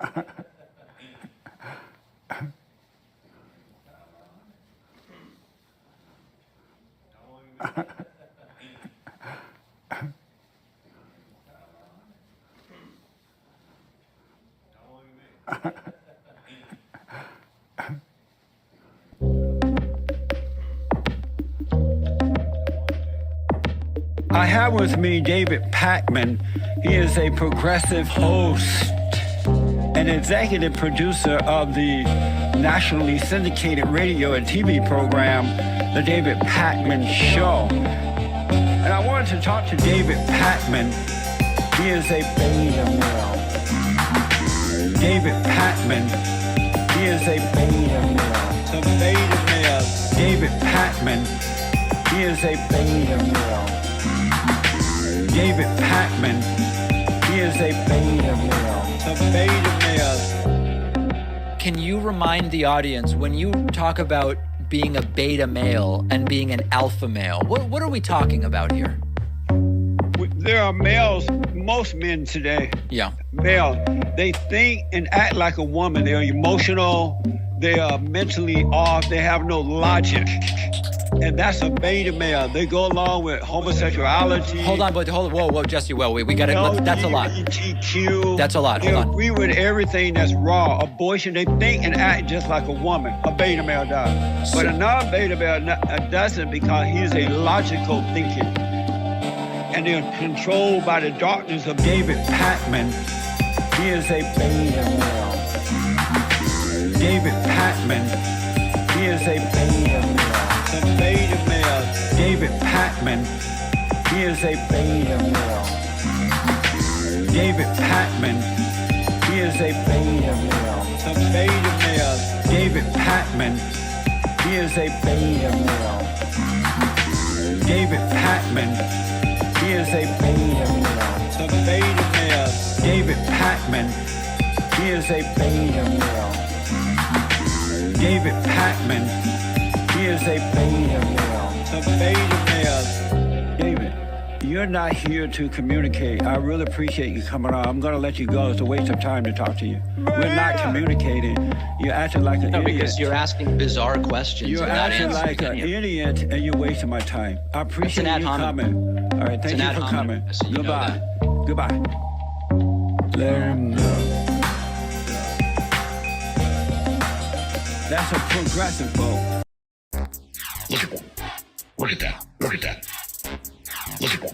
I have with me David Pakman. He is a progressive host and executive producer of the nationally syndicated radio and TV program, The David Pakman Show. And I wanted to talk to David Pakman. He is a beta male. David Pakman. He is a beta male. Some beta males. David Pakman. He is a beta male. David Pakman. He is a beta male. Some beta males. Can you remind the audience, when you talk about being a beta male and being an alpha male, what are we talking about here? There are males, most men today, male, they think and act like a woman. They are emotional, they are mentally off, they have no logic. And that's a beta male. They go along with homosexuality. Hold on, whoa, Jesse, we got to, that's a lot. LGBTQ. That's a lot, hold on. They agree with everything that's raw. Abortion, they think and act just like a woman. A beta male does. But a non-beta male doesn't, because he's a logical thinking. And they're controlled by the darkness of David Pakman. He is a beta male. David Pakman. He is a beta male. Some beta males. David Pakman. He is a beta male. David Pakman. He is a beta male. Some beta males. David Pakman. He is a beta male. David Pakman. He is a beta male. Some beta males. David Pakman. He is a beta male. David Pakman. He is a beta male. Some beta males. David, you're not here to communicate. I really appreciate you coming on. I'm going to let you go. It's a waste of time to talk to you. We're not communicating. You're acting like an idiot. Because you're asking bizarre questions. You're acting like an idiot, and you're wasting my time. I appreciate you coming. All right, thank you for coming. Goodbye. Goodbye. Let him know. That's a progressive vote. Look at that. Look at that. Look at that.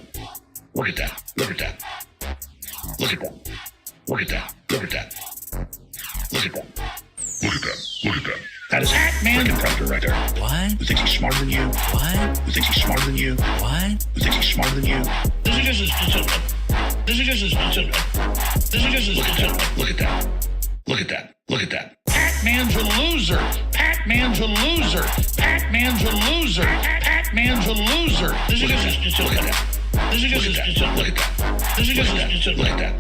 Look at that. Look at that. Look at that. Look at that. Look at that. Look at that. Look at that. Look at that. Look at that. That is freaking predator right there. What? Who thinks he's smarter than you? What? Who thinks he's smarter than you? What? Who thinks he's smarter than you? This is just Look at that. Look at that. Look at that. Pac-Man's a loser. Pac-Man's a loser. Pac-Man's a loser. Pac-Man's a loser. This is just look at that. This is just look at that. This is just look at that.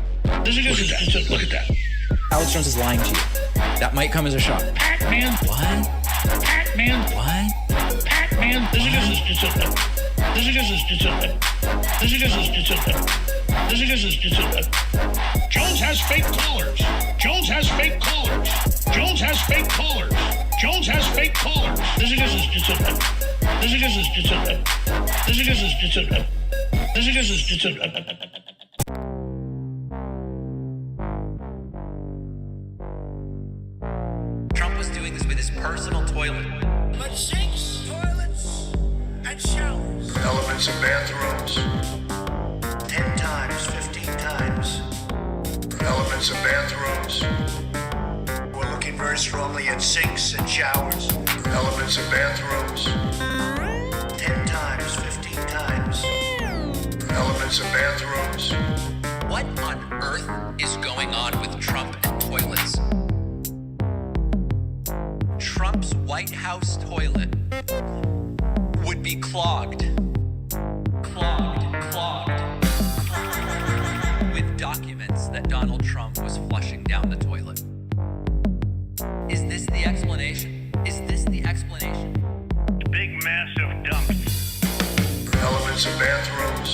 This is just look at that. Alex Jones is lying to you. That might come as a shock. Pac-Man. What? Pac-Man. What? Pac-Man. This is just this is just Jones has fake callers. Jones has fake callers. Jones has fake callers. Jones has fake callers. This is just this is just Trump was doing this with his personal toilet. But sinks, toilets, and showers. elements of bathrooms. 10 times, 15 times. Elements of bathrooms. We're looking very strongly at sinks and showers. Elements of bathrooms. 10 times, 15 times. Elements of bathrooms. What on earth is going on with Trump and toilets? Trump's White House toilet would be clogged with documents that Donald Trump was flushing down the toilet. Is this the explanation? Is this the explanation? Big massive dump. Elements of bathrooms.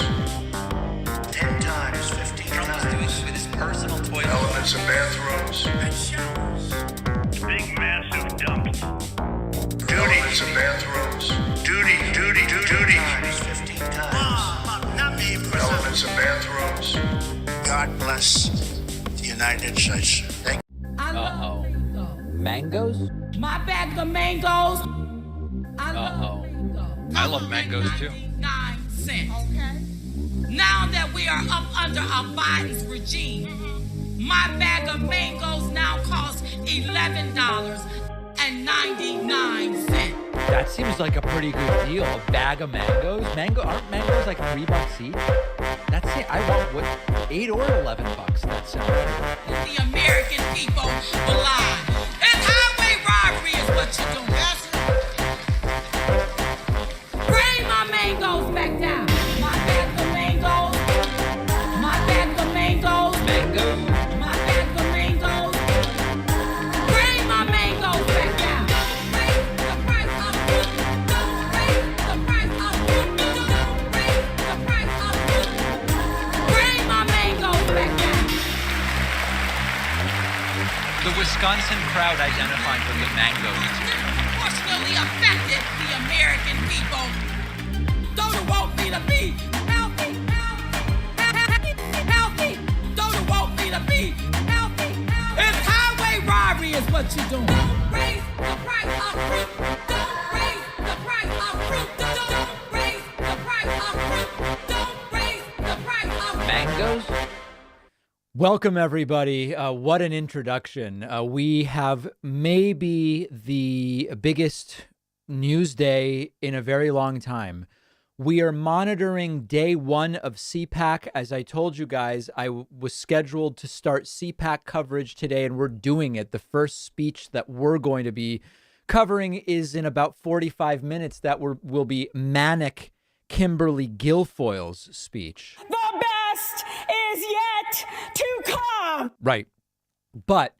10 times, 15 Trump was doing times. this with his personal toilet. Elements Elements of bathrooms. And showers. Big massive dumps. Elements of bathrooms. Duty. 15 times. Elements of bathrooms. God bless the United States. Thank you. Uh-oh. Mangoes? My bag of mangoes. Uh-oh. I love mangoes too. 99 cents. Okay. Now that we are up under a Biden's regime, my bag of mangoes now costs $11.99. That seems like a pretty good deal. A bag of mangoes? Aren't mangoes like $3 each? That's it. I want what, $8 or $11. That sounds good. The American people will lie. And highway robbery is what you're doing. Bring my mangoes back down. My bag of mangoes. My bag of mangoes. Mangoes? My bag of mangoes. Bring my mangoes back down. Raise the price of fruit. Don't raise the price of fruit. Don't raise the price of fruit. Bring my mangoes back down. The Wisconsin crowd identified with the mangoes. Disproportionately affected the American people. Those who want me to be healthy. Those who want me to be healthy. It's highway robbery is what you're doing. Don't raise the price of fruit. Don't raise the price of fruit. Don't raise the price of fruit. Don't raise the price of Mangoes? Welcome, everybody. What an introduction. We have maybe the biggest news day in a very long time. We are monitoring day one of Cpac. As I told you guys, I was scheduled to start Cpac coverage today, and we're doing it. The first speech that we're going to be covering is in about 45 minutes. That will be Manic Kimberly Guilfoyle's speech. The best is yet to come. Right. But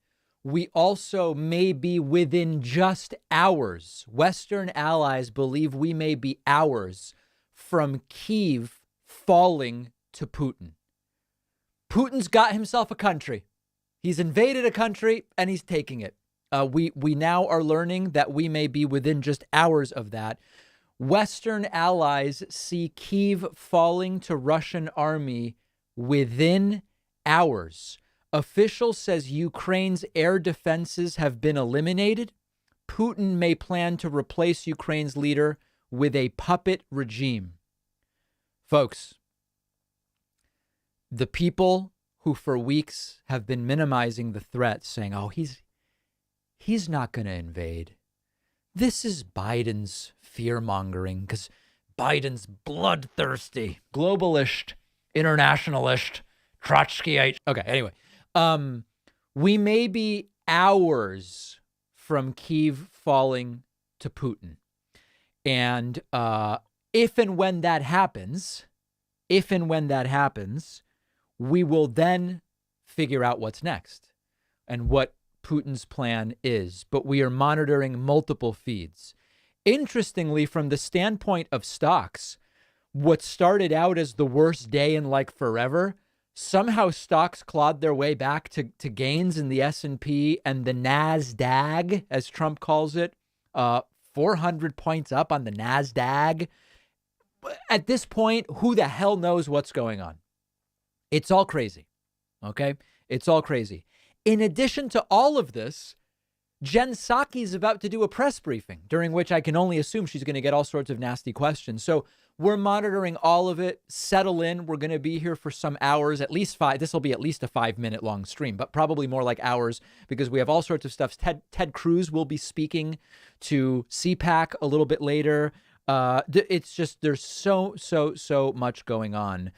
we also may be within just hours. Western allies believe we may be hours from Kyiv falling to Putin. Putin's got himself a country. He's invaded a country and he's taking it. We now are learning that we may be within just hours of that. Western allies see Kyiv falling to Russian army within hours. Official says Ukraine's air defenses have been eliminated. Putin may plan to replace Ukraine's leader with a puppet regime. Folks, the people who for weeks have been minimizing the threat, saying, oh, he's not going to invade. This is Biden's fear-mongering because Biden's bloodthirsty, globalist, internationalist, Trotskyite. Okay, anyway. We may be hours from Kyiv falling to Putin. And if and when that happens, we will then figure out what's next and what Putin's plan is. But we are monitoring multiple feeds. Interestingly, from the standpoint of stocks, what started out as the worst day in like forever, somehow stocks clawed their way back to gains in the S&P and the NASDAQ, as Trump calls it, 400 points up on the NASDAQ. At this point, who the hell knows what's going on? It's all crazy. Okay? It's all crazy. In addition to all of this, Jen Psaki is about to do a press briefing during which I can only assume she's going to get all sorts of nasty questions. So we're monitoring all of it. Settle in. We're going to be here for some hours, at least 5. This will be at least a 5-minute long stream, but probably more like hours because we have all sorts of stuff. Ted Cruz will be speaking to Cpac a little bit later. It's just there's so much going on.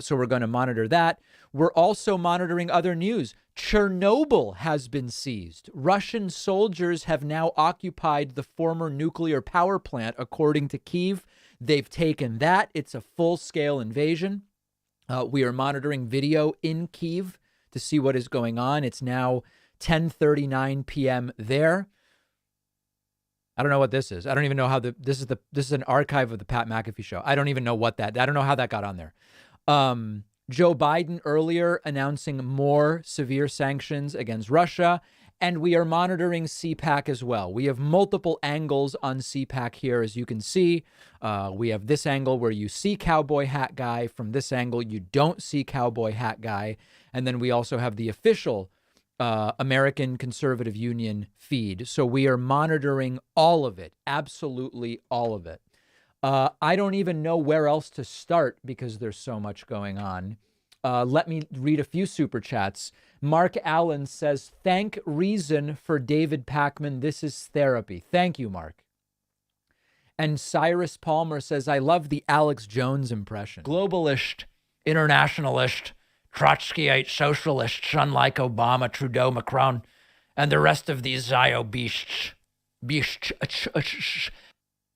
So we're going to monitor that. We're also monitoring other news. Chernobyl has been seized. Russian soldiers have now occupied the former nuclear power plant, according to Kyiv. They've taken that. It's a full-scale invasion. We are monitoring video in Kyiv to see what is going on. It's now 10:39 p.m. there. I don't know what this is. I don't even know how this is an archive of the Pat McAfee show. I don't even know what I don't know how that got on there. Joe Biden earlier announcing more severe sanctions against Russia, and we are monitoring Cpac as well. We have multiple angles on Cpac here, as you can see. We have this angle where you see cowboy hat guy. From this angle, you don't see cowboy hat guy. And then we also have the official American Conservative Union feed. So we are monitoring all of it, absolutely all of it. I don't even know where else to start because there's so much going on. Let me read a few super chats. Mark Allen says, thank reason for David Pakman. This is therapy. Thank you, Mark. And Cyrus Palmer says, I love the Alex Jones impression. Globalist, internationalist, Trotskyite socialists, unlike Obama, Trudeau, Macron, and the rest of these Zio beasts.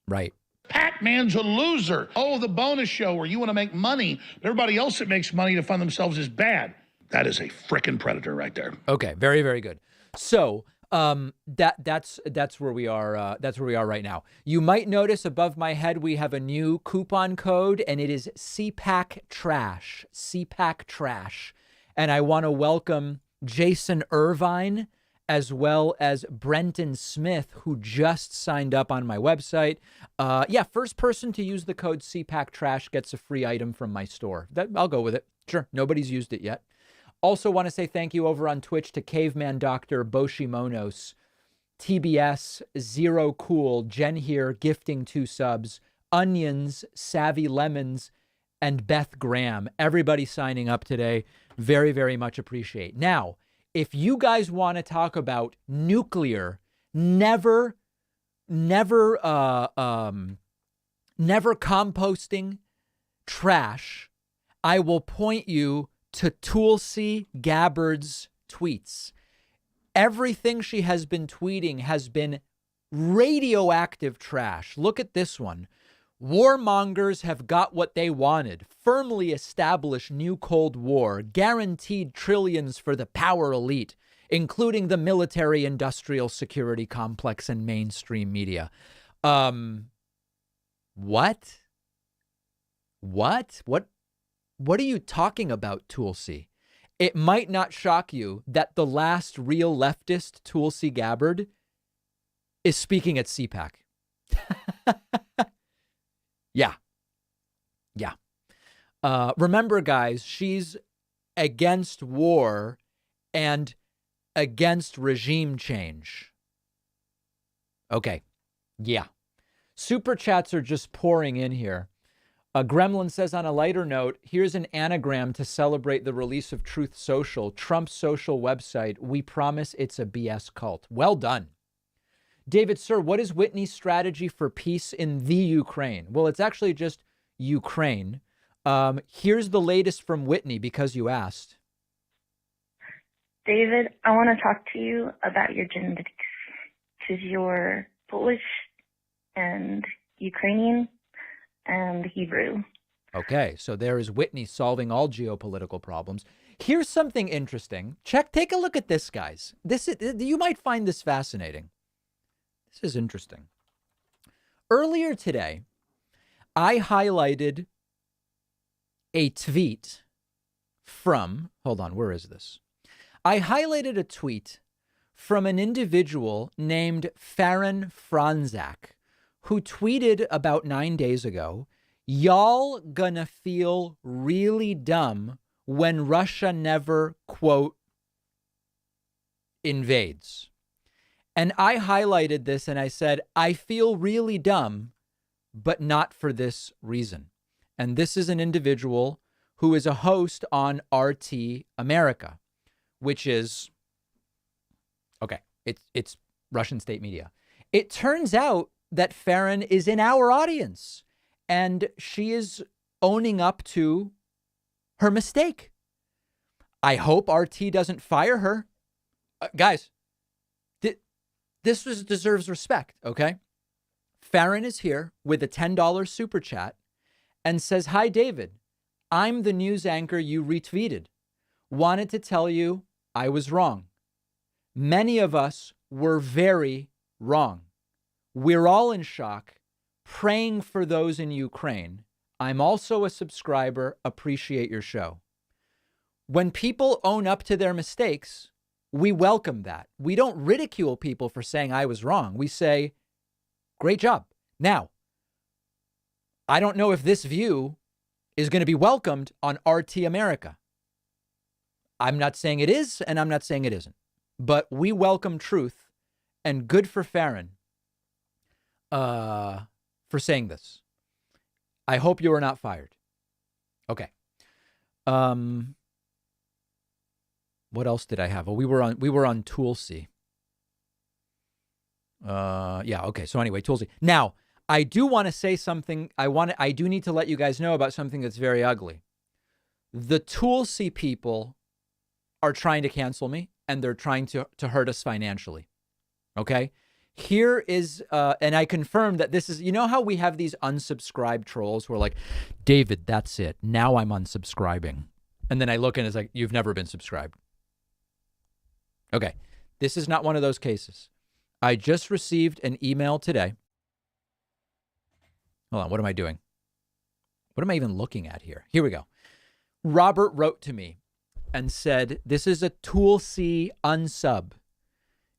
Right. Pac-Man's a loser. Oh, the bonus show where you want to make money. Everybody else that makes money to fund themselves is bad. That is a frickin' predator right there. Okay, very, very good. So that's where we are. That's where we are right now. You might notice above my head we have a new coupon code, and it is Cpac Trash. Cpac Trash, and I want to welcome Jason Irvine as well as Brenton Smith, who just signed up on my website. First person to use the code Cpac Trash gets a free item from my store. I'll go with it. Sure, nobody's used it yet. Also want to say thank you over on Twitch to Caveman Doctor, Boshimonos, TBS, Zero Cool, Jen here, gifting 2 subs, Onions, Savvy Lemons, and Beth Graham. Everybody signing up today. Very, very much appreciate. Now, if you guys want to talk about nuclear, never composting trash, I will point you to Tulsi Gabbard's tweets. Everything she has been tweeting has been radioactive trash. Look at this one. Warmongers have got what they wanted. Firmly established new Cold War. Guaranteed trillions for the power elite, including the military-industrial security complex and mainstream media. What? What are you talking about, Tulsi? It might not shock you that the last real leftist, Tulsi Gabbard, is speaking at Cpac. Yeah. Remember, guys, she's against war and against regime change. Okay. Yeah. Super chats are just pouring in here. Gremlin says, on a lighter note, here's an anagram to celebrate the release of Truth Social, Trump's social website. We promise it's a BS cult. Well done. David, sir, what is Whitney's strategy for peace in the Ukraine? Well, it's actually just Ukraine. Here's the latest from Whitney because you asked. David, I want to talk to you about your genetics, because you're Polish and Ukrainian and Hebrew. Okay, so there is Whitney solving all geopolitical problems. Here's something interesting. Take a look at this, guys. You might find this fascinating. This is interesting. Earlier today, I highlighted a tweet from, hold on, where is this? I highlighted a tweet from an individual named Farron Franzak, who tweeted about 9 days ago, y'all gonna feel really dumb when Russia never, quote, invades. And I highlighted this and I said, I feel really dumb, but not for this reason. And this is an individual who is a host on RT America, which is, okay, it's Russian state media. It turns out that Farron is in our audience and she is owning up to her mistake. I hope RT doesn't fire her. Guys, this deserves respect, okay? Farron is here with a $10 super chat and says, hi, David. I'm the news anchor you retweeted. Wanted to tell you I was wrong. Many of us were very wrong. We're all in shock, praying for those in Ukraine. I'm also a subscriber. Appreciate your show. When people own up to their mistakes, we welcome that. We don't ridicule people for saying I was wrong. We say, great job. Now, I don't know if this view is going to be welcomed on RT America. I'm not saying it is, and I'm not saying it isn't. But we welcome truth, and good for Farron for saying this. I hope you are not fired. Okay. What else did I have? Oh, we were on Toolsy. Yeah, okay. So anyway, Toolsy. Now, I do want to say something. I do need to let you guys know about something that's very ugly. The Toolsy people are trying to cancel me, and they're trying to hurt us financially. Okay? Here is, and I confirm that this is, you know how we have these unsubscribed trolls who are like, David, that's it. Now I'm unsubscribing. And then I look and it's like, you've never been subscribed. Okay. This is not one of those cases. I just received an email today. Hold on. What am I doing? What am I even looking at here? Here we go. Robert wrote to me and said, this is a Toolsy unsub.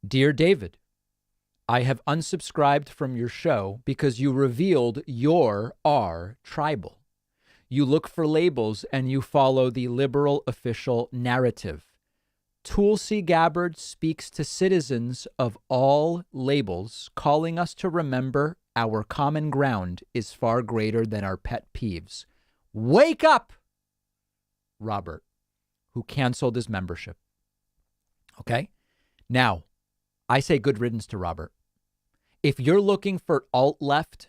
Dear David, I have unsubscribed from your show because you revealed you are tribal. You look for labels and you follow the liberal official narrative. Tulsi Gabbard speaks to citizens of all labels, calling us to remember our common ground is far greater than our pet peeves. Wake up, Robert, who canceled his membership. Okay? Now, I say good riddance to Robert. If you're looking for alt-left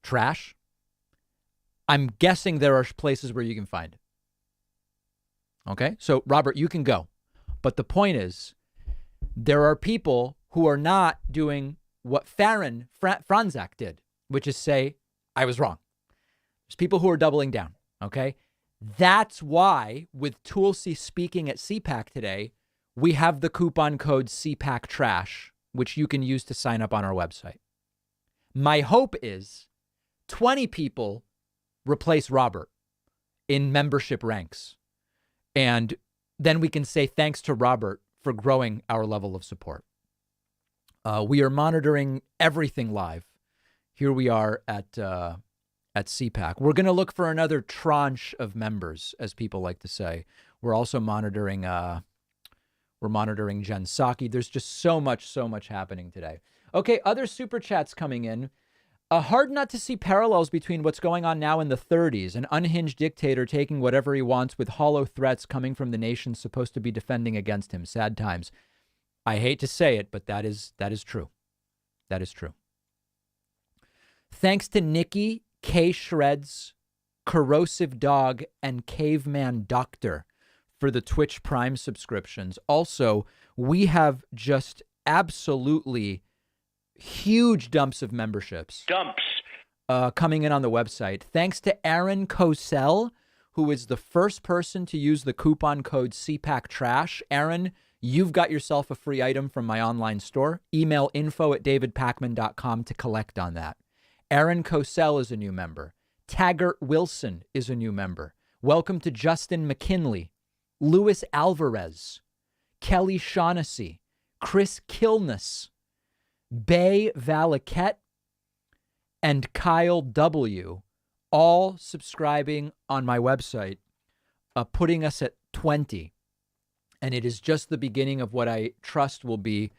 trash, I'm guessing there are places where you can find it. Okay? So, Robert, you can go. But the point is, there are people who are not doing what Farron Franzak did, which is say, I was wrong. There's people who are doubling down. Okay? That's why, with Tulsi speaking at Cpac today, we have the coupon code Cpac Trash, which you can use to sign up on our website. My hope is 20 people replace Robert in membership ranks. And then we can say thanks to Robert for growing our level of support. We are monitoring everything live. Here we are at Cpac. We're going to look for another tranche of members, as people like to say. We're also monitoring Jen Psaki. There's just so much happening today. Okay, other super chats coming in. Hard not to see parallels between what's going on now in the 30s, an unhinged dictator taking whatever he wants with hollow threats coming from the nations supposed to be defending against him. Sad times. I hate to say it, but that is true. That is true. Thanks to Nikki, K Shreds, Corrosive Dog, and Caveman Doctor for the Twitch Prime subscriptions. Also, we have just absolutely huge dumps of memberships. Coming in on the website. Thanks to Aaron Cosell, who is the first person to use the coupon code Cpac Trash. Aaron, you've got yourself a free item from my online store. Email info@davidpacman.com to collect on that. Aaron Cosell is a new member. Taggart Wilson is a new member. Welcome to Justin McKinley, Luis Alvarez, Kelly Shaughnessy, Chris Kilness, Bay Valaquette, and Kyle W., all subscribing on my website, putting us at 20. And it is just the beginning of what I trust will be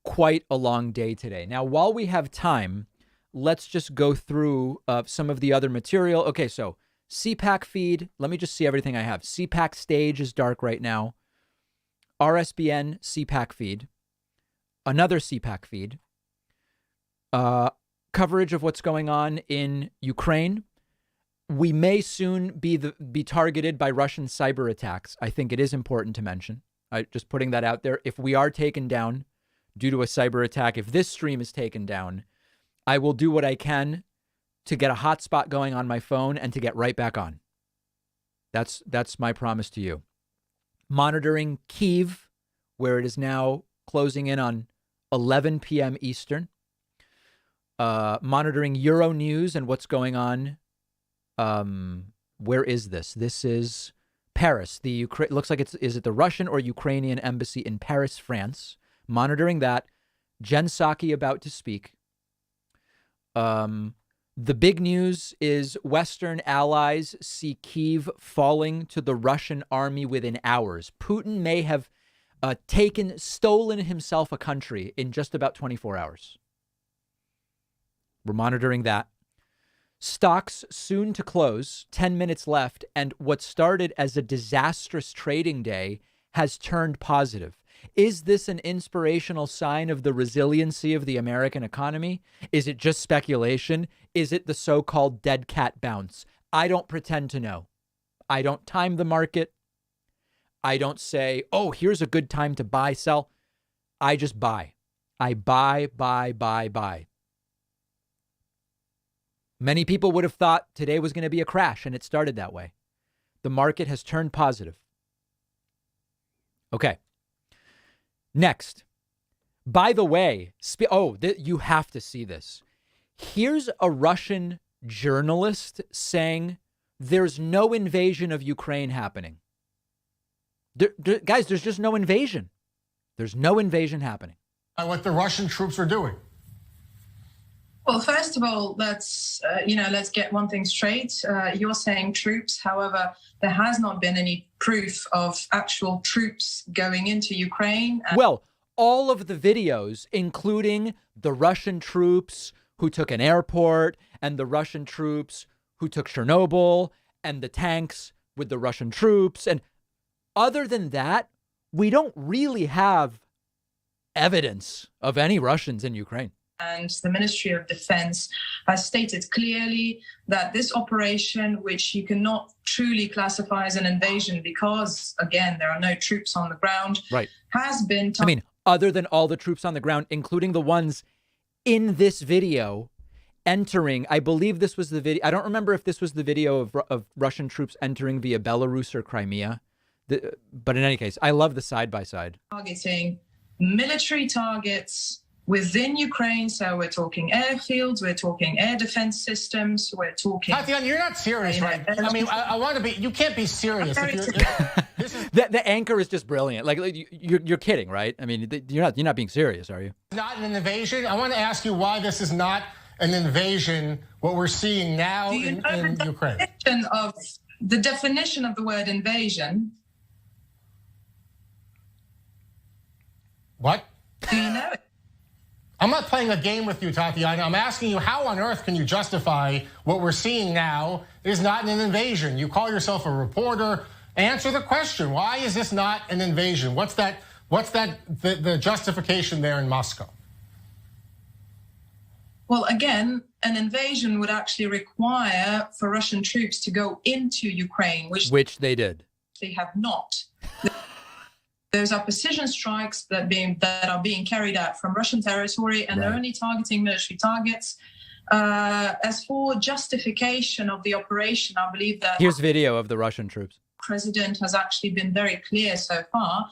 quite a long day today. Now, while we have time, let's just go through some of the other material. Okay, so Cpac feed. Let me just see everything I have. Cpac stage is dark right now. RSBN Cpac feed. Another Cpac feed. Coverage of what's going on in Ukraine. We may soon be targeted by Russian cyber attacks. I think it is important to mention. Just putting that out there. If we are taken down due to a cyber attack, if this stream is taken down, I will do what I can to get a hotspot going on my phone and to get right back on. That's my promise to you. Monitoring Kyiv, where it is now closing in on 11 p.m. Eastern. Monitoring Euronews and what's going on. Where is this? This is Paris, looks like is it the Russian or Ukrainian embassy in Paris, France? Monitoring that. Jen Psaki about to speak. The big news is Western allies see Kyiv falling to the Russian army within hours. Putin may have stolen himself a country in just about 24 hours. We're monitoring that. Stocks soon to close, 10 minutes left, and what started as a disastrous trading day has turned positive. Is this an inspirational sign of the resiliency of the American economy? Is it just speculation? Is it the so-called dead cat bounce? I don't pretend to know. I don't time the market. I don't say, oh, here's a good time to buy, sell. I just buy. I buy. Many people would have thought today was going to be a crash, and it started that way. The market has turned positive. Okay. Next. By the way, you have to see this. Here's a Russian journalist saying there's no invasion of Ukraine happening. Guys, there's just no invasion. There's no invasion happening. What the Russian troops are doing. Well, first of all, let's get one thing straight. You're saying troops. However, there has not been any proof of actual troops going into Ukraine. Well, all of the videos, including the Russian troops who took an airport and the Russian troops who took Chernobyl and the tanks with the Russian troops. And other than that, we don't really have evidence of any Russians in Ukraine. And the Ministry of Defense has stated clearly that this operation, which you cannot truly classify as an invasion because, again, there are no troops on the ground, right, has been... other than all the troops on the ground, including the ones in this video entering, I believe this was the video. I don't remember if this was the video of Russian troops entering via Belarus or Crimea. But in any case, I love the side-by-side. Targeting military targets within Ukraine. So we're talking airfields, we're talking air defense systems, we're talking... Tatiana, you're not serious, right? I mean, I want to be... You can't be serious. The anchor is just brilliant. Like, you're kidding, right? I mean, you're not being serious, are you? Not an invasion. I want to ask you why this is not an invasion, what we're seeing now in Ukraine. The definition of the word invasion... What? Do you know it? I'm not playing a game with you, Tatiana. I'm asking you, how on earth can you justify what we're seeing now is not an invasion? You call yourself a reporter. Answer the question. Why is this not an invasion? What's the justification there in Moscow? Well, again, an invasion would actually require for Russian troops to go into Ukraine, which they did. They have not. Those are precision strikes that are being carried out from Russian territory, and they're only targeting military targets. As for justification of the operation, I believe that... Here's video of the Russian troops. The president has actually been very clear so far.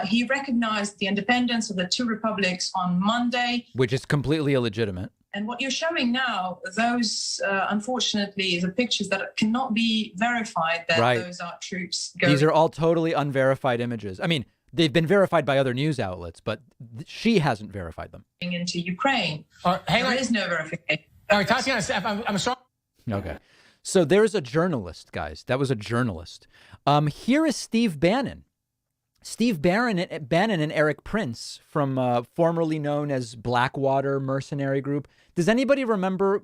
He recognized the independence of the two republics on Monday. Which is completely illegitimate. And what you're showing now, those, unfortunately, the pictures that cannot be verified that those are troops going... These are all totally unverified images. I mean, they've been verified by other news outlets, but she hasn't verified them. Into Ukraine. There is no verification. All right, Tatiana, I'm sorry. Okay. So there's a journalist, guys. That was a journalist. Here is Steve Bannon. Steve Bannon and Eric Prince from formerly known as Blackwater Mercenary Group. Does anybody remember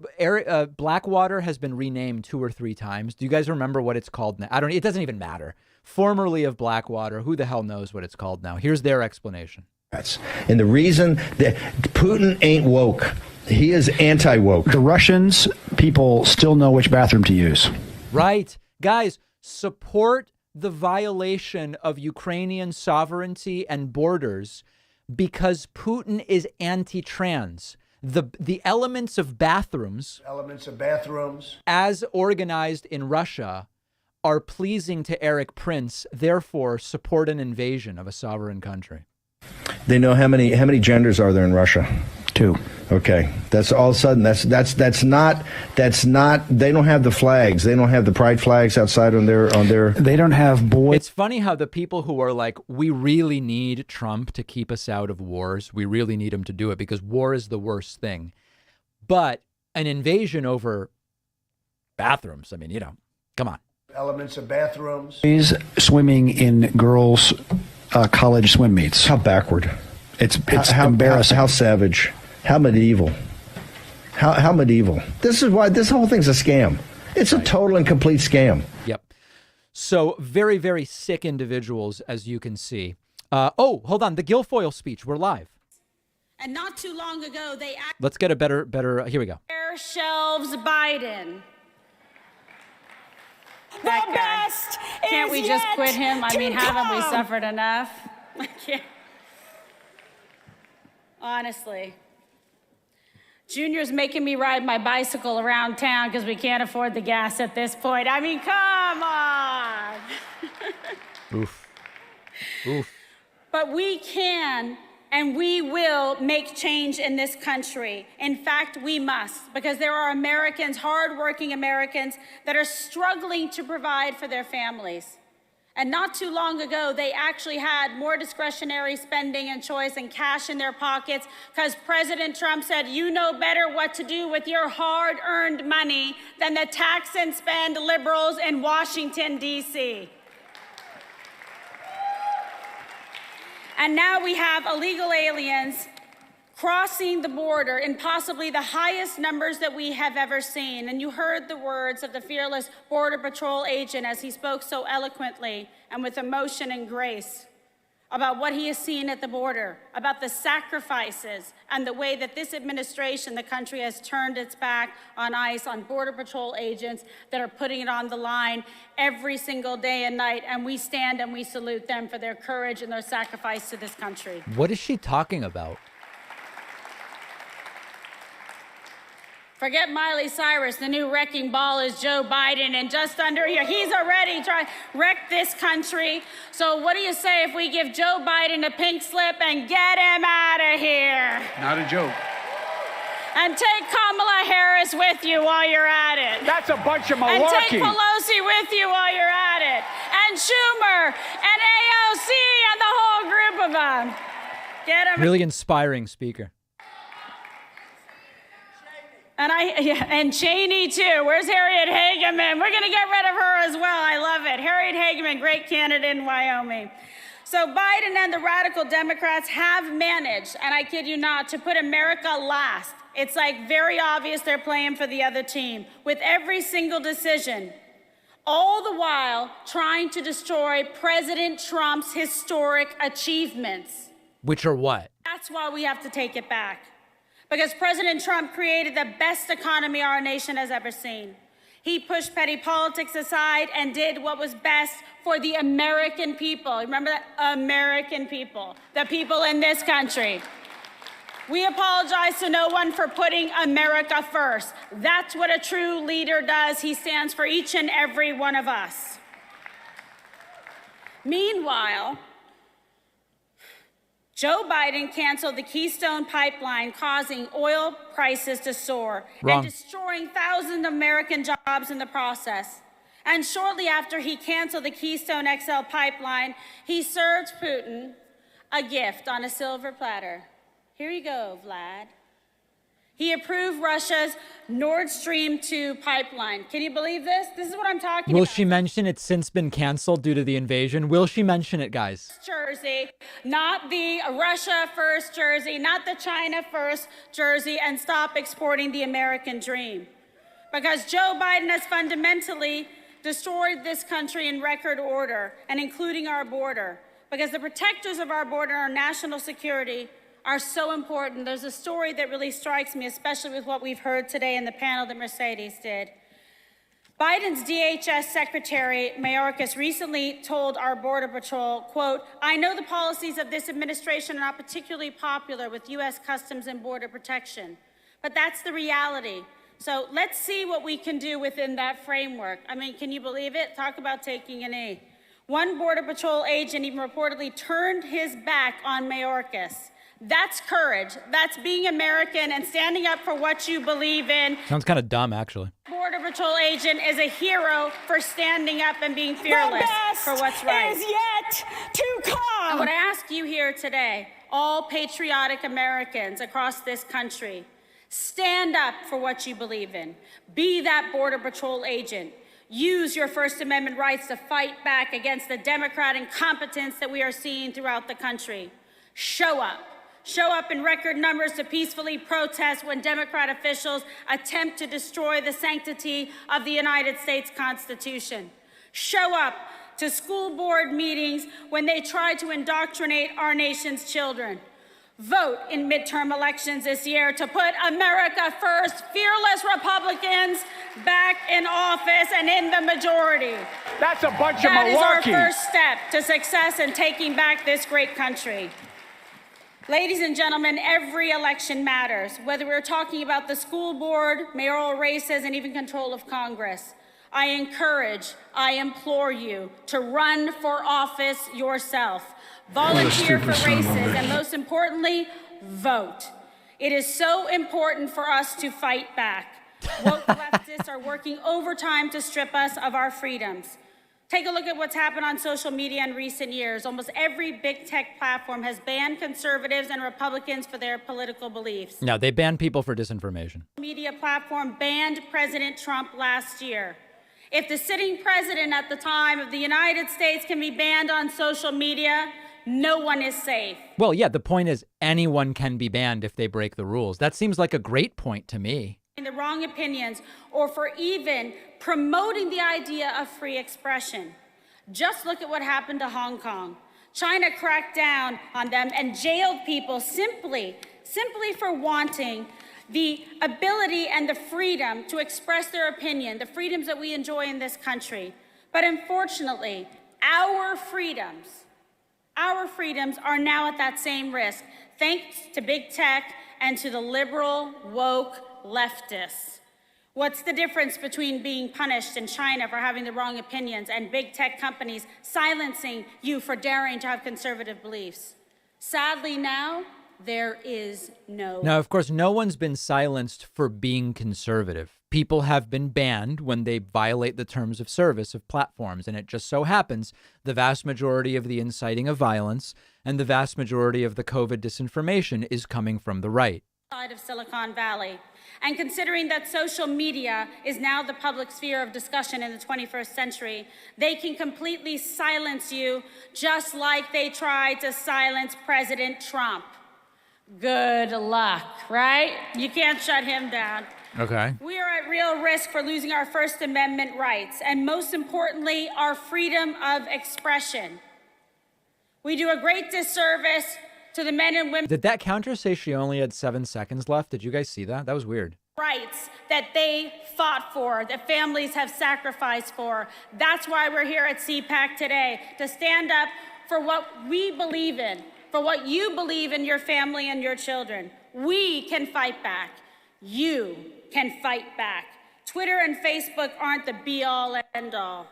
Blackwater has been renamed 2 or 3 times? Do you guys remember what it's called now? It doesn't even matter. Formerly of Blackwater, who the hell knows what it's called now? Here's their explanation. And the reason that Putin ain't woke, he is anti-woke. The Russians, people still know which bathroom to use. Right. Guys, support the violation of Ukrainian sovereignty and borders because Putin is anti-trans. The elements of bathrooms, as organized in Russia, are pleasing to Eric Prince, therefore support an invasion of a sovereign country. They know how many genders are there in Russia? 2. Okay, that's all of a sudden. That's not. They don't have the flags. They don't have the pride flags outside on their. They don't have boys. It's funny how the people who are like, we really need Trump to keep us out of wars. We really need him to do it because war is the worst thing. But an invasion over bathrooms. I mean, come on. Elements of bathrooms. He's swimming in girls' college swim meets. How backward. It's embarrassing. How savage. How medieval. How medieval. This is why this whole thing's a scam. It's a total and complete scam. Yep. So very, very sick individuals, as you can see. Hold on. The Guilfoyle speech. We're live. And not too long ago, they Let's get a better, here we go. shelves Biden. The best. Can't we just quit him? I mean, haven't we suffered enough? I can't. Honestly. Junior's making me ride my bicycle around town because we can't afford the gas at this point. I mean, come on. Oof. Oof. But we can and we will make change in this country. In fact, we must, because there are Americans, hardworking Americans, that are struggling to provide for their families. And not too long ago, they actually had more discretionary spending and choice and cash in their pockets because President Trump said, you know better what to do with your hard-earned money than the tax and spend liberals in Washington, D.C. And now we have illegal aliens crossing the border in possibly the highest numbers that we have ever seen. And you heard the words of the fearless Border Patrol agent as he spoke so eloquently and with emotion and grace about what he has seen at the border, about the sacrifices and the way that this administration, the country, has turned its back on ICE, on Border Patrol agents that are putting it on the line every single day and night. And we stand and we salute them for their courage and their sacrifice to this country. What is she talking about? Forget Miley Cyrus. The new wrecking ball is Joe Biden, and just under here, he's already trying to wreck this country. So what do you say if we give Joe Biden a pink slip and get him out of here? Not a joke. And take Kamala Harris with you while you're at it. That's a bunch of malarkey. And take Pelosi with you while you're at it. And Schumer and AOC and the whole group of them. Get them. Really inspiring speaker. And Cheney too. Where's Harriet Hageman? We're going to get rid of her as well. I love it. Harriet Hageman, great candidate in Wyoming. So Biden and the radical Democrats have managed, and I kid you not, to put America last. It's like very obvious they're playing for the other team with every single decision, all the while trying to destroy President Trump's historic achievements. Which are what? That's why we have to take it back. Because President Trump created the best economy our nation has ever seen. He pushed petty politics aside and did what was best for the American people. Remember that? American people. The people in this country. We apologize to no one for putting America first. That's what a true leader does. He stands for each and every one of us. Meanwhile, Joe Biden canceled the Keystone Pipeline, causing oil prices to soar and destroying thousands of American jobs in the process. And shortly after he canceled the Keystone XL pipeline, he served Putin a gift on a silver platter. Here you go, Vlad. He approved Russia's Nord Stream 2 pipeline. Can you believe this? This is what I'm talking about. Will she mention it's since been canceled due to the invasion? Will she mention it, guys? Jersey, not the Russia first jersey, not the China first jersey, and stop exporting the American dream. Because Joe Biden has fundamentally destroyed this country in record order, and including our border. Because the protectors of our border, our national security, are so important. There's a story that really strikes me, especially with what we've heard today in the panel that Mercedes did. Biden's DHS Secretary Mayorkas recently told our Border Patrol, quote, I know the policies of this administration are not particularly popular with U.S. Customs and Border Protection, but that's the reality. So let's see what we can do within that framework. I mean, can you believe it? Talk about taking a knee. One Border Patrol agent even reportedly turned his back on Mayorkas. That's courage. That's being American and standing up for what you believe in. Sounds kind of dumb, actually. Border Patrol agent is a hero for standing up and being fearless for what's right. Is yet to come. I want to ask you here today, all patriotic Americans across this country, stand up for what you believe in. Be that Border Patrol agent. Use your First Amendment rights to fight back against the Democrat incompetence that we are seeing throughout the country. Show up. Show up in record numbers to peacefully protest when Democrat officials attempt to destroy the sanctity of the United States Constitution. Show up to school board meetings when they try to indoctrinate our nation's children. Vote in midterm elections this year to put America first, fearless Republicans back in office and in the majority. That's a bunch of That is our malarkey. first step to success in taking back this great country. Ladies and gentlemen, every election matters, whether we're talking about the school board, mayoral races, and even control of Congress. I encourage, I implore you to run for office yourself. Volunteer for races, and most importantly, vote. It is so important for us to fight back. Woke leftists are working overtime to strip us of our freedoms. Take a look at what's happened on social media in recent years. Almost every big tech platform has banned conservatives and Republicans for their political beliefs. No, they ban people for disinformation. Media platform banned President Trump last year. If the sitting president at the time of the United States can be banned on social media, no one is safe. Well, yeah, the point is anyone can be banned if they break the rules. That seems like a great point to me. The wrong opinions, or for even promoting the idea of free expression. Just look at what happened to Hong Kong. China cracked down on them and jailed people simply for wanting the ability and the freedom to express their opinion, the freedoms that we enjoy in this country. But unfortunately, our freedoms are now at that same risk, thanks to big tech and to the liberal, woke leftists. What's the difference between being punished in China for having the wrong opinions and big tech companies silencing you for daring to have conservative beliefs? Sadly now, there is no. Now, of course, no one's been silenced for being conservative. People have been banned when they violate the terms of service of platforms. And it just so happens the vast majority of the inciting of violence and the vast majority of the COVID disinformation is coming from the right. Side of Silicon Valley. And considering that social media is now the public sphere of discussion in the 21st century, they can completely silence you just like they tried to silence President Trump. Good luck, right? You can't shut him down. Okay. We are at real risk for losing our First Amendment rights, and most importantly, our freedom of expression. We do a great disservice to the men and women. Did that counter say she only had 7 seconds left? Did you guys see that? That was weird. Rights that they fought for, that families have sacrificed for. That's why we're here at Cpac today, to stand up for what we believe in, for what you believe in your family and your children. We can fight back. You can fight back. Twitter and Facebook aren't the be-all, end-all.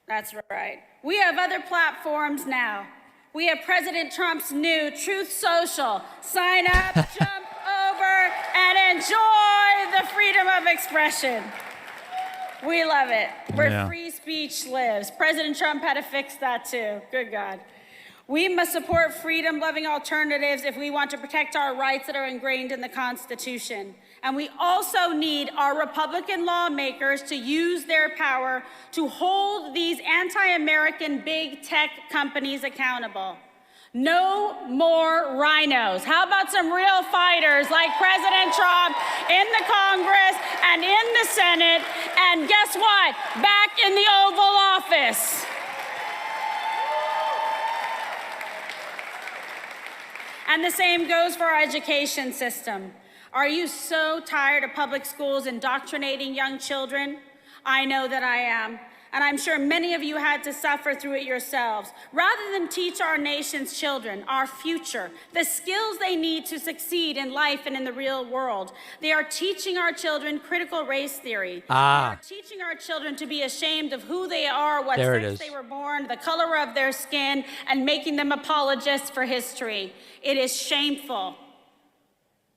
That's right. We have other platforms now. We have President Trump's new Truth Social. Sign up, jump over, and enjoy the freedom of expression. We love it. Where free speech lives. President Trump had to fix that too. Good God. We must support freedom-loving alternatives if we want to protect our rights that are ingrained in the Constitution. And we also need our Republican lawmakers to use their power to hold these anti-American big tech companies accountable. No more rhinos. How about some real fighters like President Trump in the Congress and in the Senate, and guess what? Back in the Oval Office. And the same goes for our education system. Are you so tired of public schools indoctrinating young children? I know that I am. And I'm sure many of you had to suffer through it yourselves. Rather than teach our nation's children, our future, the skills they need to succeed in life and in the real world, they are teaching our children critical race theory. They are teaching our children to be ashamed of who they are, what sex they were born, the color of their skin, and making them apologists for history. It is shameful.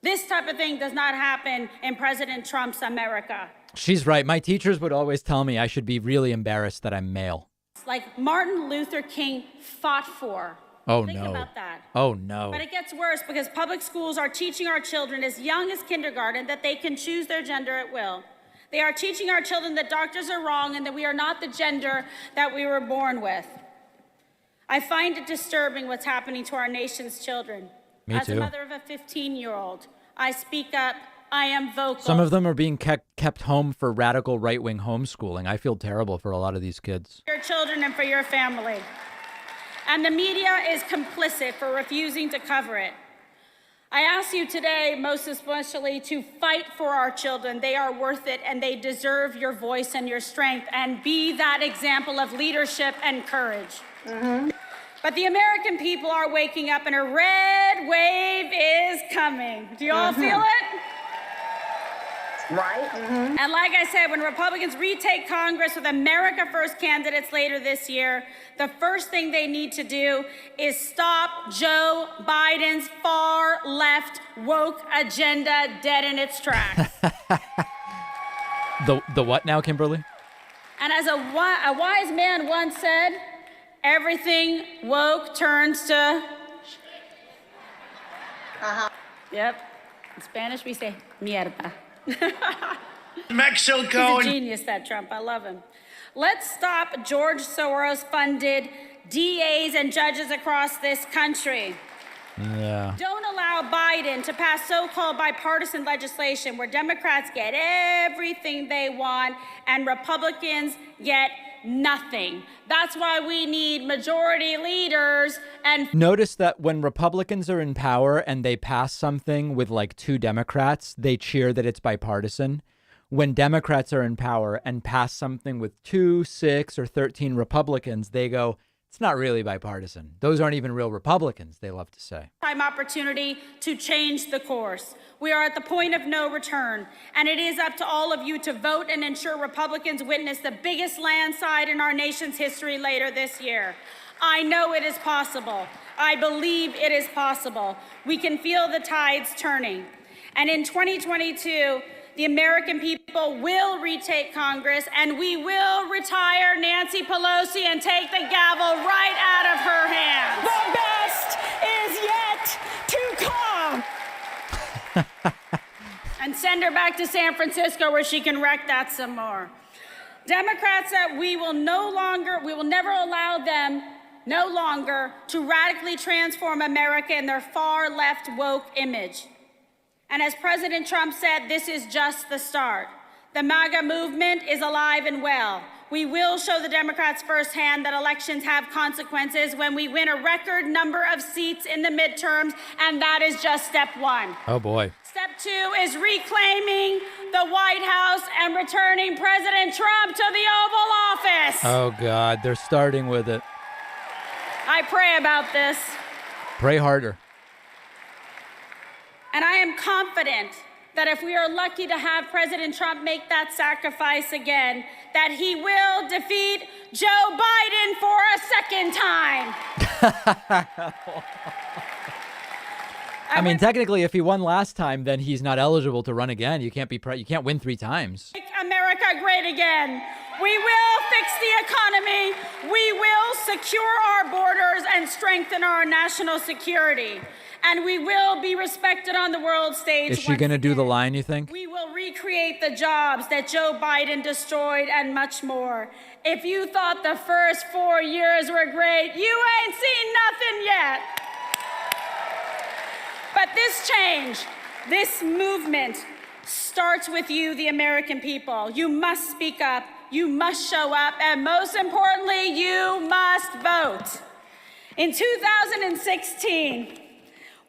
This type of thing does not happen in President Trump's America. She's right. My teachers would always tell me I should be really embarrassed that I'm male. Like Martin Luther King fought for. Oh, Think no. about that. Oh, no. But it gets worse because public schools are teaching our children as young as kindergarten that they can choose their gender at will. They are teaching our children that doctors are wrong and that we are not the gender that we were born with. I find it disturbing what's happening to our nation's children. Me As too. a mother of a 15-year-old, I speak up. I am vocal. Some of them are being kept home for radical right-wing homeschooling. I feel terrible for a lot of these kids. For your children and for your family. And the media is complicit for refusing to cover it. I ask you today, most especially, to fight for our children. They are worth it, and they deserve your voice and your strength, and be that example of leadership and courage. But the American people are waking up, and a red wave is coming. Do you all feel it? Right. And like I said, when Republicans retake Congress with America First candidates later this year, the first thing they need to do is stop Joe Biden's far left woke agenda dead in its tracks. The what now, Kimberly? And as a wise man once said, everything woke turns to... Yep. In Spanish, we say mierda. Mexico. He's a genius, that Trump. I love him. Let's stop George Soros-funded DAs and judges across this country. Yeah. Don't allow Biden to pass so-called bipartisan legislation where Democrats get everything they want and Republicans get nothing. That's why we need majority leaders and... Notice that when Republicans are in power and they pass something with like 2 Democrats, they cheer that it's bipartisan. When Democrats are in power and pass something with 2, 6, or 13 Republicans, they go, it's not really bipartisan. Those aren't even real Republicans, they love to say. Time opportunity to change the course. We are at the point of no return, and it is up to all of you to vote and ensure Republicans witness the biggest landslide in our nation's history later this year. I know it is possible. I believe it is possible. We can feel the tides turning. And in 2022, the American people will retake Congress, and we will retire Nancy Pelosi and take the gavel right out of her hands. The best is yet to come. And send her back to San Francisco where she can wreck that some more. Democrats that we will never allow them no longer to radically transform America in their far left woke image. And as President Trump said, this is just the start. The MAGA movement is alive and well. We will show the Democrats firsthand that elections have consequences when we win a record number of seats in the midterms, and that is just step 1. Oh, boy. Step 2 is reclaiming the White House and returning President Trump to the Oval Office. Oh, God. They're starting with it. I pray about this. Pray harder. And I am confident that if we are lucky to have President Trump make that sacrifice again, that he will defeat Joe Biden for a second time. I mean, technically, if he won last time, then he's not eligible to run again. You can't win 3 times. Make America great again. We will fix the economy. We will secure our borders and strengthen our national security. And we will be respected on the world stage. Is she going to do the line, you think? We will recreate the jobs that Joe Biden destroyed and much more. If you thought the first 4 years were great, you ain't seen nothing yet. But this change, this movement starts with you, the American people. You must speak up, you must show up, and most importantly, you must vote. In 2016,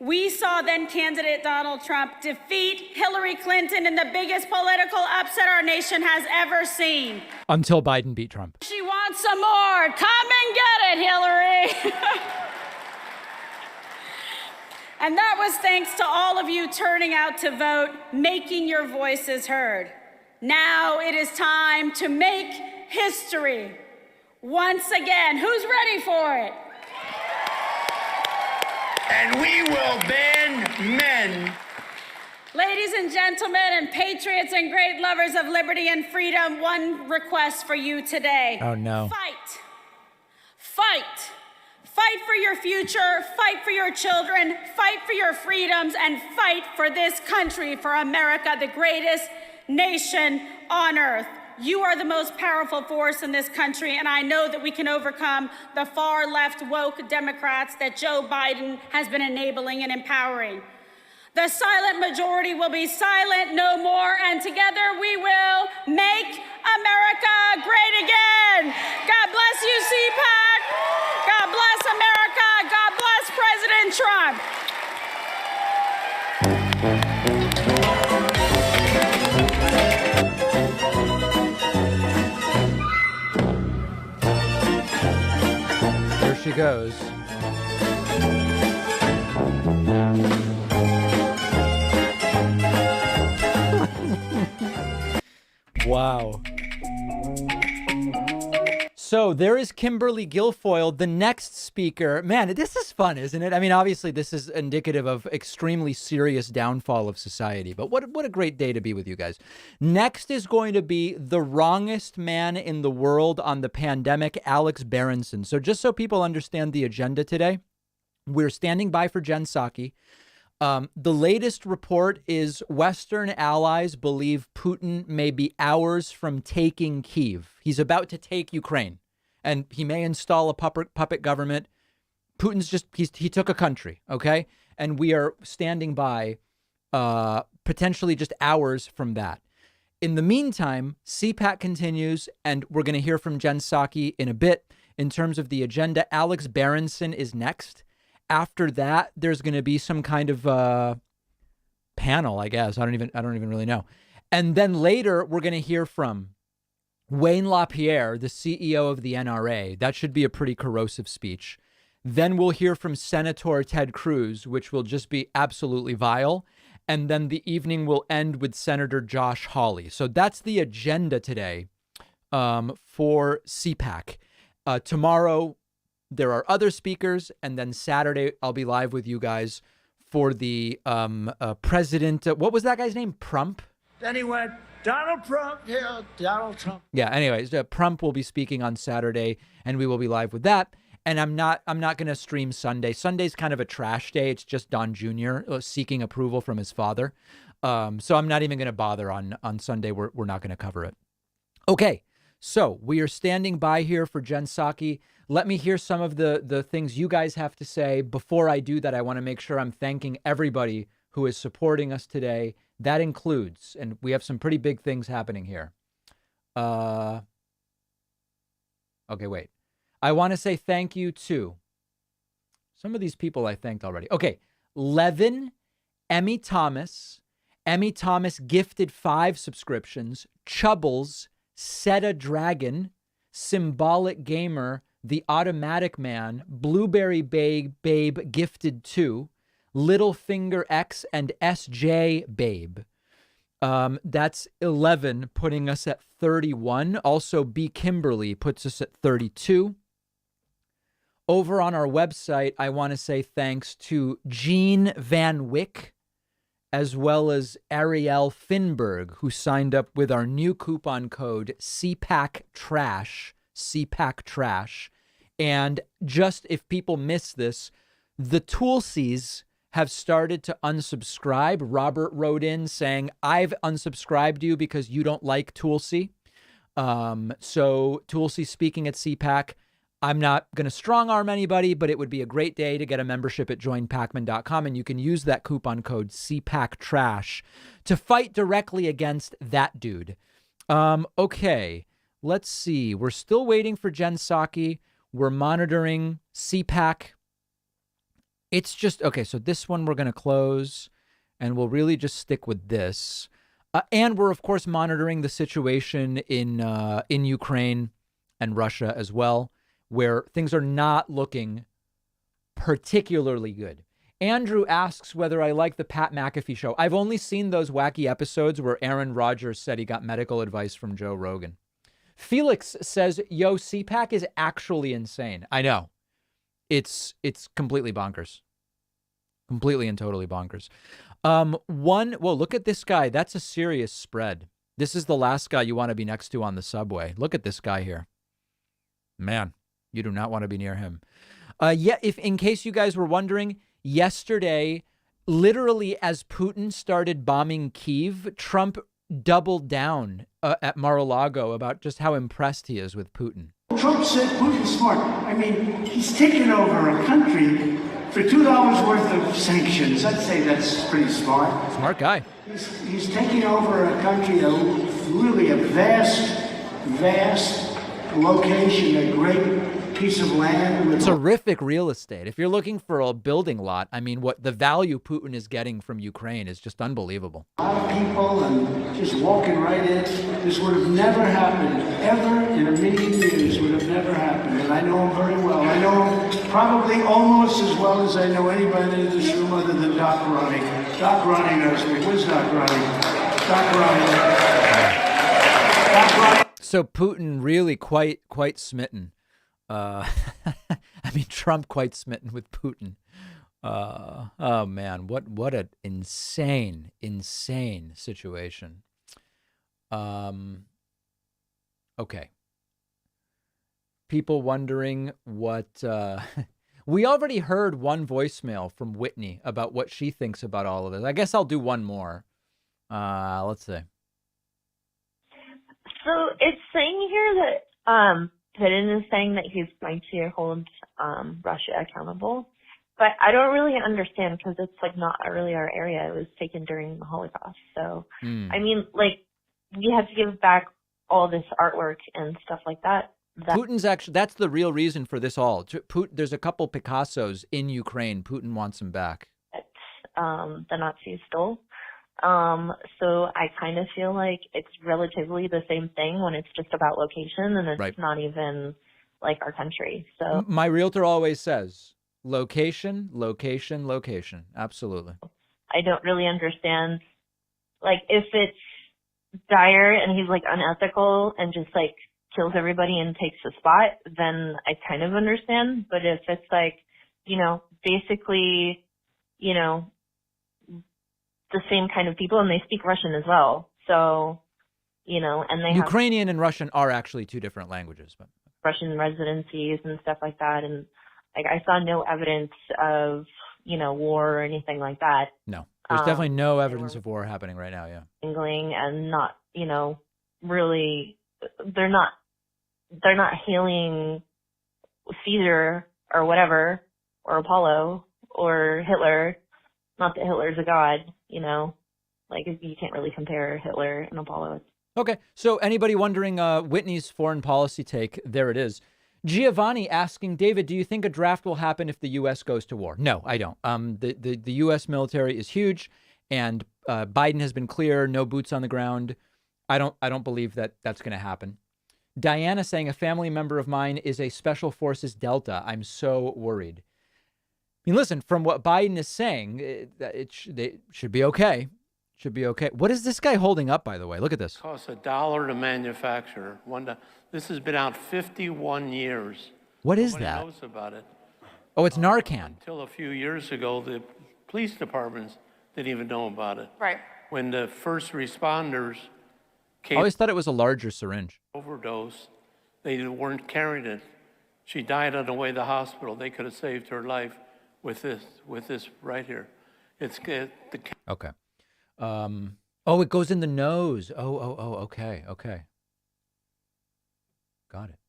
We saw then candidate Donald Trump defeat Hillary Clinton in the biggest political upset our nation has ever seen. Until Biden beat Trump. She wants some more. Come and get it, Hillary. And that was thanks to all of you turning out to vote, making your voices heard. Now it is time to make history. Once again, who's ready for it? And we will ban men. Ladies and gentlemen, and patriots and great lovers of liberty and freedom, one request for you today. Oh, no. Fight. Fight. Fight for your future, fight for your children, fight for your freedoms, and fight for this country, for America, the greatest nation on earth. You are the most powerful force in this country, and I know that we can overcome the far left woke Democrats that Joe Biden has been enabling and empowering. The silent majority will be silent no more, and together we will make America great again. God bless you, Cpac. God bless America. God bless President Trump. Here she goes. Wow. So there is Kimberly Guilfoyle, the next speaker. Man, this is fun, isn't it? I mean, obviously, this is indicative of extremely serious downfall of society. But what a great day to be with you guys. Next is going to be the wrongest man in the world on the pandemic, Alex Berenson. So just so people understand the agenda today, we're standing by for Jen Psaki. The latest report is Western allies believe Putin may be hours from taking Kyiv. He's about to take Ukraine, and he may install a puppet government. Putin's he took a country, okay? And we are standing by potentially just hours from that. In the meantime, Cpac continues, and we're going to hear from Jen Psaki in a bit. In terms of the agenda, Alex Berenson is next. After that, there's going to be some kind of panel, I guess. I don't even really know. And then later, we're going to hear from Wayne LaPierre, the CEO of the NRA. That should be a pretty corrosive speech. Then we'll hear from Senator Ted Cruz, which will just be absolutely vile. And then the evening will end with Senator Josh Hawley. So that's the agenda today for Cpac. Tomorrow, there are other speakers, and then Saturday I'll be live with you guys for the president. What was that guy's name? Prump? Then he went, Donald Trump, yeah, Donald Trump. Yeah. Anyways, Prump will be speaking on Saturday, and we will be live with that. And I'm not going to stream Sunday. Sunday's kind of a trash day. It's just Don Jr. Seeking approval from his father. So I'm not even going to bother on Sunday. We're not going to cover it. Okay. So we are standing by here for Jen Psaki. Let me hear some of the things you guys have to say. Before I do that, I want to make sure I'm thanking everybody who is supporting us today. That includes, and we have some pretty big things happening here. Okay, wait. I want to say thank you to some of these people I thanked already. Okay, Levin, Emmy Thomas. Emmy Thomas gifted 5 subscriptions. Chubbles, Seta Dragon, Symbolic Gamer, The Automatic Man, Blueberry Babe gifted 2, Littlefinger X, and SJ Babe. That's 11, putting us at 31. Also, B. Kimberly puts us at 32. Over on our website, I want to say thanks to Jean Van Wyck, as well as Ariel Finberg, who signed up with our new coupon code CPAC Trash. And just if people miss this, the Toolsies have started to unsubscribe. Robert wrote in saying, I've unsubscribed you because you don't like Toolsy. So Toolsy speaking at CPAC. I'm not going to strong arm anybody, but it would be a great day to get a membership at joinpacman.com, and you can use that coupon code CPACTRASH to fight directly against that dude. Okay, let's see. We're still waiting for Jen Psaki. We're monitoring Cpac It's just, okay, so this one we're going to close, and we'll really just stick with this. And we're, of course, monitoring the situation in Ukraine and Russia as well, where things are not looking particularly good. Andrew asks whether I like the Pat McAfee show. I've only seen those wacky episodes where Aaron Rodgers said he got medical advice from Joe Rogan. Felix says, yo, Cpac is actually insane. I know. It's completely bonkers. Completely and totally bonkers. Well, look at this guy. That's a serious spread. This is the last guy you want to be next to on the subway. Look at this guy here. Man, you do not want to be near him. If in case you guys were wondering, yesterday, literally as Putin started bombing Kyiv, Trump doubled down at Mar-a-Lago about just how impressed he is with Putin. Trump said Putin's smart. I mean, he's taken over a country for $2 worth of sanctions. I'd say that's pretty smart. Smart guy. He's taking over a country, really a vast location, a great piece of land. With terrific real estate. If you're looking for a building lot, I mean, what the value Putin is getting from Ukraine is just unbelievable. A lot of people and just walking right in. This would have never happened, ever in a million years would have never happened. And I know him very well. I know him probably almost as well as I know anybody in this room other than Doc Ronnie. Doc Ronnie knows me. Where's Doc Ronnie? Doc Ronnie. Doc Ronnie. So Putin really quite smitten. I mean, Trump quite smitten with Putin. Oh man, what an insane situation. Okay. People wondering what we already heard one voicemail from Whitney about what she thinks about all of this. I guess I'll do one more. Let's see. So it's saying here that Putin is saying that he's going to hold Russia accountable, but I don't really understand because it's like not really our area. It was taken during the Holocaust, so I mean, like we have to give back all this artwork and stuff like that. Putin's actually, that's the real reason for this all. There's a couple Picassos in Ukraine. Putin wants them back. The Nazis stole. So I kind of feel like it's relatively the same thing when it's just about location and it's not even like our country. So my realtor always says location, location, location. Absolutely. I don't really understand. Like if it's dire and he's like unethical and just like kills everybody and takes the spot, then I kind of understand. But if it's like, you know, basically, you know, the same kind of people and they speak Russian as well. So, you know, and they Ukrainian and Russian are actually two different languages, but Russian residencies and stuff like that. And like, I saw no evidence of, you know, war or anything like that. No, there's definitely no evidence of war happening right now. Yeah. And not, you know, really, they're not hailing Caesar or whatever, or Apollo or Hitler. Not that Hitler's a god, you know, like you can't really compare Hitler and Apollo. Okay. So anybody wondering Whitney's foreign policy take, there it is. Giovanni asking, David, do you think a draft will happen if the U.S. goes to war? No, I don't. The U.S. military is huge and Biden has been clear, no boots on the ground. I don't believe that that's going to happen. Diana saying a family member of mine is a Special Forces Delta. I'm so worried. I mean, listen, from what Biden is saying, it should be okay. Should be okay. What is this guy holding up, by the way? Look at this. It costs $1 to manufacture. This has been out 51 years. What is Nobody that? knows about it. Oh, it's Narcan. Until a few years ago, the police departments didn't even know about it. Right. When the first responders I came always thought it was a larger syringe. overdose, they weren't carrying it. She died on the way to the hospital. They could have saved her life with this right here. Okay. Oh, it goes in the nose. Okay. Got it.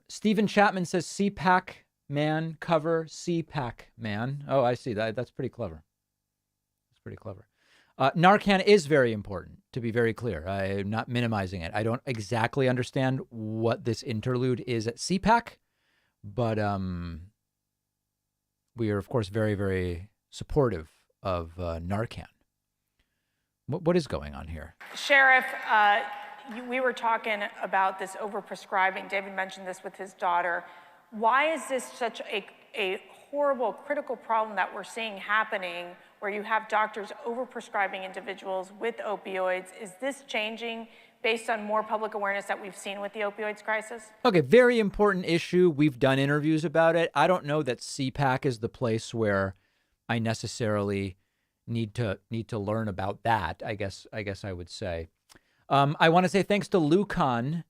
Stephen Chapman says Cpac man cover Cpac man. Oh, I see that. That's pretty clever. Narcan is very important, to be very clear. I'm not minimizing it. I don't exactly understand what this interlude is at Cpac, but we are, of course, very, very supportive of Narcan. What is going on here? Sheriff, we were talking about this overprescribing. David mentioned this with his daughter. Why is this such a horrible, critical problem that we're seeing happening where you have doctors overprescribing individuals with opioids? Is this changing based on more public awareness that we've seen with the opioids crisis? Okay, very important issue. We've done interviews about it. I don't know that Cpac is the place where I necessarily need to learn about that. I guess I would say. I want to say thanks to Lucan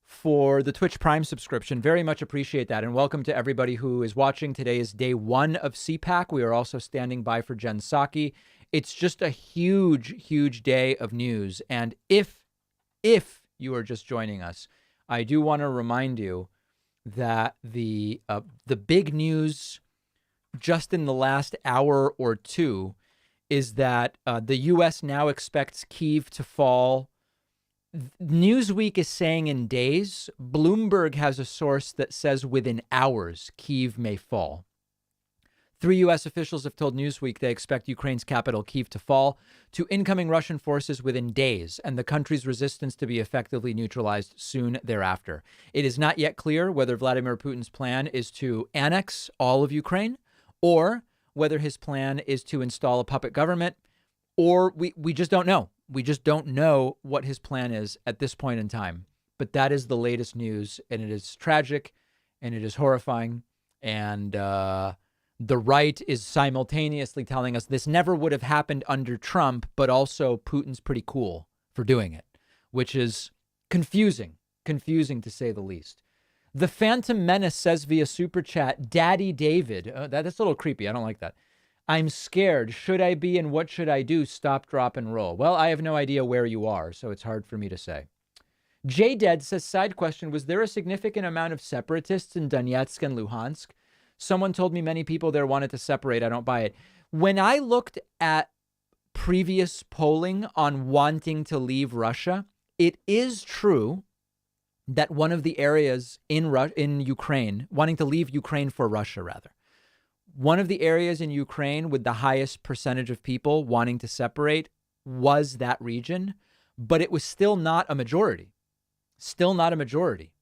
for the Twitch Prime subscription. Very much appreciate that. And welcome to everybody who is watching. Today is day 1 of Cpac. We are also standing by for Jen Psaki. It's just a huge, huge day of news. And if you are just joining us, I do want to remind you that the big news just in the last hour or two is that the U.S. now expects Kyiv to fall. Newsweek is saying in days. Bloomberg has a source that says within hours Kyiv may fall. 3 U.S. officials have told Newsweek they expect Ukraine's capital, Kyiv, to fall to incoming Russian forces within days and the country's resistance to be effectively neutralized soon thereafter. It is not yet clear whether Vladimir Putin's plan is to annex all of Ukraine or whether his plan is to install a puppet government, or we just don't know. We just don't know what his plan is at this point in time. But that is the latest news, and it is tragic, and it is horrifying, and the right is simultaneously telling us this never would have happened under Trump, but also Putin's pretty cool for doing it, which is confusing to say the least. The Phantom Menace says via Super Chat, Daddy David. That's a little creepy. I don't like that. I'm scared. Should I be and what should I do? Stop, drop, and roll. Well, I have no idea where you are, so it's hard for me to say. J Dead says, side question, was there a significant amount of separatists in Donetsk and Luhansk? Someone told me many people there wanted to separate. I don't buy it. When I looked at previous polling on wanting to leave Russia, it is true that one of the areas in Ukraine, wanting to leave Ukraine for Russia, rather, one of the areas in Ukraine with the highest percentage of people wanting to separate was that region, but it was still not a majority. Still not a majority.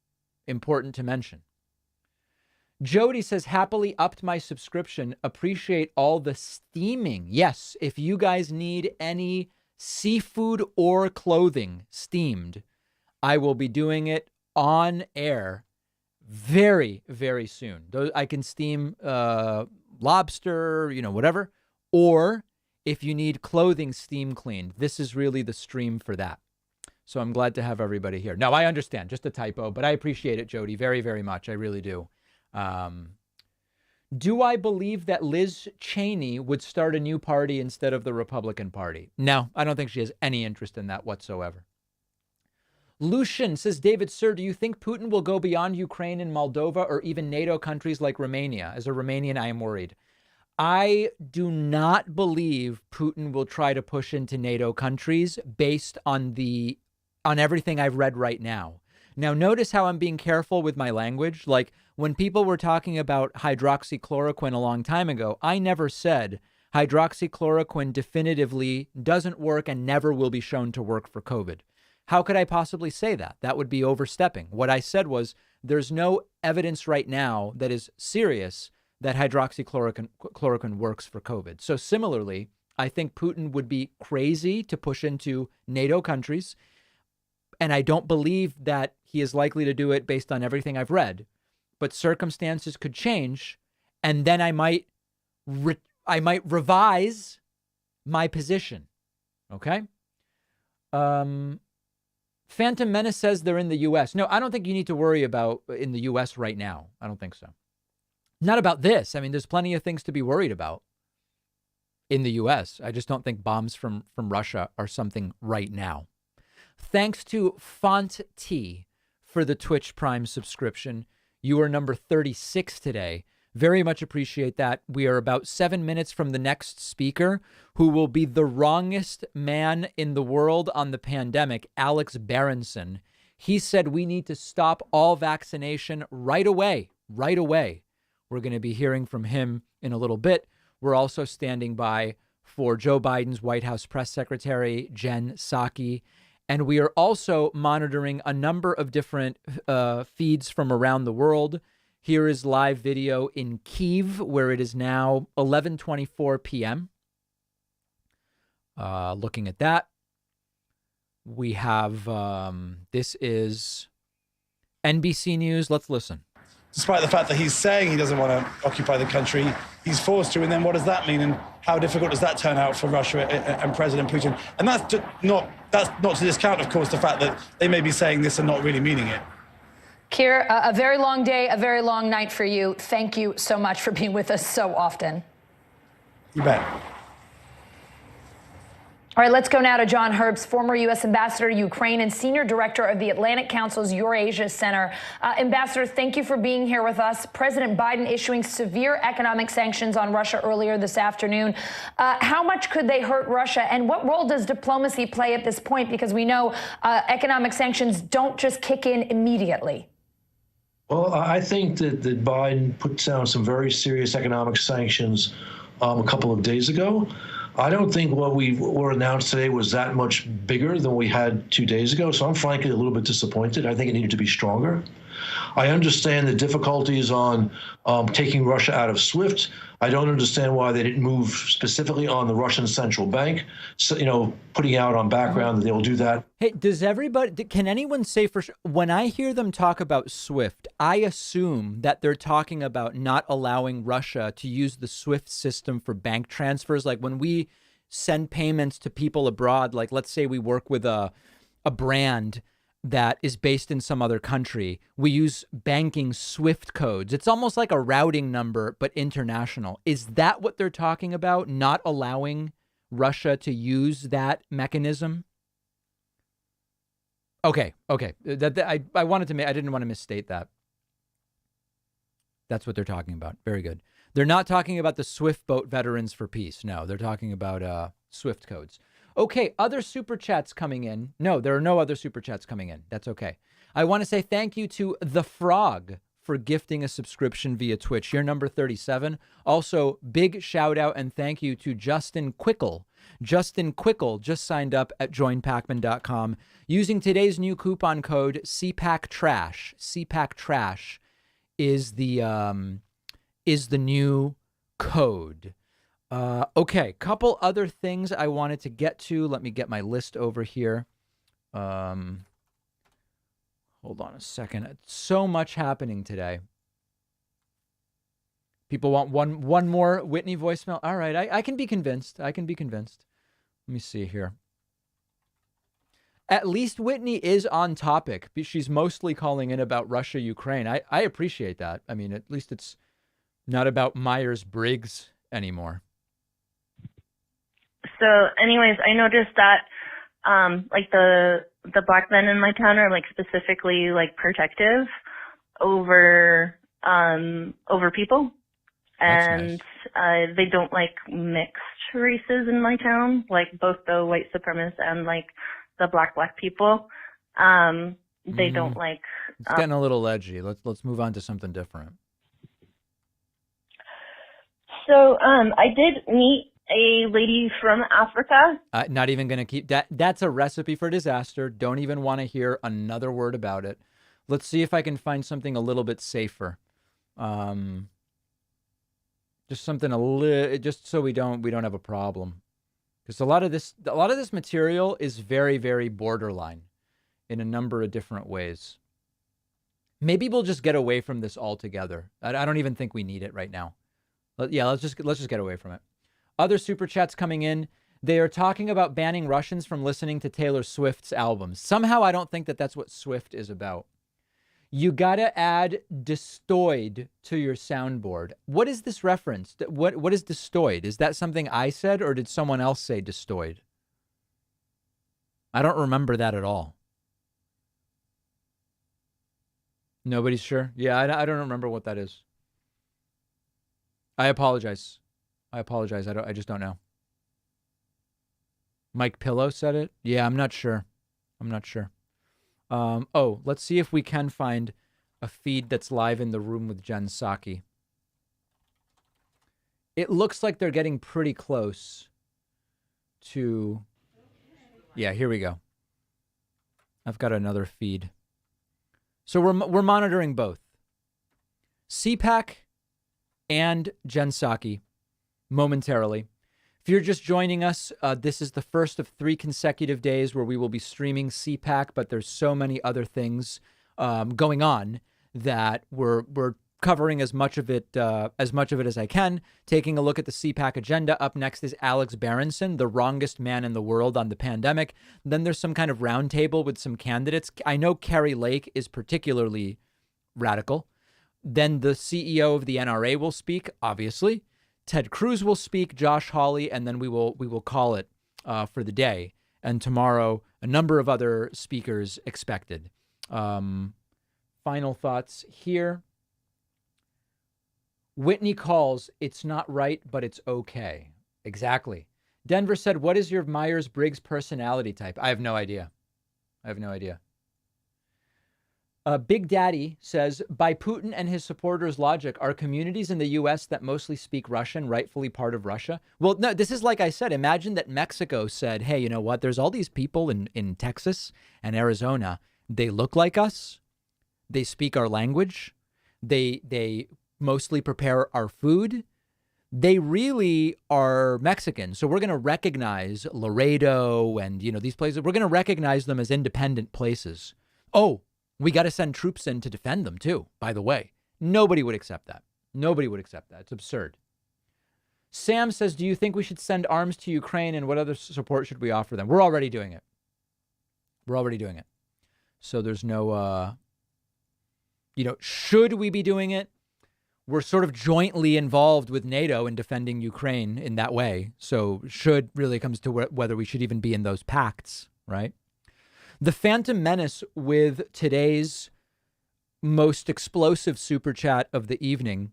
Important to mention. Jody says, happily upped my subscription. Appreciate all the steaming. Yes, if you guys need any seafood or clothing steamed, I will be doing it on air very, very soon. I can steam lobster, whatever. Or if you need clothing steam cleaned, this is really the stream for that. So I'm glad to have everybody here. No, I understand. Just a typo, but I appreciate it, Jody, very, very much. I really do. Do I believe that Liz Cheney would start a new party instead of the Republican Party? No, I don't think she has any interest in that whatsoever. Lucian says, David, sir, do you think Putin will go beyond Ukraine and Moldova or even NATO countries like Romania? As a Romanian, I am worried. I do not believe Putin will try to push into NATO countries based on everything I've read right now. Now, notice how I'm being careful with my language. Like when people were talking about hydroxychloroquine a long time ago, I never said hydroxychloroquine definitively doesn't work and never will be shown to work for COVID. How could I possibly say that? That would be overstepping. What I said was there's no evidence right now that is serious that hydroxychloroquine works for COVID. So similarly, I think Putin would be crazy to push into NATO countries. And I don't believe that he is likely to do it based on everything I've read. But circumstances could change. And then I might revise my position. Okay? Phantom Menace says they're in the U.S. No, I don't think you need to worry about in the U.S. right now. I don't think so. Not about this. I mean, there's plenty of things to be worried about in the U.S. I just don't think bombs from Russia are something right now. Thanks to Font T for the Twitch Prime subscription. You are number 36 today. Very much appreciate that. We are about 7 minutes from the next speaker, who will be the wrongest man in the world on the pandemic, Alex Berenson. He said we need to stop all vaccination right away. We're going to be hearing from him in a little bit. We're also standing by for Joe Biden's White House press secretary, Jen Psaki. And we are also monitoring a number of different feeds from around the world. Here is live video in Kyiv, where it is now 11:24 p.m. Looking at that, we have, this is NBC News. Let's listen. Despite the fact that he's saying he doesn't want to occupy the country, he's forced to. And then what does that mean? And how difficult does that turn out for Russia and President Putin? And that's not to discount, of course, the fact that they may be saying this and not really meaning it. Keir, a very long day, a very long night for you. Thank you so much for being with us so often. You bet. All right, let's go now to John Herbst, former U.S. Ambassador to Ukraine and Senior Director of the Atlantic Council's Eurasia Center. Ambassador, thank you for being here with us. President Biden issuing severe economic sanctions on Russia earlier this afternoon. How much could they hurt Russia, and what role does diplomacy play at this point? Because we know economic sanctions don't just kick in immediately. Well, I think that Biden put down some very serious economic sanctions a couple of days ago. I don't think what were announced today was that much bigger than we had 2 days ago. So I'm frankly a little bit disappointed. I think it needed to be stronger. I understand the difficulties on taking Russia out of SWIFT. I don't understand why they didn't move specifically on the Russian central bank, so, putting out on background that they will do that. Hey, can anyone say for sure, when I hear them talk about SWIFT, I assume that they're talking about not allowing Russia to use the SWIFT system for bank transfers. Like when we send payments to people abroad, like let's say we work with a brand that is based in some other country, we use banking SWIFT codes. It's almost like a routing number, but international. Is that what they're talking about? Not allowing Russia to use that mechanism? Okay. I wanted to I didn't want to misstate that. That's what they're talking about. Very good. They're not talking about the SWIFT boat Veterans for Peace. No, they're talking about SWIFT codes. Okay, other super chats coming in. No, there are no other super chats coming in. That's okay. I want to say thank you to The Frog for gifting a subscription via Twitch. You're number 37. Also, big shout out and thank you to Justin Quickle. Justin Quickle just signed up at joinpacman.com using today's new coupon code Cpac Trash. Cpac Trash is the new code. Okay, couple other things I wanted to get to. Let me get my list over here. Hold on a second. So much happening today. People want one more Whitney voicemail. All right, I can be convinced. Let me see here. At least Whitney is on topic. She's mostly calling in about Russia, Ukraine. I appreciate that. I mean, at least it's not about Myers-Briggs anymore. So anyways, I noticed that like the black men in my town are like specifically like protective over people, and nice. They don't like mixed races in my town, like both the white supremacists and like the black people. They don't like. It's getting a little edgy. Let's move on to something different. So I did meet a lady from Africa. Not even going to keep that. That's a recipe for disaster. Don't even want to hear another word about it. Let's see if I can find something a little bit safer. Just something just so we don't have a problem. Because a lot of this material is very, very borderline in a number of different ways. Maybe we'll just get away from this altogether. I don't even think we need it right now. Let's just get away from it. Other super chats coming in. They are talking about banning Russians from listening to Taylor Swift's albums. Somehow I don't think that that's what Swift is about. You got to add destoid to your soundboard. What is this reference? What is destoid? Is that something I said or did someone else say destoid? I don't remember that at all. Nobody's sure? Yeah, I don't remember what that is. I apologize. I just don't know. Mike Pillow said it? Yeah, I'm not sure. Let's see if we can find a feed that's live in the room with Jen Psaki. It looks like they're getting pretty close to... Yeah, here we go. I've got another feed. So we're monitoring both. Cpac and Jen Psaki momentarily. If you're just joining us, this is the first of 3 consecutive days where we will be streaming Cpac, but there's so many other things going on that we're covering as much of it as I can. Taking a look at the Cpac agenda. Up next is Alex Berenson, the wrongest man in the world on the pandemic. Then there's some kind of roundtable with some candidates. I know Carrie Lake is particularly radical. Then the CEO of the NRA will speak, obviously. Ted Cruz will speak, Josh Hawley, and then we will call it for the day. And tomorrow, a number of other speakers expected. Final thoughts here. Whitney calls, it's not right, but it's okay. Exactly. Denver said, what is your Myers-Briggs personality type? I have no idea. Big Daddy says, by Putin and his supporters' logic, are communities in the U.S. that mostly speak Russian rightfully part of Russia? Well, no, this is like I said. Imagine that Mexico said, hey, you know what? There's all these people in Texas and Arizona. They look like us. They speak our language. They mostly prepare our food. They really are Mexican. So we're going to recognize Laredo and, these places. We're going to recognize them as independent places. Oh, we got to send troops in to defend them, too, by the way. Nobody would accept that. It's absurd. Sam says, do you think we should send arms to Ukraine, and what other support should we offer them? We're already doing it. So there's no, should we be doing it? We're sort of jointly involved with NATO in defending Ukraine in that way. So should really comes to whether we should even be in those pacts, right? The Phantom Menace with today's most explosive super chat of the evening,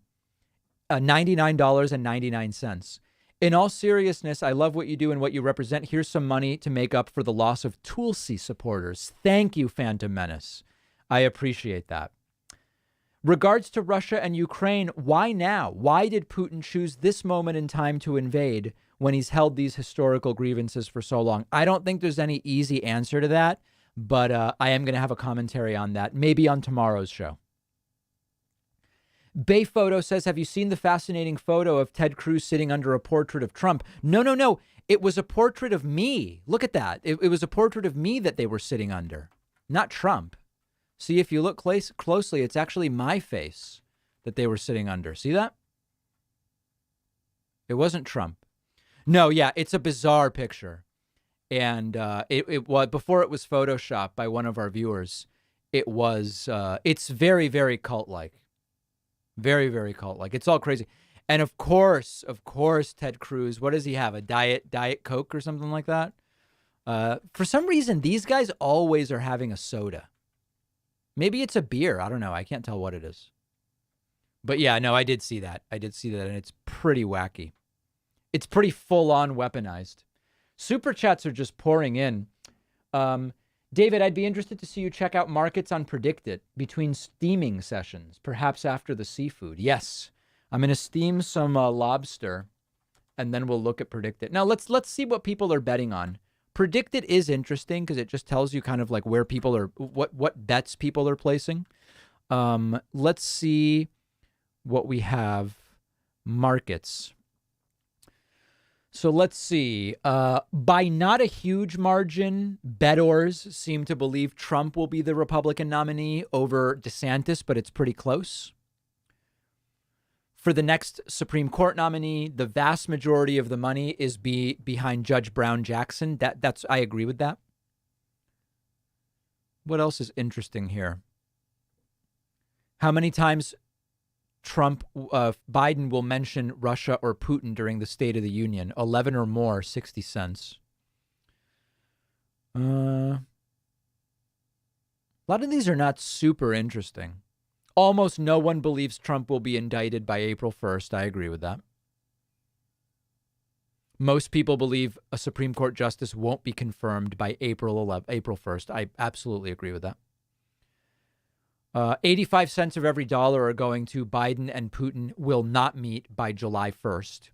$99.99. In all seriousness, I love what you do and what you represent. Here's some money to make up for the loss of Tulsi supporters. Thank you, Phantom Menace. I appreciate that. Regards to Russia and Ukraine, why now? Why did Putin choose this moment in time to invade when he's held these historical grievances for so long? I don't think there's any easy answer to that, but I am going to have a commentary on that, maybe on tomorrow's show. Bay Photo says, have you seen the fascinating photo of Ted Cruz sitting under a portrait of Trump? No. It was a portrait of me. Look at that. It was a portrait of me that they were sitting under, not Trump. See, if you look closely, it's actually my face that they were sitting under. See that? It wasn't Trump. No, yeah, it's a bizarre picture. And it was, before it was photoshopped by one of our viewers, it's very, very cult-like. Very, very cult-like. It's all crazy. And of course, Ted Cruz, what does he have? A Diet Coke or something like that? For some reason, these guys always are having a soda. Maybe it's a beer. I don't know. I can't tell what it is. But yeah, no, I did see that. And it's pretty wacky. It's pretty full-on weaponized. Super chats are just pouring in. David, I'd be interested to see you check out markets on Predictit between steaming sessions, perhaps after the seafood. Yes, I'm going to steam some lobster, and then we'll look at Predictit. Now, let's see what people are betting on. Predictit is interesting because it just tells you kind of like where people are, what bets people are placing. Let's see what we have. Markets. So let's see. By not a huge margin, bettors seem to believe Trump will be the Republican nominee over DeSantis, but it's pretty close. For the next Supreme Court nominee, the vast majority of the money is behind Judge Brown Jackson. I agree with that. What else is interesting here? How many times Biden will mention Russia or Putin during the State of the Union? 11 or more, 60 cents. A lot of these are not super interesting. Almost no one believes Trump will be indicted by April 1st. I agree with that. Most people believe a Supreme Court justice won't be confirmed by April 1st. I absolutely agree with that. 85 cents of every dollar are going to Biden and Putin will not meet by July 1st.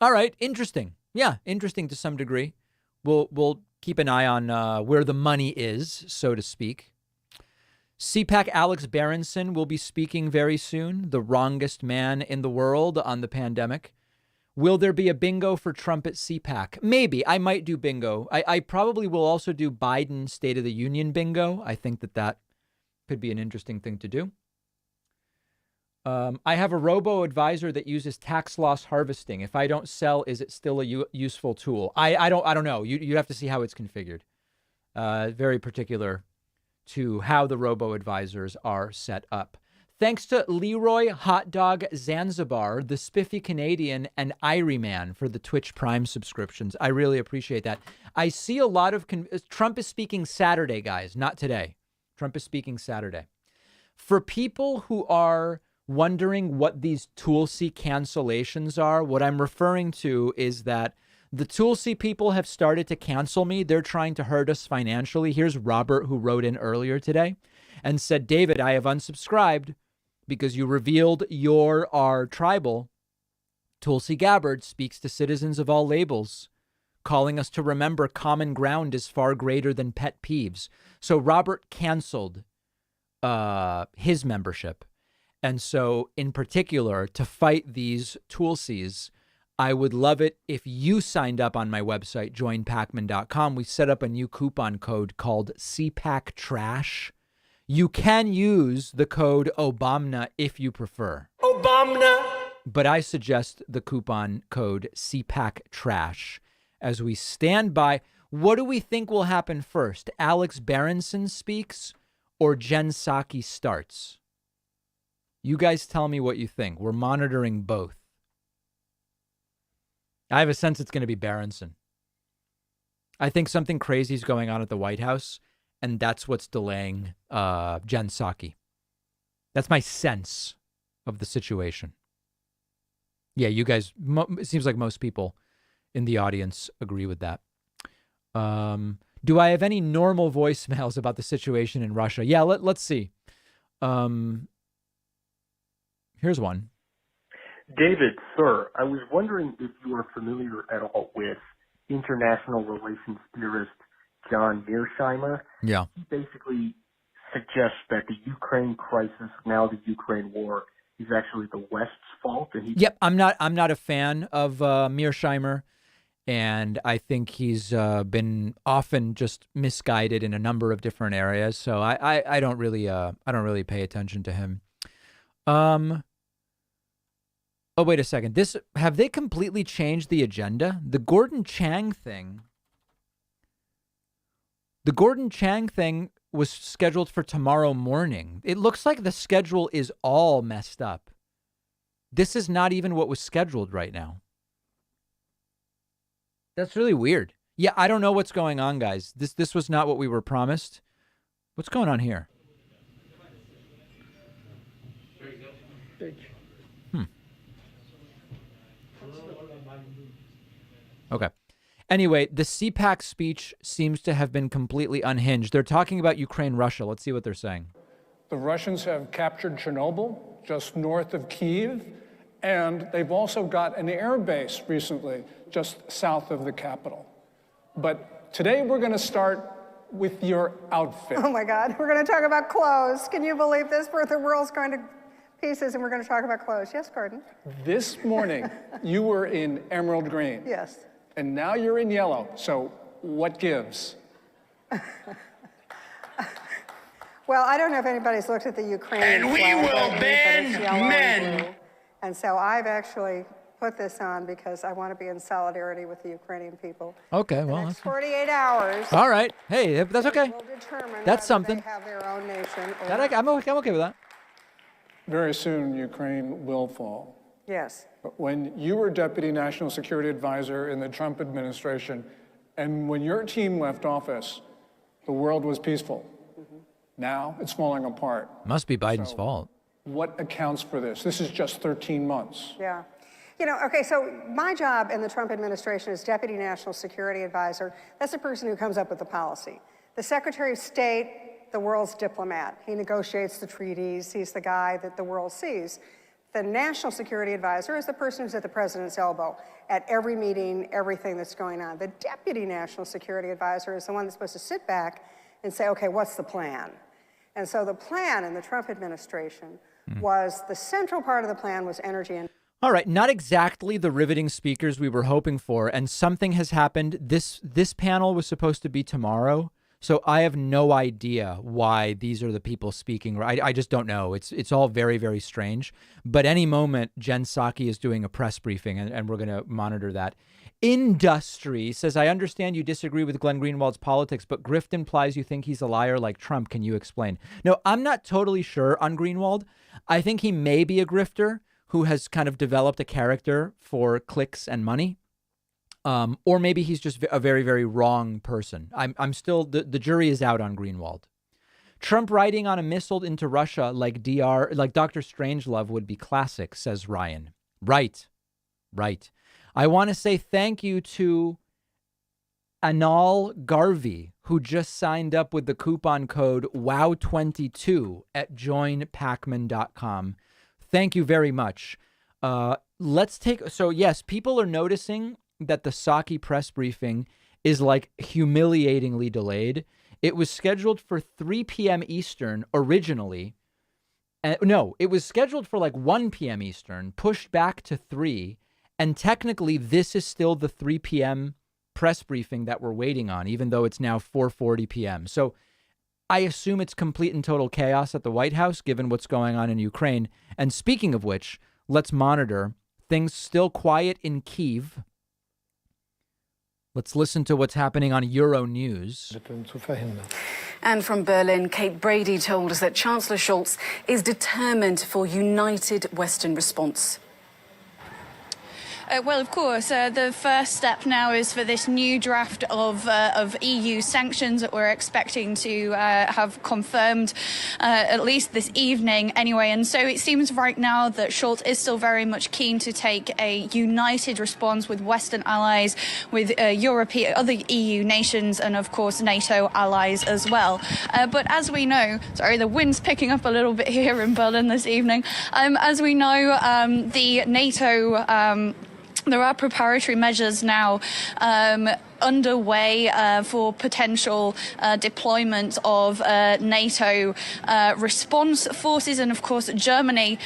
All right. Interesting. Yeah, interesting to some degree. We'll keep an eye on where the money is, so to speak. Cpac Alex Berenson will be speaking very soon, the wrongest man in the world on the pandemic. Will there be a bingo for Trump at Cpac? Maybe. I might do bingo. I probably will also do Biden State of the Union bingo. I think that could be an interesting thing to do. I have a robo-advisor that uses tax loss harvesting. If I don't sell, is it still a useful tool? I don't know. You have to see how it's configured. Very particular to how the robo-advisors are set up. Thanks to Leroy Hot Dog Zanzibar, the Spiffy Canadian, and Irie Man for the Twitch Prime subscriptions. I really appreciate that. I see a lot of... Trump is speaking Saturday, guys, not today. Trump is speaking Saturday. For people who are wondering what these Tulsi cancellations are, what I'm referring to is that the Tulsi people have started to cancel me. They're trying to hurt us financially. Here's Robert, who wrote in earlier today and said, David, I have unsubscribed because you revealed our tribal. Tulsi Gabbard speaks to citizens of all labels, calling us to remember common ground is far greater than pet peeves. So Robert canceled his membership. And so in particular, to fight these Tulsis, I would love it if you signed up on my website, joinpacman.com. We set up a new coupon code called Cpac Trash. You can use the code Obama if you prefer. Obama! But I suggest the coupon code Cpac Trash as we stand by. What do we think will happen first? Alex Berenson speaks or Jen Psaki starts? You guys tell me what you think. We're monitoring both. I have a sense it's going to be Berenson. I think something crazy is going on at the White House, and that's what's delaying Jen Psaki. That's my sense of the situation. Yeah, you guys, it seems like most people in the audience agree with that. Do I have any normal voicemails about the situation in Russia? Yeah, let's see. Here's one. David, sir, I was wondering if you are familiar at all with international relations theorist John Mearsheimer. Yeah. He basically suggests that the Ukraine crisis, now the Ukraine war, is actually the West's fault. And Yep, I'm not a fan of Mearsheimer, and I think he's been often just misguided in a number of different areas. So I don't really pay attention to him. Oh, wait a second. Have they completely changed the agenda? The Gordon Chang thing was scheduled for tomorrow morning. It looks like the schedule is all messed up. This is not even what was scheduled right now. That's really weird. Yeah, I don't know what's going on, guys. This was not what we were promised. What's going on here? Okay. Anyway, the Cpac speech seems to have been completely unhinged. They're talking about Ukraine, Russia. Let's see what they're saying. The Russians have captured Chernobyl, just north of Kyiv, and they've also got an air base recently, just south of the capital. But today we're going to start with your outfit. Oh my God, we're going to talk about clothes. Can you believe this? The world's going to pieces and we're going to talk about clothes. Yes, Gordon? This morning, you were in emerald green. Yes. And now you're in yellow. So what gives? Well, I don't know if anybody's looked at the Ukrainian And we flag, will but ban it's yellow and men. blue. And so I've actually put this on because I want to be in solidarity with the Ukrainian people. Okay, well, The next that's 48 hours. all right. Hey, that's okay. Will determine That's whether something. They have their own nation. Or I'm okay with that. Very soon, Ukraine will fall. Yes. But when you were Deputy National Security Advisor in the Trump administration, and when your team left office, the world was peaceful. Now it's falling apart. Must be Biden's fault. What accounts for this? This is just 13 months. Yeah. You know, okay, so my job in the Trump administration is Deputy National Security Advisor. That's the person who comes up with the policy. The Secretary of State, the world's diplomat. He negotiates the treaties. He's the guy that the world sees. The national security advisor is the person who's at the president's elbow at every meeting, everything that's going on. The deputy national security advisor is the one that's supposed to sit back and say, okay, what's the plan? And so the plan in the Trump administration was, the central part of the plan was energy and All right, not exactly the riveting speakers we were hoping for, and something has happened. This panel was supposed to be tomorrow, so I have no idea why these are the people speaking. I just don't know. It's all very, very strange. But any moment, Jen Psaki is doing a press briefing, and we're going to monitor that. Industry says, I understand you disagree with Glenn Greenwald's politics, but grift implies you think he's a liar like Trump. Can you explain? No, I'm not totally sure on Greenwald. I think he may be a grifter who has kind of developed a character for clicks and money. Or maybe he's just a very, very wrong person. I'm still, the jury is out on Greenwald. Trump riding on a missile into Russia like Dr. Strangelove would be classic, says Ryan. Right. I want to say thank you to Anal Garvey, who just signed up with the coupon code WOW22 at joinpacman.com. Thank you very much. So yes, people are noticing that the Psaki press briefing is like humiliatingly delayed. It was scheduled for 3 p.m. Eastern originally. No, it was scheduled for like 1 p.m. Eastern, pushed back to 3. And technically, this is still the 3 p.m. press briefing that we're waiting on, even though it's now 4:40 p.m. So I assume it's complete and total chaos at the White House, given what's going on in Ukraine. And speaking of which, let's monitor things still quiet in Kyiv. Let's listen to what's happening on Euro News. And from Berlin, Kate Brady told us that Chancellor Scholz is determined for united Western response. Well, of course, the first step now is for this new draft of EU sanctions that we're expecting to have confirmed at least this evening anyway. And so it seems right now that Scholz is still very much keen to take a united response with Western allies, with European, other EU nations, and of course NATO allies as well. But as we know, sorry, the wind's picking up a little bit here in Berlin this evening. As we know, the NATO there are preparatory measures now underway for potential deployment of NATO response forces. And of course, Germany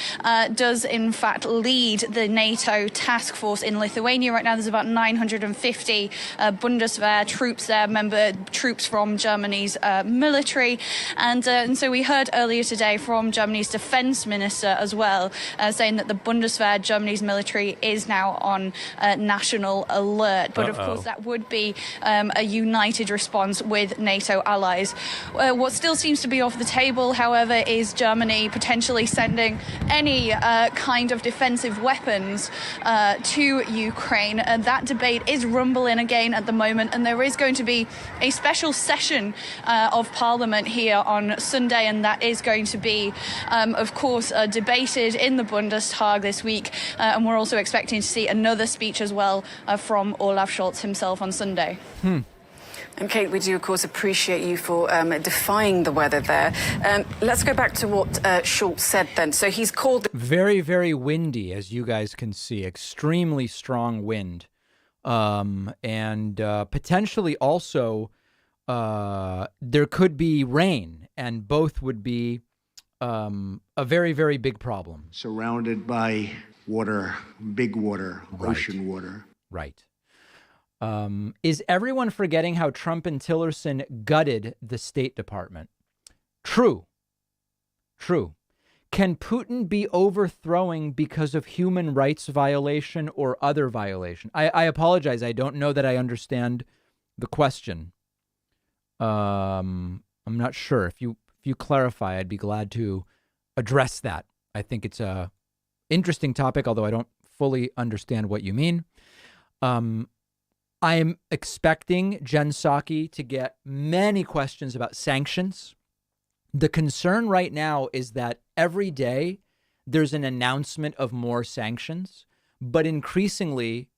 does in fact lead the NATO task force in Lithuania. Right now, there's about 950 Bundeswehr troops there, troops from Germany's military. And so we heard earlier today from Germany's defense minister as well, saying that the Bundeswehr, Germany's military, is now on national alert. But of course, that would be a united response with NATO allies. What still seems to be off the table, however, is Germany potentially sending any kind of defensive weapons to Ukraine. And that debate is rumbling again at the moment, and there is going to be a special session of Parliament here on Sunday, and that is going to be, of course, debated in the Bundestag this week. And we're also expecting to see another speech as well from Olaf Scholz himself on Sunday. And Kate, we do, of course, appreciate you for defying the weather there. Let's go back to what Scholz said then. So he's called... Very, very windy, as you guys can see. Extremely strong wind. And potentially also there could be rain, and both would be a very, very big problem. Surrounded by water, big water, ocean water. Right. Is everyone forgetting how Trump and Tillerson gutted the State Department? True. Can Putin be overthrowing because of human rights violation or other violation? I apologize. I don't know that I understand the question. I'm not sure. If you clarify, I'd be glad to address that. I think it's a interesting topic, although I don't fully understand what you mean. I'm expecting Jen Psaki to get many questions about sanctions. The concern right now is that every day there's an announcement of more sanctions, but increasingly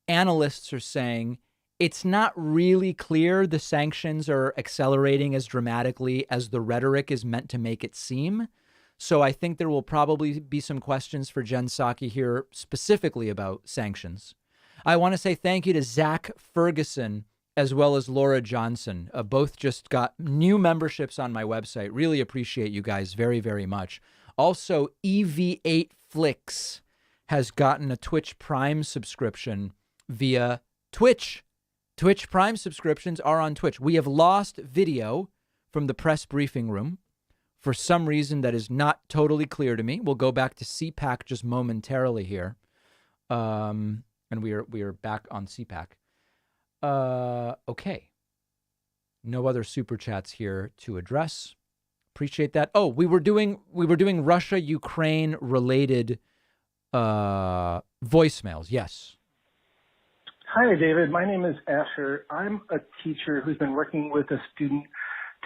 analysts are saying it's not really clear the sanctions are accelerating as dramatically as the rhetoric is meant to make it seem. So I think there will probably be some questions for Jen Psaki here specifically about sanctions. I want to say thank you to Zach Ferguson as well as Laura Johnson. Both just got new memberships on my website. Really appreciate you guys very, very much. Also, EV8 Flicks has gotten a Twitch Prime subscription via Twitch. Twitch Prime subscriptions are on Twitch. We have lost video from the press briefing room for some reason that is not totally clear to me. We'll go back to Cpac just momentarily here. And we are back on Cpac. Okay. No other super chats here to address. Appreciate that. Oh, we were doing Russia Ukraine related voicemails. Yes. Hi, David. My name is Asher. I'm a teacher who's been working with a student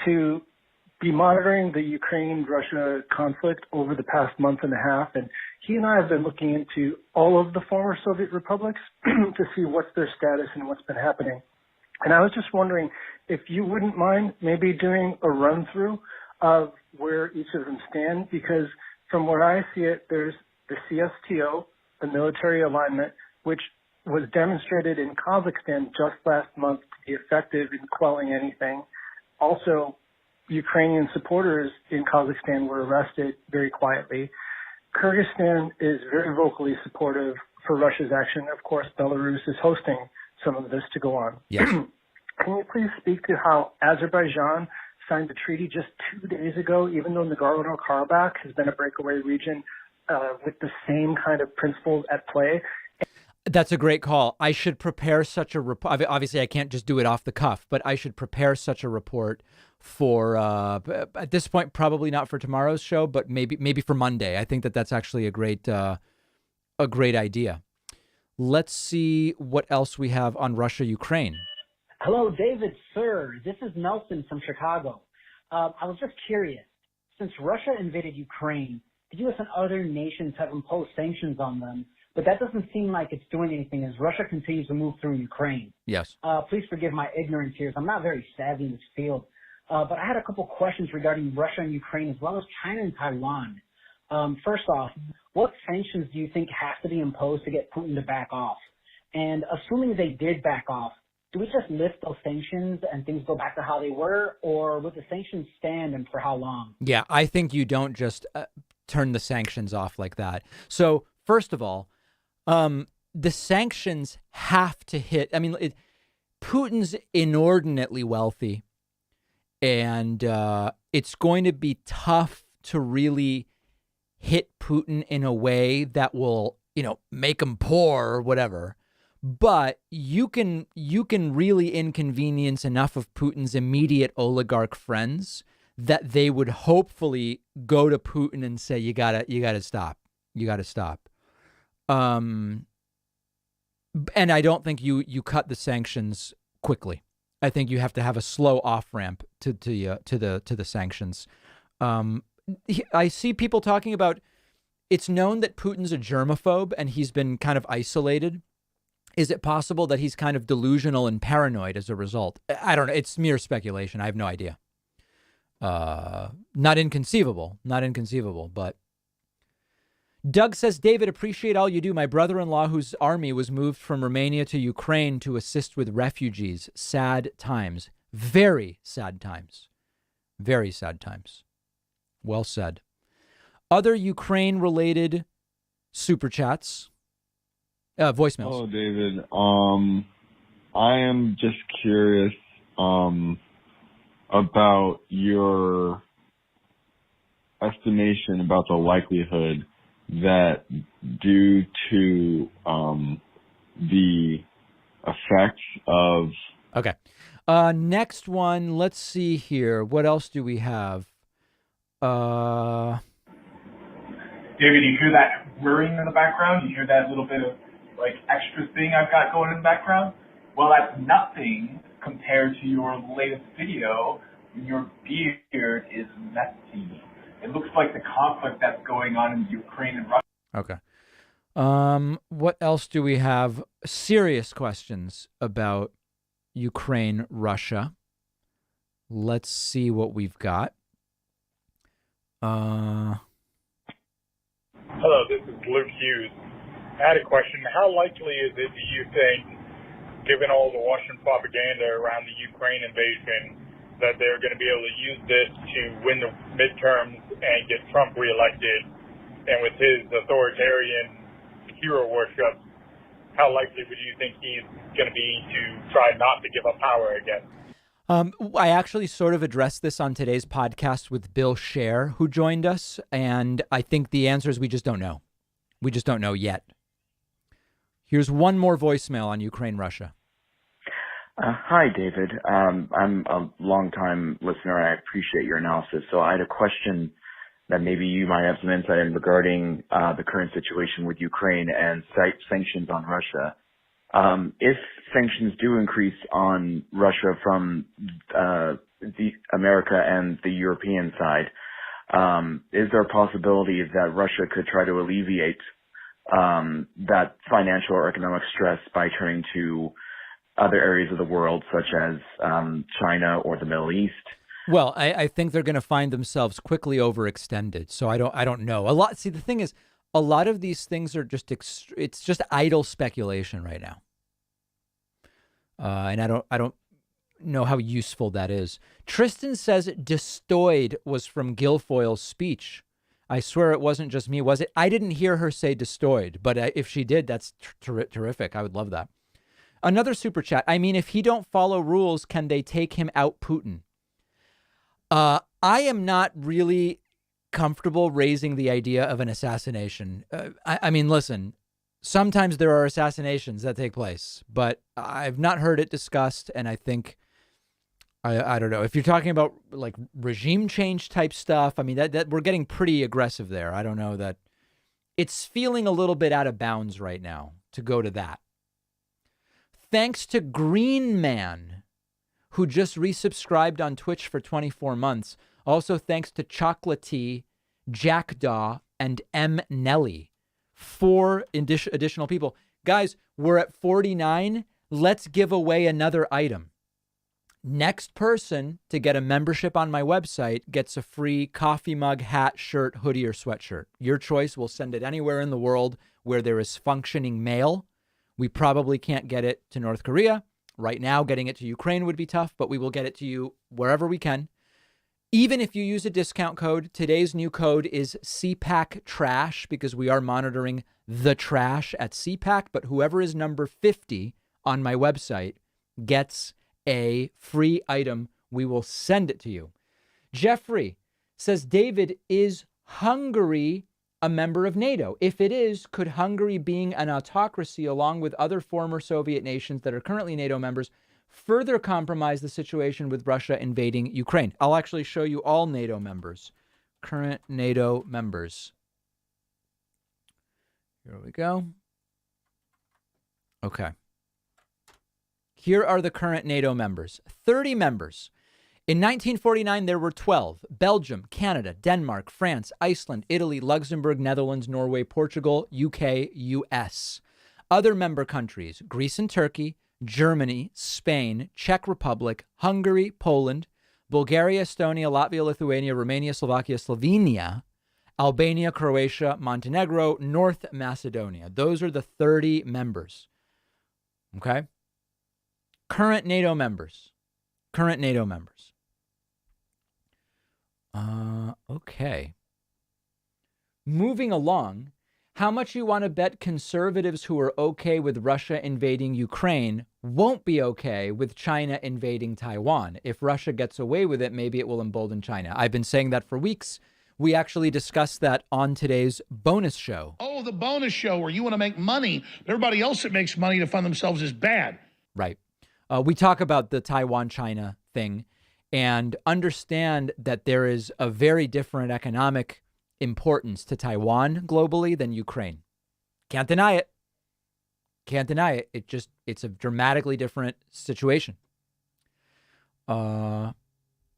to be monitoring the Ukraine-Russia conflict over the past month and a half, and he and I have been looking into all of the former Soviet republics to see what's their status and what's been happening. And I was just wondering if you wouldn't mind maybe doing a run-through of where each of them stand, because from where I see it, there's the CSTO, the military alignment, which was demonstrated in Kazakhstan just last month to be effective in quelling anything. Also, Ukrainian supporters in Kazakhstan were arrested very quietly. Kyrgyzstan is very vocally supportive for Russia's action. Of course, Belarus is hosting some of this to go on. Yes. Can you please speak to how Azerbaijan signed the treaty just 2 days ago, even though Nagorno-Karabakh has been a breakaway region with the same kind of principles at play? That's a great call. I should prepare such a report. Obviously, I can't just do it off the cuff, but I should prepare such a report for, at this point, probably not for tomorrow's show, but maybe for Monday. I think that's actually a great idea. Let's see what else we have on Russia, Ukraine. Hello, David, sir. This is Nelson from Chicago. I was just curious. Since Russia invaded Ukraine, the U.S. and other nations have imposed sanctions on them, but that doesn't seem like it's doing anything as Russia continues to move through Ukraine. Yes. Please forgive my ignorance here. I'm not very savvy in this field. But I had a couple questions regarding Russia and Ukraine as well as China and Taiwan. First off, what sanctions do you think have to be imposed to get Putin to back off? And assuming they did back off, do we just lift those sanctions and things go back to how they were, or would the sanctions stand and for how long? Yeah, I think you don't just turn the sanctions off like that. So first of all, the sanctions have to hit. I mean, Putin's inordinately wealthy, and it's going to be tough to really hit Putin in a way that will, make him poor or whatever. But you can really inconvenience enough of Putin's immediate oligarch friends that they would hopefully go to Putin and say, you gotta stop. You gotta stop. And I don't think you cut the sanctions quickly. I think you have to have a slow off ramp to the sanctions. I see people talking about, it's known that Putin's a germaphobe and he's been kind of isolated. Is it possible that he's kind of delusional and paranoid as a result? I don't know. It's mere speculation. I have no idea. Not inconceivable, but Doug says, David, appreciate all you do. My brother-in-law, whose army was moved from Romania to Ukraine to assist with refugees. Sad times. Very sad times. Very sad times. Well said. Other Ukraine-related super chats. Voicemails. Hello, David. I am just curious about your estimation about the likelihood that due to the effects of... Okay. Next one. Let's see here. What else do we have? David, you hear that whirring in the background? You hear that little bit of extra thing I've got going in the background? Well, that's nothing compared to your latest video. Your beard is messy. It looks like the conflict that's going on in Ukraine and Russia. Okay. What else do we have? Serious questions about Ukraine, Russia. Let's see what we've got. Hello, this is Luke Hughes. I had a question. How likely is it, do you think, given all the Washington propaganda around the Ukraine invasion, that they're going to be able to use this to win the midterms and get Trump reelected? And with his authoritarian hero worship, how likely would you think he's going to be to try not to give up power again? I actually sort of addressed this on today's podcast with Bill Scher, who joined us. And I think the answer is we just don't know. We just don't know yet. Here's one more voicemail on Ukraine, Russia. Hi, David. I'm a longtime listener, and I appreciate your analysis. So I had a question that maybe you might have some insight in regarding the current situation with Ukraine and sanctions on Russia. If sanctions do increase on Russia from the America and the European side, is there a possibility that Russia could try to alleviate that financial or economic stress by turning to other areas of the world, such as China or the Middle East? Well, I think they're going to find themselves quickly overextended. So I don't know. See, the thing is, a lot of these things are it's just idle speculation right now. And I don't know how useful that is. Tristan says destroyed was from Guilfoyle's speech. I swear it wasn't just me, was it? I didn't hear her say destroyed, but if she did, that's terrific. I would love that. Another super chat. I mean, if he don't follow rules, can they take him out, Putin? I am not really comfortable raising the idea of an assassination. I mean, listen, sometimes there are assassinations that take place, but I've not heard it discussed. And I think, I don't know, if you're talking about like regime change type stuff, I mean, that we're getting pretty aggressive there. I don't know, that it's feeling a little bit out of bounds right now to go to that. Thanks to Green Man, who just resubscribed on Twitch for 24 months. Also, thanks to Chocolatey, Jackdaw, and M. Nelly. 4 additional people. Guys, we're at 49. Let's give away another item. Next person to get a membership on my website gets a free coffee mug, hat, shirt, hoodie, or sweatshirt. Your choice. We'll send it anywhere in the world where there is functioning mail. We probably can't get it to North Korea. Right now, getting it to Ukraine would be tough, but we will get it to you wherever we can. Even if you use a discount code, today's new code is Cpac Trash, because we are monitoring the trash at Cpac. But whoever is number 50 on my website gets a free item. We will send it to you. Jeffrey says, David, is Hungary a member of NATO? If it is, could Hungary, being an autocracy along with other former Soviet nations that are currently NATO members, further compromise the situation with Russia invading Ukraine? I'll actually show you all NATO members, current NATO members. Here we go. Okay. Here are the current NATO members. 30 members. In 1949, there were 12. Belgium, Canada, Denmark, France, Iceland, Italy, Luxembourg, Netherlands, Norway, Portugal, UK, US. Other member countries: Greece and Turkey, Germany, Spain, Czech Republic, Hungary, Poland, Bulgaria, Estonia, Latvia, Lithuania, Romania, Slovakia, Slovenia, Albania, Croatia, Montenegro, North Macedonia. Those are the 30 members. Okay? Current NATO members. Current NATO members. Okay. Moving along, how much you want to bet conservatives who are okay with Russia invading Ukraine won't be okay with China invading Taiwan? If Russia gets away with it, maybe it will embolden China. I've been saying that for weeks. We actually discussed that on today's bonus show. Oh, the bonus show where you want to make money. Everybody else that makes money to fund themselves is bad. Right. We talk about the Taiwan-China thing and understand that there is a very different economic importance to Taiwan globally than Ukraine. Can't deny it. Can't deny it. It's a dramatically different situation. Are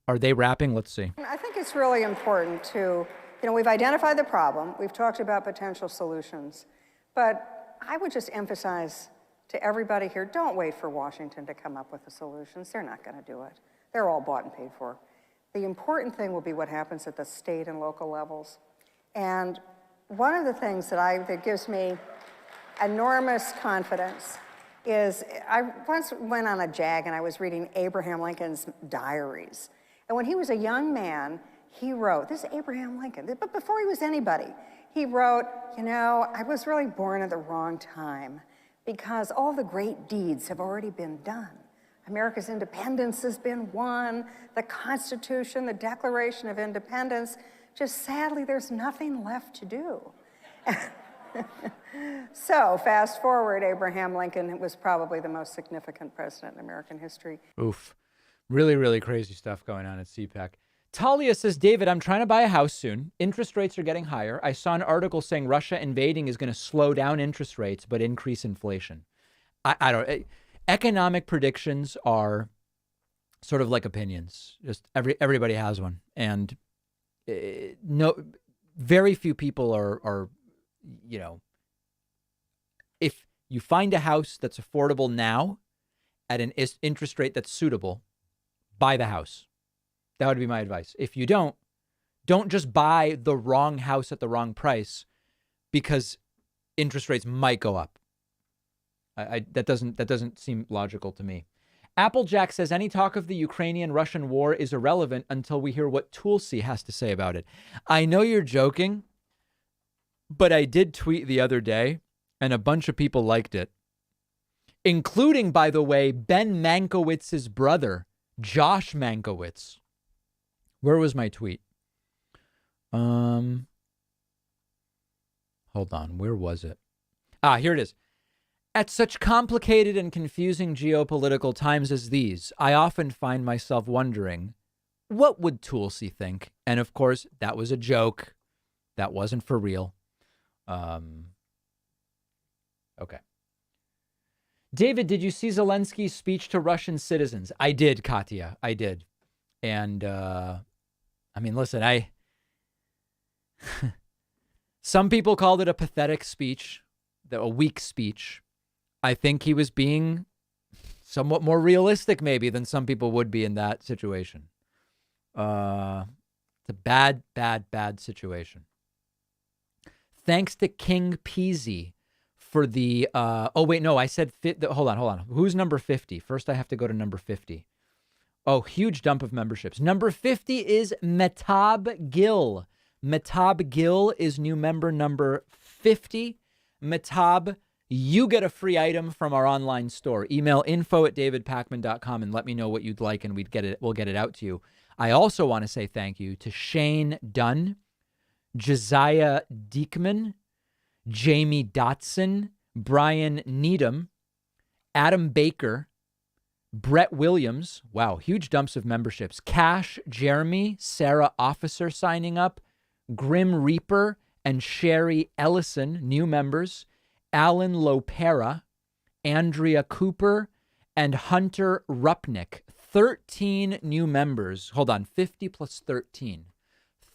they wrapping? Let's see. I think it's really important to, we've identified the problem. We've talked about potential solutions. But I would just emphasize to everybody here, don't wait for Washington to come up with the solutions. They're not going to do it. They're all bought and paid for. The important thing will be what happens at the state and local levels. And one of the things that gives me enormous confidence is I once went on a jag and I was reading Abraham Lincoln's diaries. And when he was a young man, he wrote, this is Abraham Lincoln, but before he was anybody, he wrote, I was really born at the wrong time because all the great deeds have already been done. America's independence has been won, the Constitution, the Declaration of Independence, just sadly, there's nothing left to do. So fast forward, Abraham Lincoln was probably the most significant president in American history. Oof. Really, really crazy stuff going on at Cpac. Talia says, David, I'm trying to buy a house soon. Interest rates are getting higher. I saw an article saying Russia invading is going to slow down interest rates, but increase inflation. I don't. Economic predictions are sort of like opinions. Just everybody has one, and very few people are if you find a house that's affordable now at an interest rate that's suitable, buy the house. That would be my advice. If you don't just buy the wrong house at the wrong price because interest rates might go up. That doesn't seem logical to me. Applejack says any talk of the Ukrainian-Russian war is irrelevant until we hear what Tulsi has to say about it. I know you're joking, but I did tweet the other day, and a bunch of people liked it, including, by the way, Ben Mankiewicz's brother, Josh Mankiewicz. Where was my tweet? Hold on. Where was it? Here it is. At such complicated and confusing geopolitical times as these, I often find myself wondering, what would Tulsi think? And of course, that was a joke. That wasn't for real. Okay. David, did you see Zelensky's speech to Russian citizens? I did, Katya. I did. And, listen, some people called it a pathetic speech, a weak speech. I think he was being somewhat more realistic, maybe, than some people would be in that situation. It's a bad, bad, bad situation. Thanks to King Peasy for the, I said, hold on. Who's number 50? First, I have to go to number 50. Oh, huge dump of memberships. Number 50 is Metab Gill. Metab Gill is new member number 50. Metab, you get a free item from our online store. Email info@davidpakman.com and let me know what you'd like, and we'll get it out to you. I also want to say thank you to Shane Dunn, Josiah Diekman, Jamie Dotson, Brian Needham, Adam Baker, Brett Williams. Wow, huge dumps of memberships. Cash, Jeremy, Sarah Officer signing up, Grim Reaper, and Sherry Ellison, new members. Alan Lopera, Andrea Cooper, and Hunter Rupnick. 13 new members. Hold on, 50 plus 13.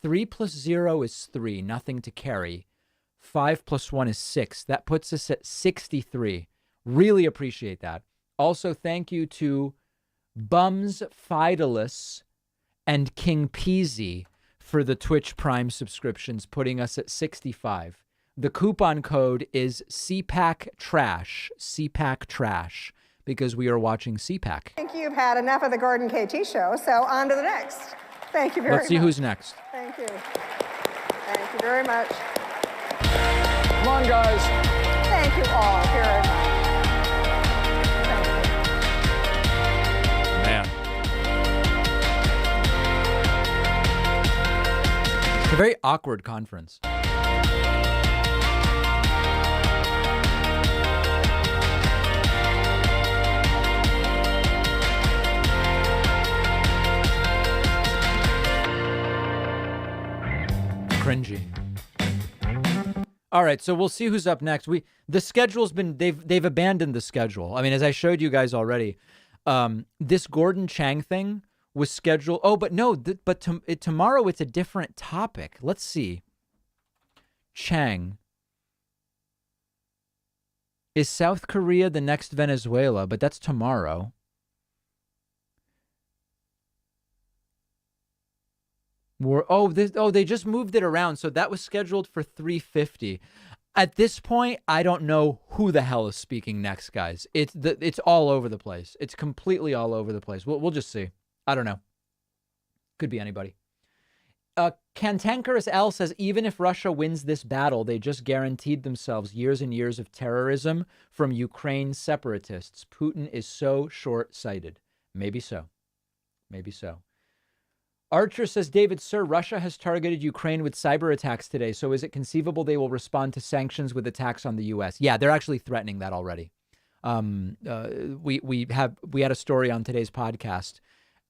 3 plus 0 is 3, nothing to carry. 5 plus 1 is 6. That puts us at 63. Really appreciate that. Also, thank you to Bums Fidelis and King Peasy for the Twitch Prime subscriptions, putting us at 65. The coupon code is CPAC Trash, CPAC Trash, because we are watching Cpac. I think you've had enough of the Gordon KT show, so on to the next. Thank you very much. Let's see who's next. Thank you. Thank you very much. Come on, guys. Thank you all very much. Man. It's a very awkward conference. Cringy. All right, so we'll see who's up next. The schedule's been they've abandoned the schedule. I mean, as I showed you guys already, this Gordon Chang thing was scheduled. Oh, but no, tomorrow it's a different topic. Let's see. Chang. Is South Korea the next Venezuela? But that's tomorrow. They just moved it around. So that was scheduled for 3:50. At this point, I don't know who the hell is speaking next, guys. It's all over the place. It's completely all over the place. We'll just see. I don't know. Could be anybody. Cantankerous L says, even if Russia wins this battle, they just guaranteed themselves years and years of terrorism from Ukraine separatists. Putin is so short-sighted. Maybe so. Maybe so. Archer says, David, sir, Russia has targeted Ukraine with cyber attacks today. So is it conceivable they will respond to sanctions with attacks on the U.S.? Yeah, they're actually threatening that already. We had a story on today's podcast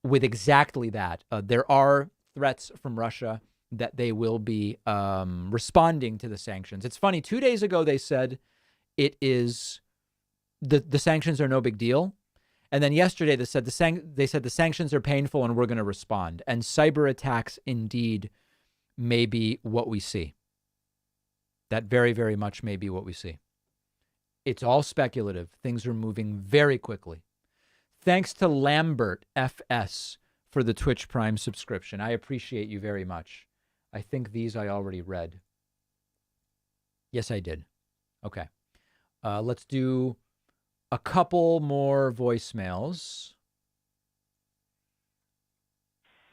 with exactly that. There are threats from Russia that they will be responding to the sanctions. It's funny. 2 days ago, they said it is the sanctions are no big deal. And then yesterday they said the sanctions are painful and we're going to respond. And cyber attacks indeed may be what we see. That very, very much may be what we see. It's all speculative. Things are moving very quickly. Thanks to Lambert FS for the Twitch Prime subscription. I appreciate you very much. I think these I already read. Yes, I did. Okay. Let's do a couple more voicemails.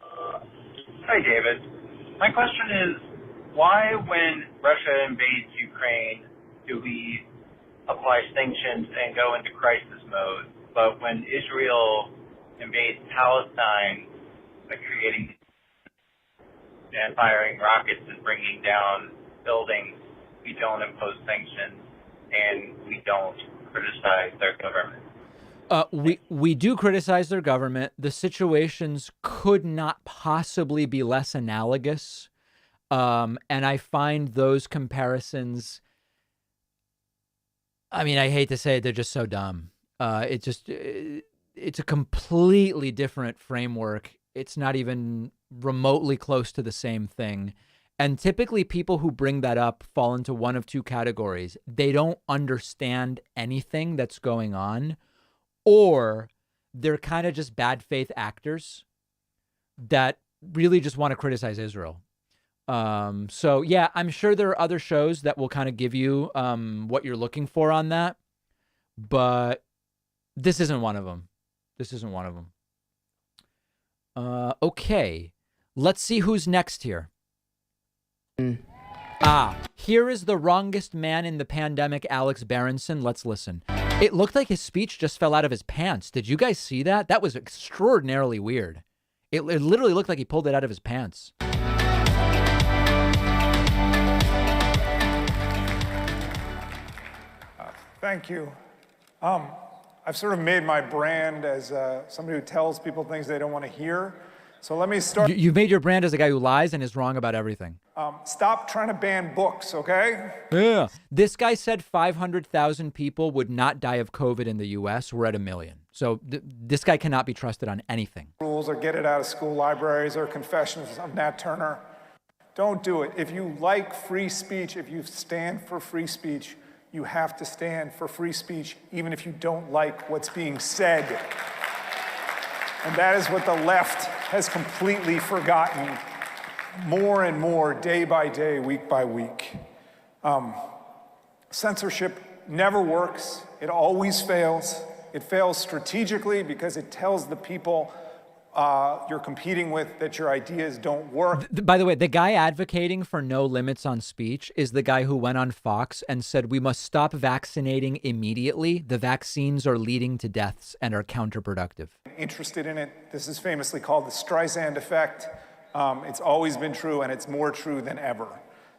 Hi, David. My question is, why when Russia invades Ukraine do we apply sanctions and go into crisis mode, but when Israel invades Palestine by creating and firing rockets and bringing down buildings, we don't impose sanctions and we don't criticize their government? We do criticize their government. The situations could not possibly be less analogous. And I find those comparisons, I mean, I hate to say it, they're just so dumb. It's a completely different framework. It's not even remotely close to the same thing. And typically people who bring that up fall into one of two categories. They don't understand anything that's going on, or they're kind of just bad faith actors that really just want to criticize Israel. So yeah, I'm sure there are other shows that will kind of give you what you're looking for on that, but this isn't one of them. This isn't one of them. Okay, let's see who's next here. Here is the wrongest man in the pandemic, Alex Berenson. Let's listen. It looked like his speech just fell out of his pants. Did you guys see that? That was extraordinarily weird. It literally looked like he pulled it out of his pants. Thank you. I've sort of made my brand as somebody who tells people things they don't want to hear. So let me start. You've made your brand as a guy who lies and is wrong about everything. Stop trying to ban books, okay? Yeah. This guy said 500,000 people would not die of COVID in the U.S. We're at 1 million. So this guy cannot be trusted on anything. Rules or get it out of school libraries or Confessions of Nat Turner. Don't do it. If you like free speech, if you stand for free speech, you have to stand for free speech, even if you don't like what's being said. And that is what the left has completely forgotten more and more, day by day, week by week. Censorship never works. It always fails. It fails strategically because it tells the people you're competing with that your ideas don't work. By the way, the guy advocating for no limits on speech is the guy who went on Fox and said we must stop vaccinating immediately. The vaccines are leading to deaths and are counterproductive. Interested in it. This is famously called the Streisand effect. It's always been true, and it's more true than ever.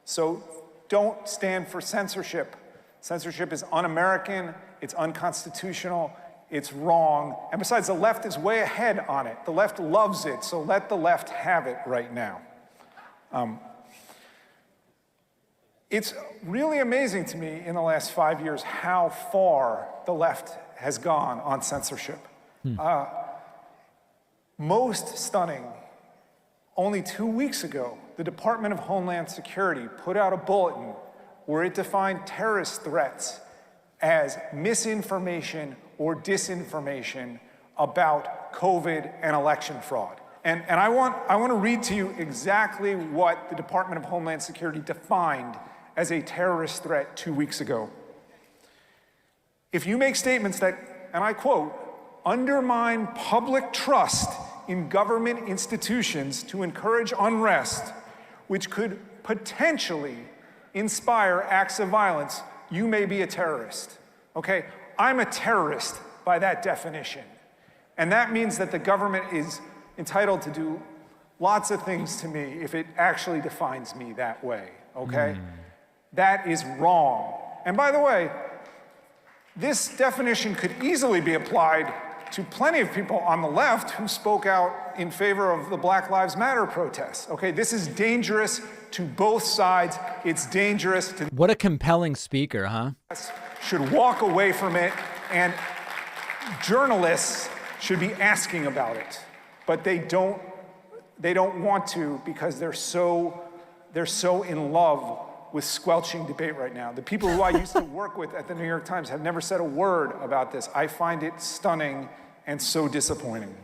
So don't stand for censorship. Censorship is un-American, it's unconstitutional, it's wrong. And besides, the left is way ahead on it. The left loves it, so let the left have it right now. It's really amazing to me in the last 5 years how far the left has gone on censorship. Most stunning, only 2 weeks ago, the Department of Homeland Security put out a bulletin where it defined terrorist threats as misinformation or disinformation about COVID and election fraud. And I want to read to you exactly what the Department of Homeland Security defined as a terrorist threat 2 weeks ago. If you make statements that, and I quote, undermine public trust in government institutions to encourage unrest, which could potentially inspire acts of violence, you may be a terrorist. Okay? I'm a terrorist by that definition. And that means that the government is entitled to do lots of things to me if it actually defines me that way. Okay? That is wrong. And by the way, this definition could easily be applied to plenty of people on the left who spoke out in favor of the Black Lives Matter protests. Okay, this is dangerous to both sides. It's dangerous to... What a compelling speaker, huh? Should walk away from it, and journalists should be asking about it. But they don't want to because they're so in love with squelching debate right now. The people who I used to work with at the New York Times have never said a word about this. I find it stunning and so disappointing.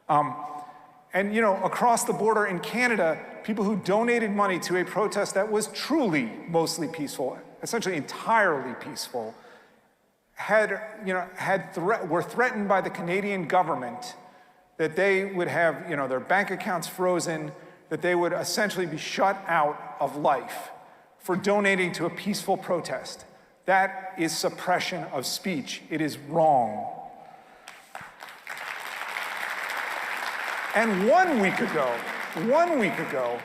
And, you know, across the border in Canada, people who donated money to a protest that was truly mostly peaceful, essentially entirely peaceful, were threatened by the Canadian government that they would have, you know, their bank accounts frozen, that they would essentially be shut out of life for donating to a peaceful protest. That is suppression of speech. It is wrong. And 1 week ago,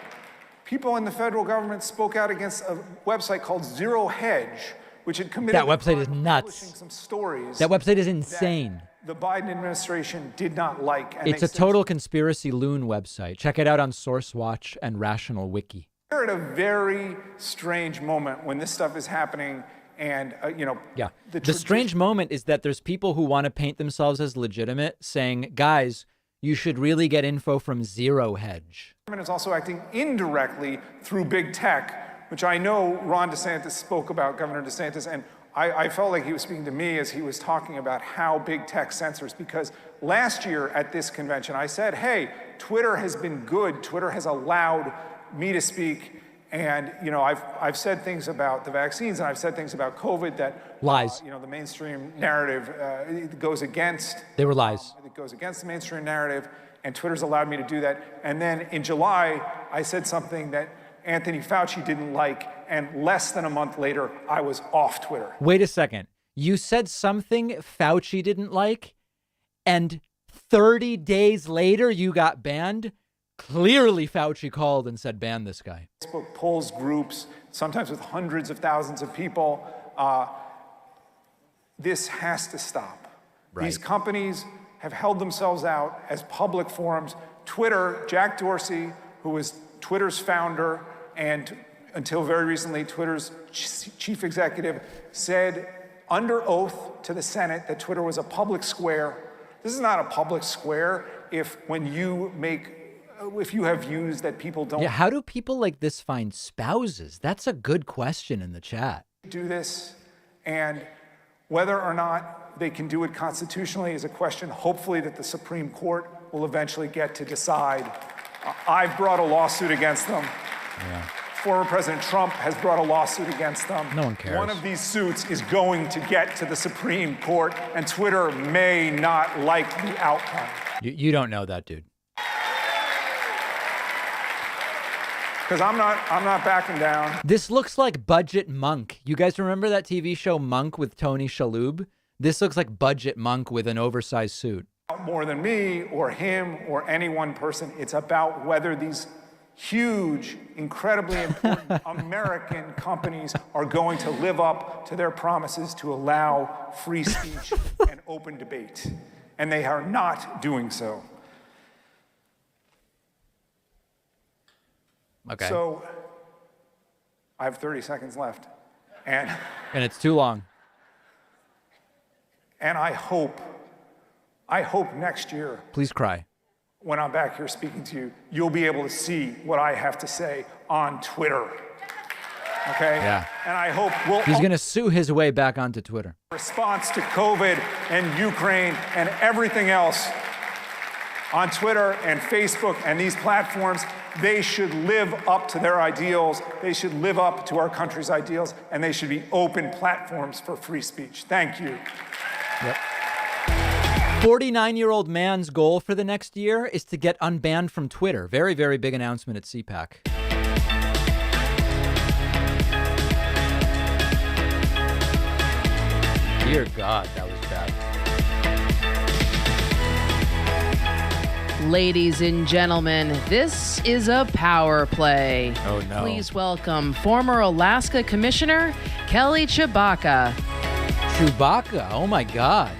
people in the federal government spoke out against a website called Zero Hedge, which had committed... That website is nuts. Some stories that website is insane. The Biden administration did not like. And it's a total conspiracy loon website. Check it out on SourceWatch and Rational Wiki. We're at a very strange moment when this stuff is happening, and you know. Yeah. The strange moment is that there's people who want to paint themselves as legitimate, saying, "Guys, you should really get info from Zero Hedge." The government is also acting indirectly through big tech, which I know Ron DeSantis spoke about, Governor DeSantis, and I felt like he was speaking to me as he was talking about how big tech censors, because last year at this convention, I said, hey, Twitter has been good. Twitter has allowed me to speak, and you know, I've said things about the vaccines, and I've said things about COVID that lies. You know, the mainstream narrative goes against. They were lies. It goes against the mainstream narrative, and Twitter's allowed me to do that. And then in July, I said something that Anthony Fauci didn't like, and less than a month later, I was off Twitter. Wait a second. You said something Fauci didn't like, and 30 days later you got banned? Clearly Fauci called and said, ban this guy. Facebook polls groups, sometimes with hundreds of thousands of people. This has to stop. Right. These companies have held themselves out as public forums. Twitter, Jack Dorsey, who was Twitter's founder and until very recently Twitter's chief executive, said under oath to the Senate that Twitter was a public square. This is not a public square if you have views that people don't. Yeah, how do people like this find spouses? That's a good question in the chat. Do this, and whether or not they can do it constitutionally is a question, hopefully, that the Supreme Court will eventually get to decide. I've brought a lawsuit against them. Yeah. Former President Trump has brought a lawsuit against them. No one cares. One of these suits is going to get to the Supreme Court, and Twitter may not like the outcome. You don't know that, dude. Because I'm not backing down. This looks like Budget Monk. You guys remember that TV show Monk with Tony Shalhoub? This looks like Budget Monk with an oversized suit. More than me or him or any one person. It's about whether these huge, incredibly important American companies are going to live up to their promises to allow free speech and open debate. And they are not doing so. Okay. So I have 30 seconds left. And it's too long. And I hope next year. Please cry. When I'm back here speaking to you, you'll be able to see what I have to say on Twitter. Okay? Yeah. And I hope he's going to sue his way back onto Twitter. Response to COVID and Ukraine and everything else on Twitter and Facebook and these platforms, they should live up to their ideals. They should live up to our country's ideals, and they should be open platforms for free speech. Thank you. Yep. 49-year-old man's goal for the next year is to get unbanned from Twitter. Very, very big announcement at Cpac. Dear God, that was bad. Ladies and gentlemen, this is a power play. Oh, no. Please welcome former Alaska Commissioner Kelly Cpac. Chewbacca, oh my God.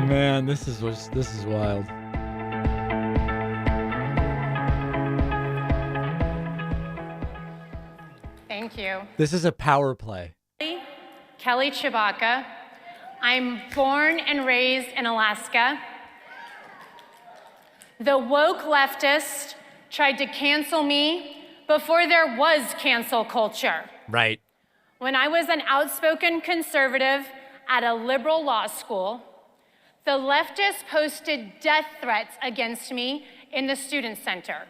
Man, this is wild. Thank you. This is a power play. Kelly Cpac. I'm born and raised in Alaska. The woke leftist tried to cancel me before there was cancel culture. Right. When I was an outspoken conservative at a liberal law school, the leftists posted death threats against me in the student center.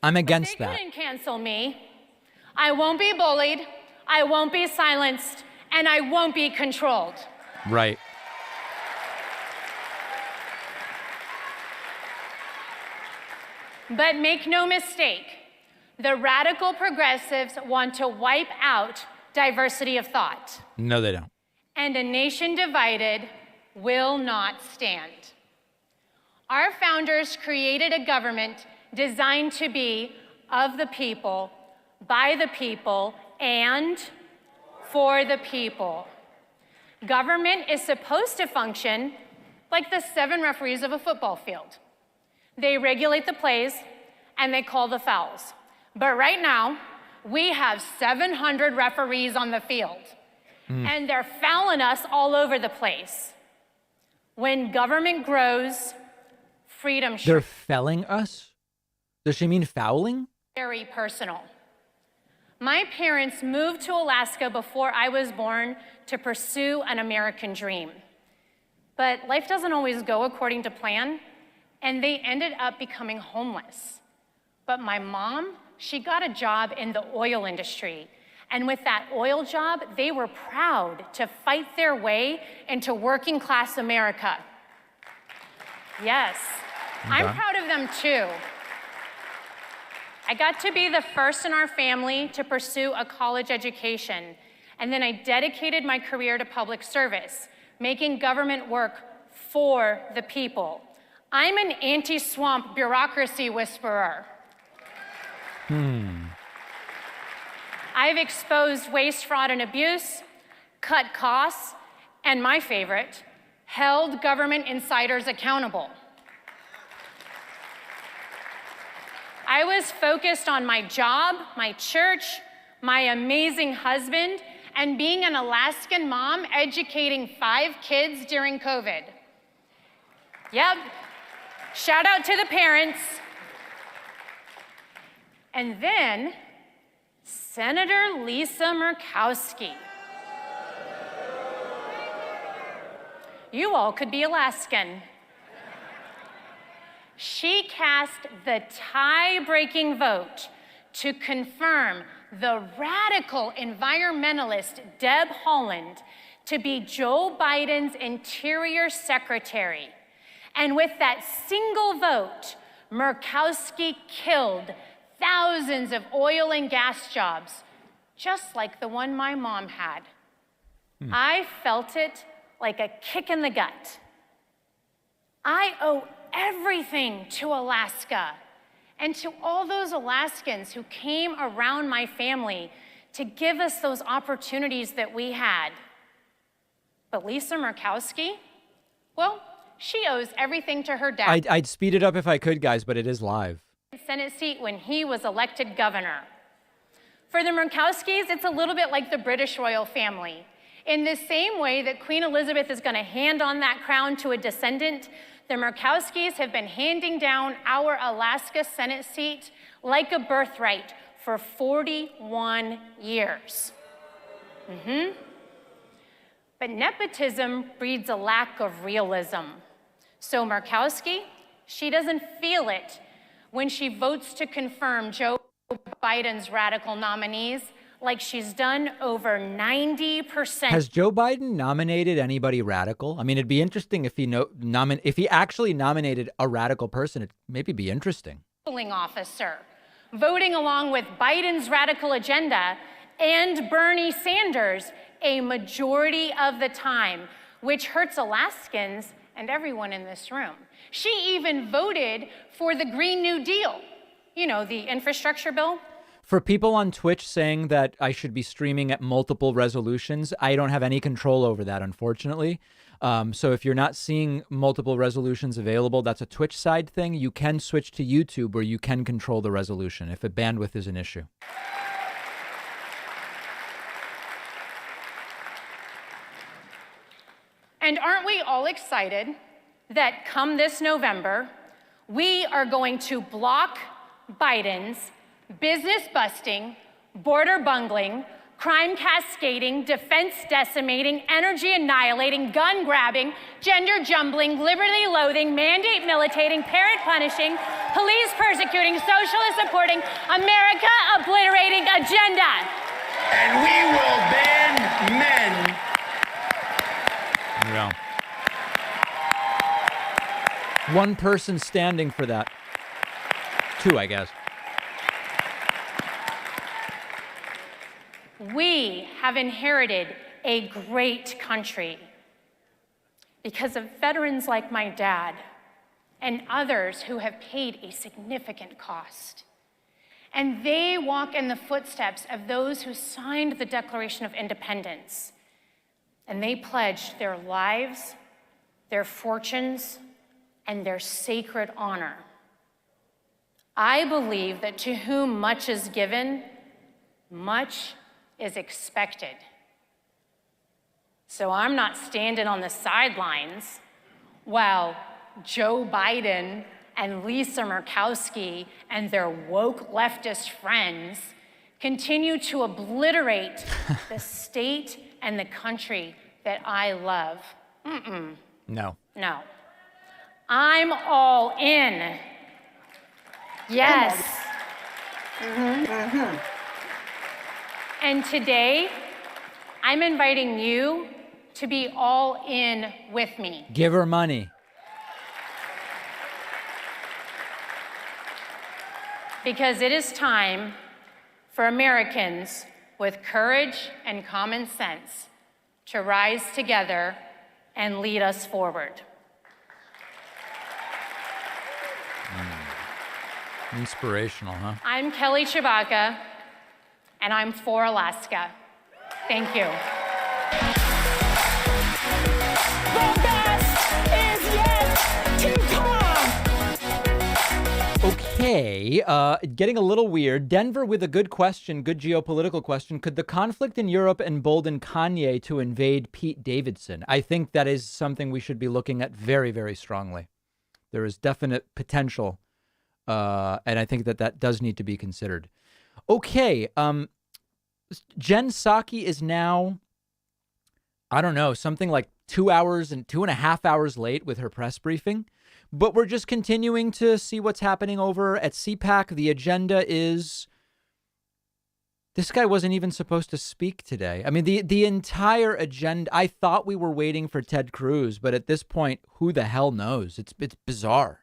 I'm against that. They couldn't cancel me. I won't be bullied, I won't be silenced, and I won't be controlled. Right. But make no mistake, the radical progressives want to wipe out diversity of thought. No, they don't. And a nation divided will not stand. Our founders created a government designed to be of the people, by the people, and for the people. Government is supposed to function like the 7 referees of a football field. They regulate the plays and they call the fouls. But right now, we have 700 referees on the field, and they're fouling us all over the place. When government grows, freedom They're felling us? Does she mean fouling? Very personal. My parents moved to Alaska before I was born to pursue an American dream. But life doesn't always go according to plan, and they ended up becoming homeless. But my mom, she got a job in the oil industry. And with that oil job, they were proud to fight their way into working class America. Yes, I'm proud of them too. I got to be the first in our family to pursue a college education, and then I dedicated my career to public service, making government work for the people. I'm an anti-swamp bureaucracy whisperer. I've exposed waste, fraud, and abuse, cut costs, and my favorite, held government insiders accountable. I was focused on my job, my church, my amazing husband, and being an Alaskan mom educating 5 kids during COVID. Yep, shout out to the parents. And then, Senator Lisa Murkowski. You all could be Alaskan. She cast the tie-breaking vote to confirm the radical environmentalist Deb Haaland to be Joe Biden's Interior Secretary. And with that single vote, Murkowski killed thousands of oil and gas jobs, just like the one my mom had. I felt it like a kick in the gut. I owe everything to Alaska and to all those Alaskans who came around my family to give us those opportunities that we had. But Lisa Murkowski, well, she owes everything to her dad. I'd speed it up if I could, guys, but it is live. Senate seat when he was elected governor. For the Murkowskis, it's a little bit like the British royal family. In the same way that Queen Elizabeth is going to hand on that crown to a descendant, the Murkowskis have been handing down our Alaska Senate seat like a birthright for 41 years. But nepotism breeds a lack of realism. So Murkowski, she doesn't feel it when she votes to confirm Joe Biden's radical nominees like she's done over 90%. Has Joe Biden nominated anybody radical? I mean, it'd be interesting if he actually nominated a radical person. It'd maybe be interesting. Officer, voting along with Biden's radical agenda and Bernie Sanders a majority of the time, which hurts Alaskans and everyone in this room. She even voted for the Green New Deal, you know, the infrastructure bill. For people on Twitch saying that I should be streaming at multiple resolutions, I don't have any control over that, unfortunately. So if you're not seeing multiple resolutions available, that's a Twitch side thing. You can switch to YouTube where you can control the resolution if a bandwidth is an issue. And aren't we all excited that come this November, we are going to block Biden's business busting, border bungling, crime cascading, defense decimating, energy annihilating, gun grabbing, gender jumbling, liberty loathing, mandate militating, parent punishing, police persecuting, socialist supporting, America obliterating agenda. And we will ban men. Yeah. One person standing for that. Two, I guess. We have inherited a great country because of veterans like my dad and others who have paid a significant cost. And they walk in the footsteps of those who signed the Declaration of Independence. And they pledged their lives, their fortunes, and their sacred honor. I believe that to whom much is given, much is expected. So I'm not standing on the sidelines while Joe Biden and Lisa Murkowski and their woke leftist friends continue to obliterate the state and the country that I love. No. No. I'm all in. Yes. And today, I'm inviting you to be all in with me. Give her money. Because it is time for Americans with courage and common sense to rise together and lead us forward. Inspirational, huh? I'm Kelly Cpac, and I'm for Alaska. Thank you. The best is yet to come. Okay, getting a little weird. Denver with a good question, good geopolitical question. Could the conflict in Europe embolden Kanye to invade Pete Davidson? I think that is something we should be looking at very, very strongly. There is definite potential, and I think that that does need to be considered. Okay, Jen Psaki is now, I don't know, something like 2 hours and 2.5 hours late with her press briefing. But we're just continuing to see what's happening over at Cpac. The agenda is, this guy wasn't even supposed to speak today. I mean, the entire agenda, I thought we were waiting for Ted Cruz, but at this point, who the hell knows? It's bizarre.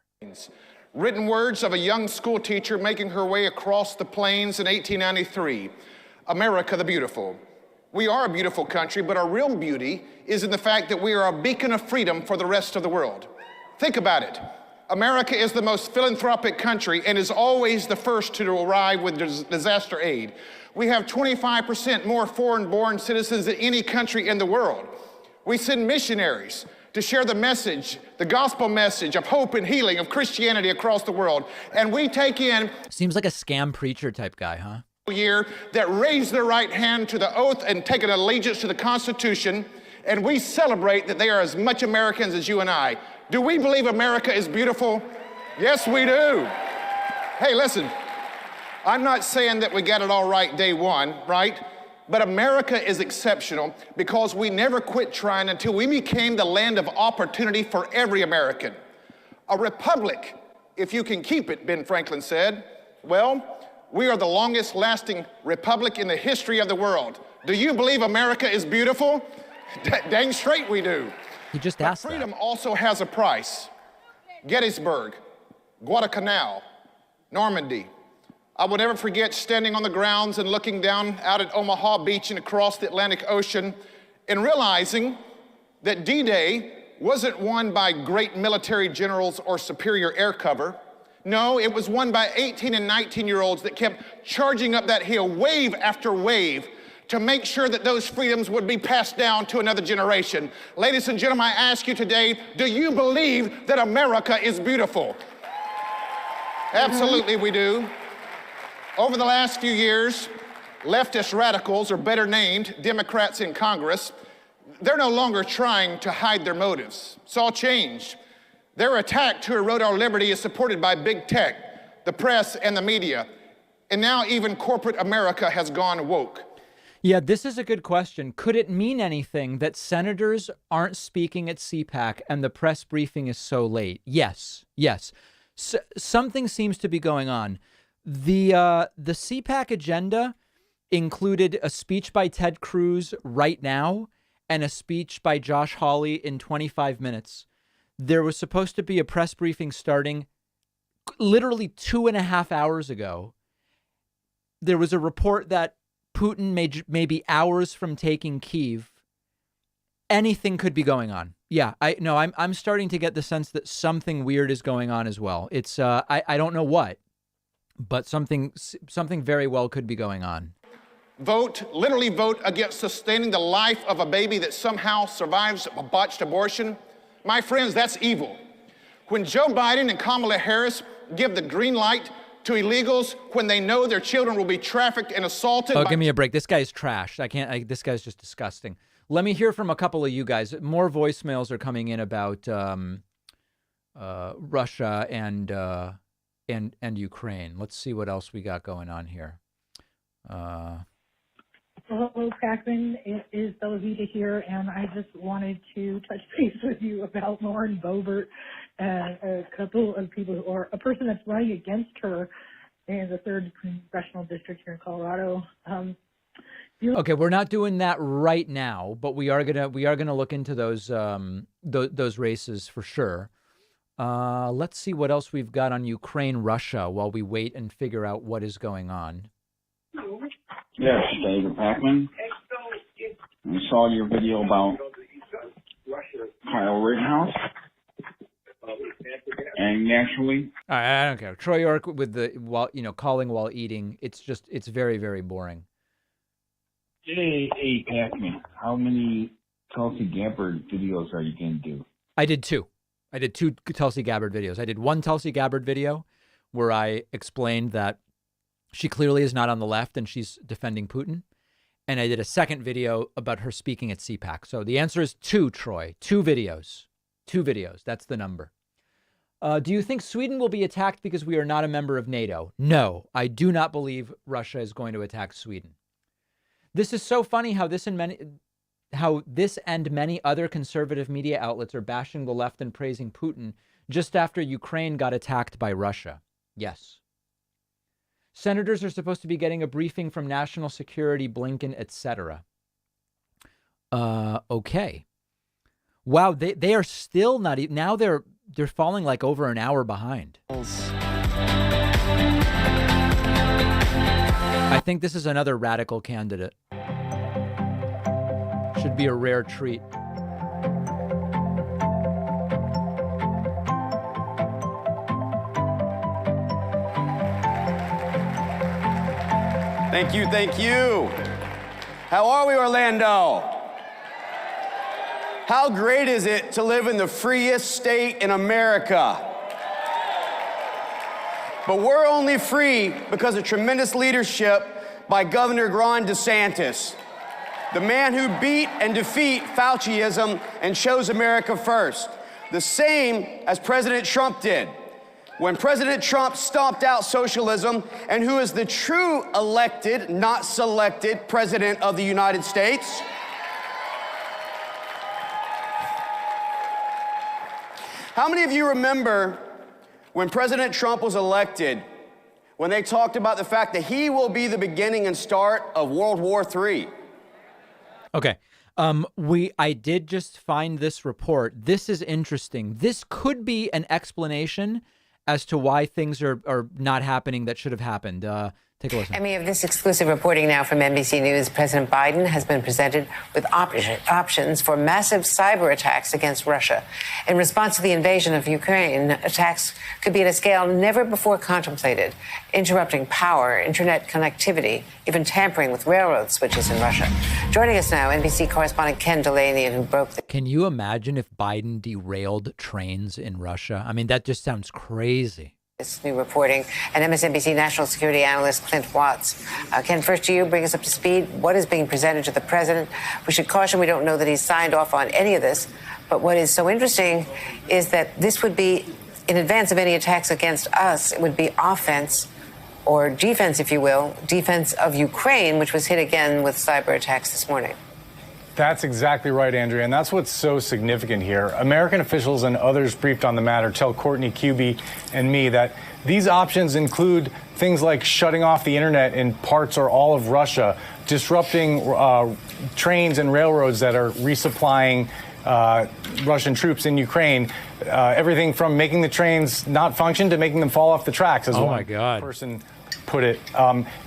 Written words of a young school teacher making her way across the plains in 1893. America the Beautiful. We are a beautiful country, but our real beauty is in the fact that we are a beacon of freedom for the rest of the world. Think about it. America is the most philanthropic country and is always the first to arrive with disaster aid. We have 25% more foreign-born citizens than any country in the world. We send missionaries to share the message, the gospel message of hope and healing of Christianity across the world. And we take in... Seems like a scam preacher type guy, huh? ...year that raise their right hand to the oath and take an allegiance to the Constitution, and we celebrate that they are as much Americans as you and I. Do we believe America is beautiful? Yes, we do. Hey, listen. I'm not saying that we got it all right day one, right? But America is exceptional because we never quit trying until we became the land of opportunity for every American. A republic, if you can keep it, Ben Franklin said. Well, we are the longest lasting republic in the history of the world. Do you believe America is beautiful? Dang straight we do. He just asked that. Freedom also has a price. Gettysburg, Guadalcanal, Normandy. I will never forget standing on the grounds and looking down out at Omaha Beach and across the Atlantic Ocean and realizing that D-Day wasn't won by great military generals or superior air cover. No, it was won by 18 and 19-year-olds that kept charging up that hill wave after wave to make sure that those freedoms would be passed down to another generation. Ladies and gentlemen, I ask you today, do you believe that America is beautiful? Absolutely we do. Over the last few years, leftist radicals, or better named, Democrats in Congress, they're no longer trying to hide their motives. It's all changed. Their attack to erode our liberty is supported by big tech, the press, and the media. And now even corporate America has gone woke. Yeah, this is a good question. Could it mean anything that senators aren't speaking at Cpac and the press briefing is so late? Yes, yes. Something seems to be going on. The Cpac agenda included a speech by Ted Cruz right now and a speech by Josh Hawley in 25 minutes. There was supposed to be a press briefing starting literally 2.5 hours ago. There was a report that Putin may be hours from taking Kyiv. Anything could be going on. Yeah, I'm starting to get the sense that something weird is going on as well. It's I don't know what, but something very well could be going on. Literally vote against sustaining the life of a baby that somehow survives a botched abortion. My friends, that's evil. When Joe Biden and Kamala Harris give the green light to illegals when they know their children will be trafficked and assaulted. Oh, give me a break. This guy's trash. This guy's just disgusting. Let me hear from a couple of you guys. More voicemails are coming in about Russia and Ukraine. Let's see what else we got going on here. Hello, Crackman. It is Belavita here, and I just wanted to touch base with you about Lauren Boebert and a couple of people, or a person that's running against her in the 3rd Congressional District here in Colorado. Okay, we're not doing that right now, but we are gonna look into those races for sure. Let's see what else we've got on Ukraine, Russia, while we wait and figure out what is going on. Yes, David Packman. I saw your video about Kyle Rittenhouse. And actually, I don't care. Troy York with calling while eating. It's very, very boring. Hey, Packman, how many Tulsi Gabbard videos are you going to do? I did two Tulsi Gabbard videos. I did one Tulsi Gabbard video where I explained that she clearly is not on the left and she's defending Putin. And I did a second video about her speaking at Cpac. So the answer is 2, Troy. 2 videos. 2 videos. That's the number. Do you think Sweden will be attacked because we are not a member of NATO? No, I do not believe Russia is going to attack Sweden. This is so funny how this and many other conservative media outlets are bashing the left and praising Putin just after Ukraine got attacked by Russia. Yes. Senators are supposed to be getting a briefing from National Security, Blinken, etc. Okay. Wow, they are still not even, now they're falling like over an hour behind. I think this is another radical candidate. Should be a rare treat. Thank you, thank you. How are we, Orlando? How great is it to live in the freest state in America? But we're only free because of tremendous leadership by Governor Ron DeSantis, the man who beat and defeat Fauciism and chose America first, the same as President Trump did. when President Trump stomped out socialism and who is the true elected, not selected, president of the United States. How many of you remember when President Trump was elected, when they talked about the fact that he will be the beginning and start of World War III? Okay. I did just find this report. This is interesting. This could be an explanation as to why things are not happening that should have happened. Take a listen. And we have this exclusive reporting now from NBC News. President Biden has been presented with options for massive cyber attacks against Russia. In response to the invasion of Ukraine, attacks could be at a scale never before contemplated, interrupting power, internet connectivity, even tampering with railroad switches in Russia. Joining us now, NBC correspondent Ken Delaney, who broke the... Can you imagine if Biden derailed trains in Russia? I mean, that just sounds crazy. This new reporting, and MSNBC national security analyst Clint Watts. Ken, first to you, bring us up to speed. What is being presented to the president? We should caution we don't know that he's signed off on any of this. But what is so interesting is that this would be, in advance of any attacks against us, it would be offense or defense, if you will, defense of Ukraine, which was hit again with cyber attacks this morning. That's exactly right, Andrea, and that's what's so significant here. American officials and others briefed on the matter tell Courtney Kyiv and me that these options include things like shutting off the internet in parts or all of Russia, disrupting trains and railroads that are resupplying Russian troops in Ukraine, everything from making the trains not function to making them fall off the tracks, as one person put it.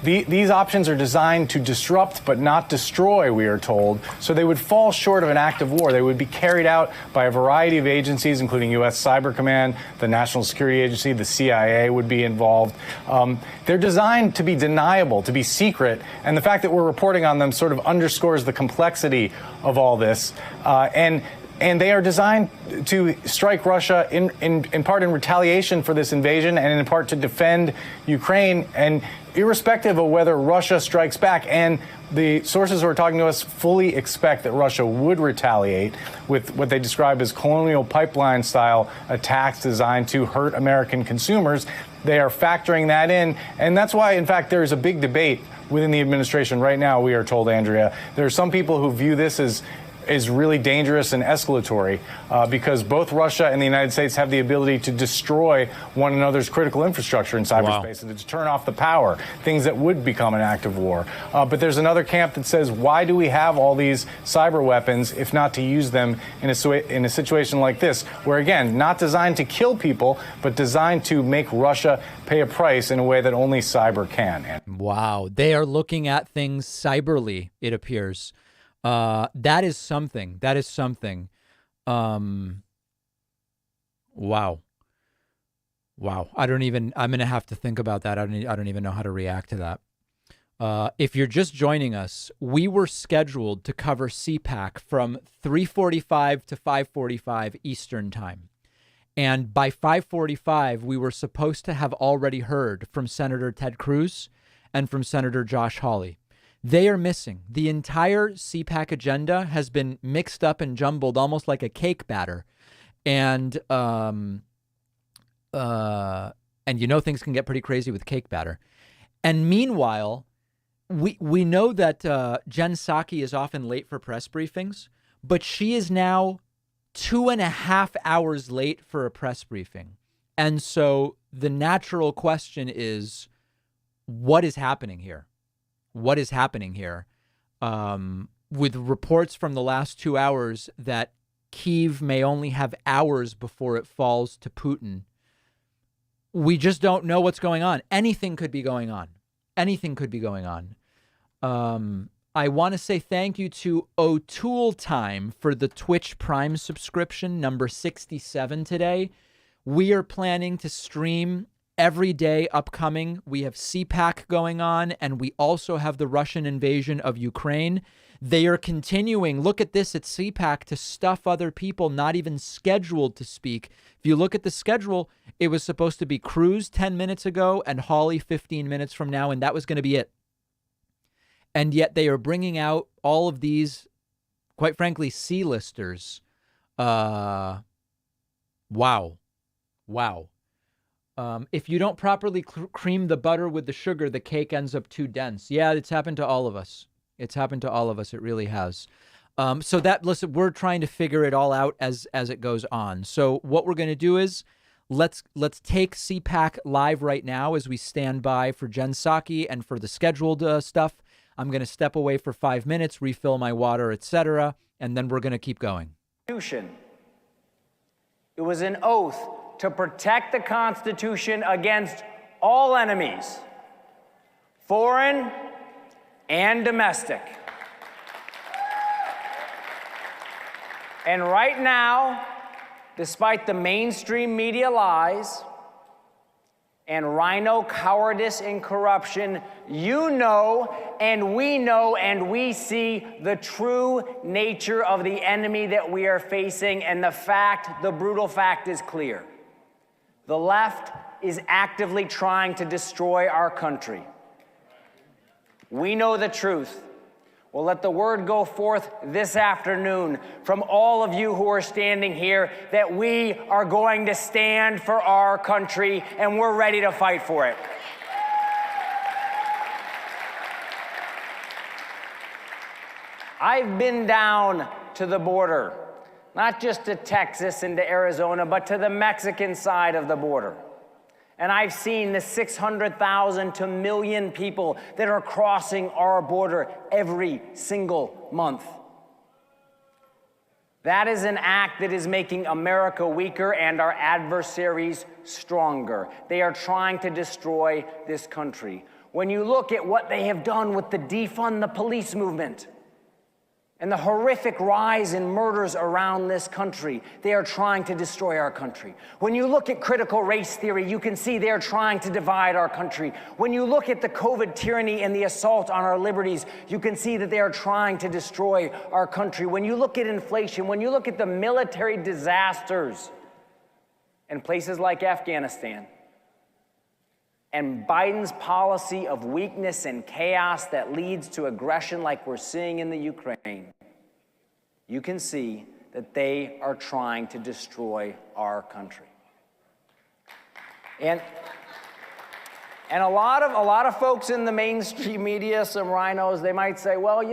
These options are designed to disrupt but not destroy, we are told, so they would fall short of an act of war. They would be carried out by a variety of agencies, including U.S. Cyber Command, the National Security Agency, the CIA would be involved. They're designed to be deniable, to be secret, and the fact that we're reporting on them sort of underscores the complexity of all this. And they are designed to strike Russia in part in retaliation for this invasion and in part to defend Ukraine, and irrespective of whether Russia strikes back. And the sources who are talking to us fully expect that Russia would retaliate with what they describe as colonial pipeline style attacks designed to hurt American consumers. They are factoring that in. And that's why, in fact, there is a big debate within the administration right now, we are told, Andrea. There are some people who view this as really dangerous and escalatory because both Russia and the United States have the ability to destroy one another's critical infrastructure in cyberspace and to turn off the power, things that would become an act of war. But there's another camp that says, why do we have all these cyber weapons if not to use them in a situation like this, where, again, not designed to kill people, but designed to make Russia pay a price in a way that only cyber can. Wow. They are looking at things cyberly, it appears. That is something. That is something. Wow. I'm going to have to think about that. I don't even know how to react to that. If you're just joining us, we were scheduled to cover Cpac from 3:45 to 5:45 Eastern time. And by 5:45, we were supposed to have already heard from Senator Ted Cruz and from Senator Josh Hawley. They are missing. The entire Cpac agenda has been mixed up and jumbled almost like a cake batter. And you know things can get pretty crazy with cake batter. And meanwhile, we know that Jen Psaki is often late for press briefings, but she is now 2.5 hours late for a press briefing. And so the natural question is, what is happening here? What is happening here? With reports from the last 2 hours that Kyiv may only have hours before it falls to Putin. We just don't know what's going on. Anything could be going on. Anything could be going on. I want to say thank you to O'Toole Time for the Twitch Prime subscription, number 67 today. We are planning to stream every day upcoming. We have Cpac going on, and we also have the Russian invasion of Ukraine. They are continuing, look at this, at Cpac, to stuff other people not even scheduled to speak. If you look at the schedule, it was supposed to be Cruz 10 minutes ago and Hawley 15 minutes from now, and that was going to be it. And yet they are bringing out all of these, quite frankly, C-listers. Wow. If you don't properly cream the butter with the sugar, the cake ends up too dense. Yeah, it's happened to all of us. It's happened to all of us. It really has. So listen, we're trying to figure it all out as it goes on. So what we're going to do is let's take Cpac live right now as we stand by for Jen Psaki and for the scheduled stuff. I'm going to step away for 5 minutes, refill my water, etc., and then we're going to keep going. It was an oath to protect the Constitution against all enemies, foreign and domestic. And right now, despite the mainstream media lies and rhino cowardice and corruption, you know and we see the true nature of the enemy that we are facing, and the brutal fact is clear. The left is actively trying to destroy our country. We know the truth. Well, let the word go forth this afternoon from all of you who are standing here that we are going to stand for our country, and we're ready to fight for it. I've been down to the border, not just to Texas and to Arizona, but to the Mexican side of the border. And I've seen the 600,000 to 1 million people that are crossing our border every single month. That is an act that is making America weaker and our adversaries stronger. They are trying to destroy this country. When you look at what they have done with the defund the police movement, and the horrific rise in murders around this country, they are trying to destroy our country. When you look at critical race theory, you can see they are trying to divide our country. When you look at the COVID tyranny and the assault on our liberties, you can see that they are trying to destroy our country. When you look at inflation, when you look at the military disasters in places like Afghanistan, and Biden's policy of weakness and chaos that leads to aggression like we're seeing in the Ukraine, you can see that they are trying to destroy our country. And a lot of folks in the mainstream media, some rhinos, they might say, well,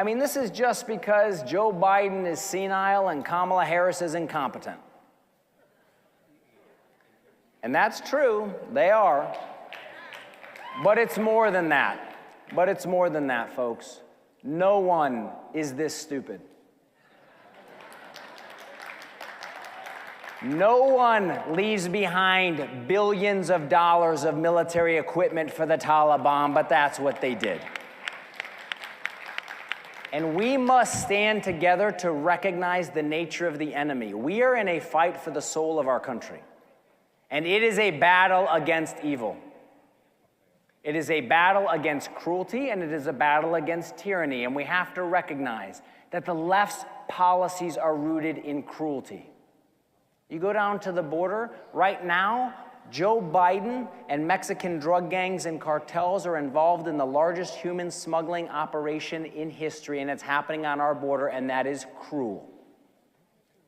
this is just because Joe Biden is senile and Kamala Harris is incompetent. And that's true, they are. But it's more than that. Folks. No one is this stupid. No one leaves behind billions of dollars of military equipment for the Taliban, but that's what they did. And we must stand together to recognize the nature of the enemy. We are in a fight for the soul of our country. And it is a battle against evil. It is a battle against cruelty, and it is a battle against tyranny. And we have to recognize that the left's policies are rooted in cruelty. You go down to the border, right now, Joe Biden and Mexican drug gangs and cartels are involved in the largest human smuggling operation in history, and it's happening on our border, and that is cruel.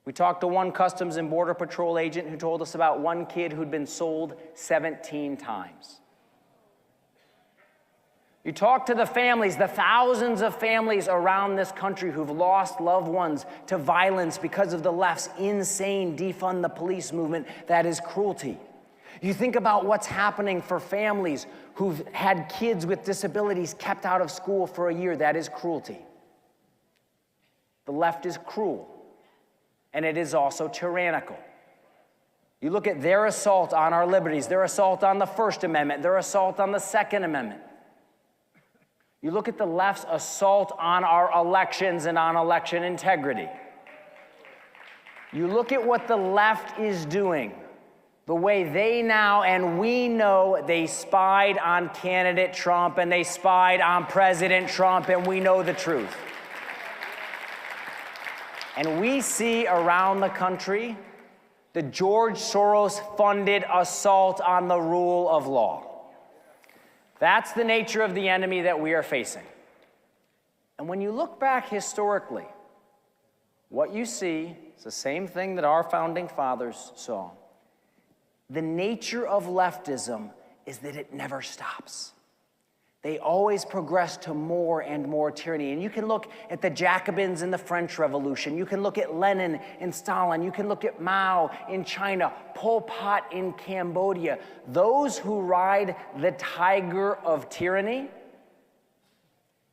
We talked to one Customs and Border Patrol agent who told us about one kid who'd been sold 17 times. You talk to the families, the thousands of families around this country who've lost loved ones to violence because of the left's insane defund the police movement. That is cruelty. You think about what's happening for families who've had kids with disabilities kept out of school for a year. That is cruelty. The left is cruel. And it is also tyrannical. You look at their assault on our liberties, their assault on the First Amendment, their assault on the Second Amendment. You look at the left's assault on our elections and on election integrity. You look at what the left is doing, the way they now, and we know they spied on candidate Trump and they spied on President Trump, and we know the truth. And we see around the country the George Soros-funded assault on the rule of law. That's the nature of the enemy that we are facing. And when you look back historically, what you see is the same thing that our founding fathers saw. The nature of leftism is that it never stops. They always progress to more and more tyranny. And you can look at the Jacobins in the French Revolution. You can look at Lenin and Stalin. You can look at Mao in China, Pol Pot in Cambodia. Those who ride the tiger of tyranny,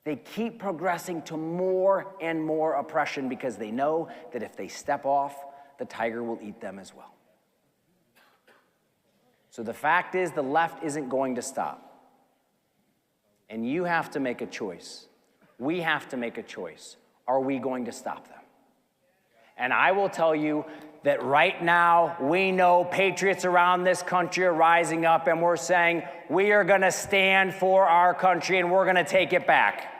they keep progressing to more and more oppression because they know that if they step off, the tiger will eat them as well. So the fact is, the left isn't going to stop. And you have to make a choice. We have to make a choice. Are we going to stop them? And I will tell you that right now, we know patriots around this country are rising up and we're saying, we are going to stand for our country and we're going to take it back.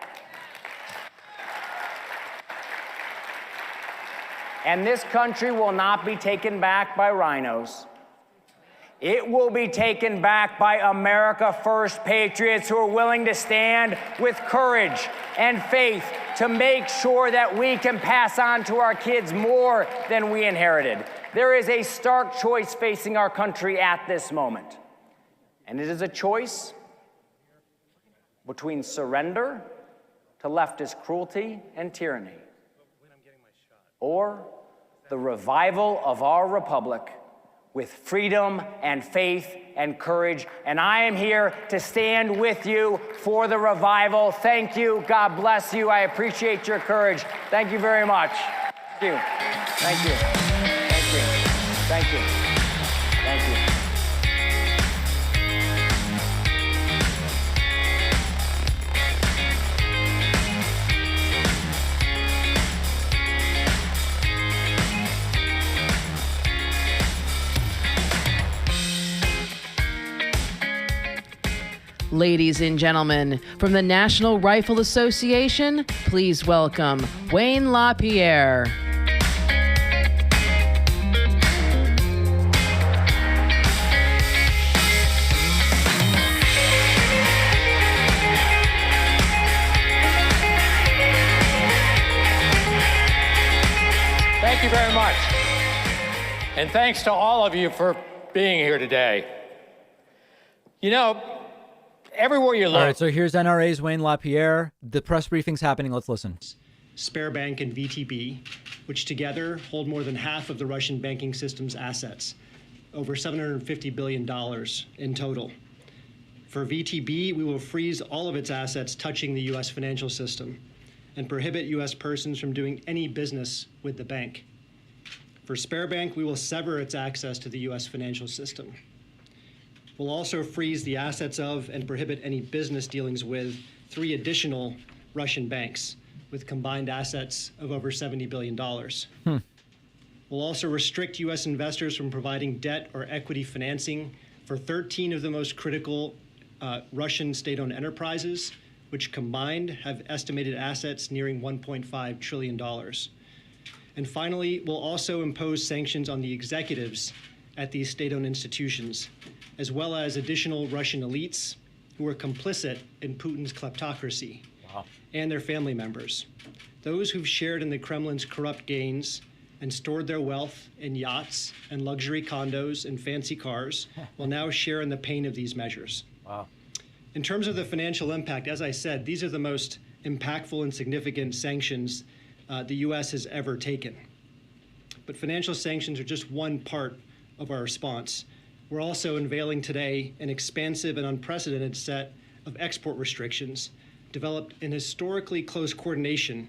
And this country will not be taken back by rhinos. It will be taken back by America First patriots who are willing to stand with courage and faith to make sure that we can pass on to our kids more than we inherited. There is a stark choice facing our country at this moment. And it is a choice between surrender to leftist cruelty and tyranny, or the revival of our republic with freedom and faith and courage. And I am here to stand with you for the revival. Thank you. God bless you. I appreciate your courage. Thank you very much. Thank you. Thank you. Thank you. Thank you. Thank you. Ladies and gentlemen, from the National Rifle Association, please welcome Wayne LaPierre. Thank you very much. And thanks to all of you for being here today. You know, everywhere you look. All right, so here's NRA's Wayne LaPierre. The press briefing's happening. Let's listen. Sberbank and VTB, which together hold more than half of the Russian banking system's assets, over $750 billion in total. For VTB, we will freeze all of its assets touching the U.S. financial system and prohibit U.S. persons from doing any business with the bank. For Sberbank, we will sever its access to the U.S. financial system. We'll also freeze the assets of and prohibit any business dealings with 3 additional Russian banks with combined assets of over $70 billion. We'll also restrict U.S. investors from providing debt or equity financing for 13 of the most critical Russian state-owned enterprises, which combined have estimated assets nearing $1.5 trillion. And finally, we'll also impose sanctions on the executives at these state-owned institutions, as well as additional Russian elites who are complicit in Putin's kleptocracy, and their family members. Those who've shared in the Kremlin's corrupt gains and stored their wealth in yachts and luxury condos and fancy cars will now share in the pain of these measures. Wow. In terms of the financial impact, as I said, these are the most impactful and significant sanctions the U.S. has ever taken. But financial sanctions are just one part of our response. We're also unveiling today an expansive and unprecedented set of export restrictions developed in historically close coordination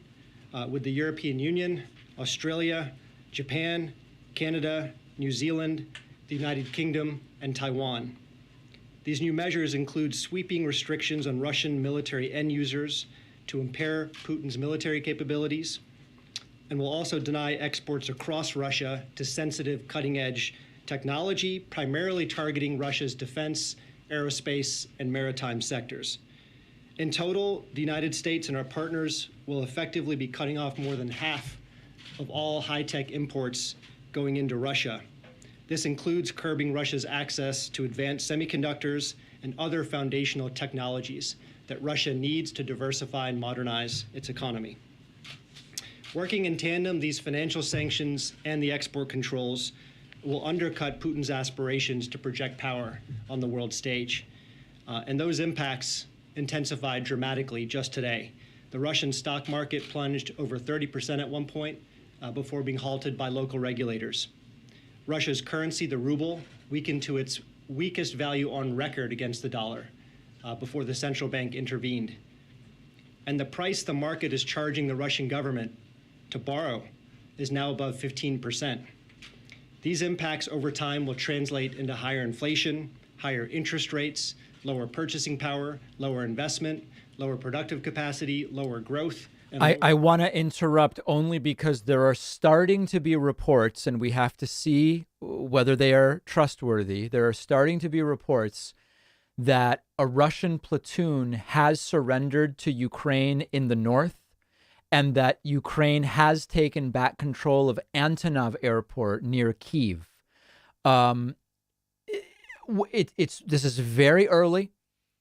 with the European Union, Australia, Japan, Canada, New Zealand, the United Kingdom, and Taiwan. These new measures include sweeping restrictions on Russian military end users to impair Putin's military capabilities, and will also deny exports across Russia to sensitive cutting-edge technology, primarily targeting Russia's defense, aerospace, and maritime sectors. In total, the United States and our partners will effectively be cutting off more than half of all high-tech imports going into Russia. This includes curbing Russia's access to advanced semiconductors and other foundational technologies that Russia needs to diversify and modernize its economy. Working in tandem, these financial sanctions and the export controls will undercut Putin's aspirations to project power on the world stage. And those impacts intensified dramatically just today. The Russian stock market plunged over 30% at one point before being halted by local regulators. Russia's currency, the ruble, weakened to its weakest value on record against the dollar before the central bank intervened. And the price the market is charging the Russian government to borrow is now above 15%. These impacts over time will translate into higher inflation, higher interest rates, lower purchasing power, lower investment, lower productive capacity, lower growth. And I want to interrupt only because there are starting to be reports, and we have to see whether they are trustworthy. There are starting to be reports that a Russian platoon has surrendered to Ukraine in the north, and that Ukraine has taken back control of Antonov Airport near Kyiv. This is very early,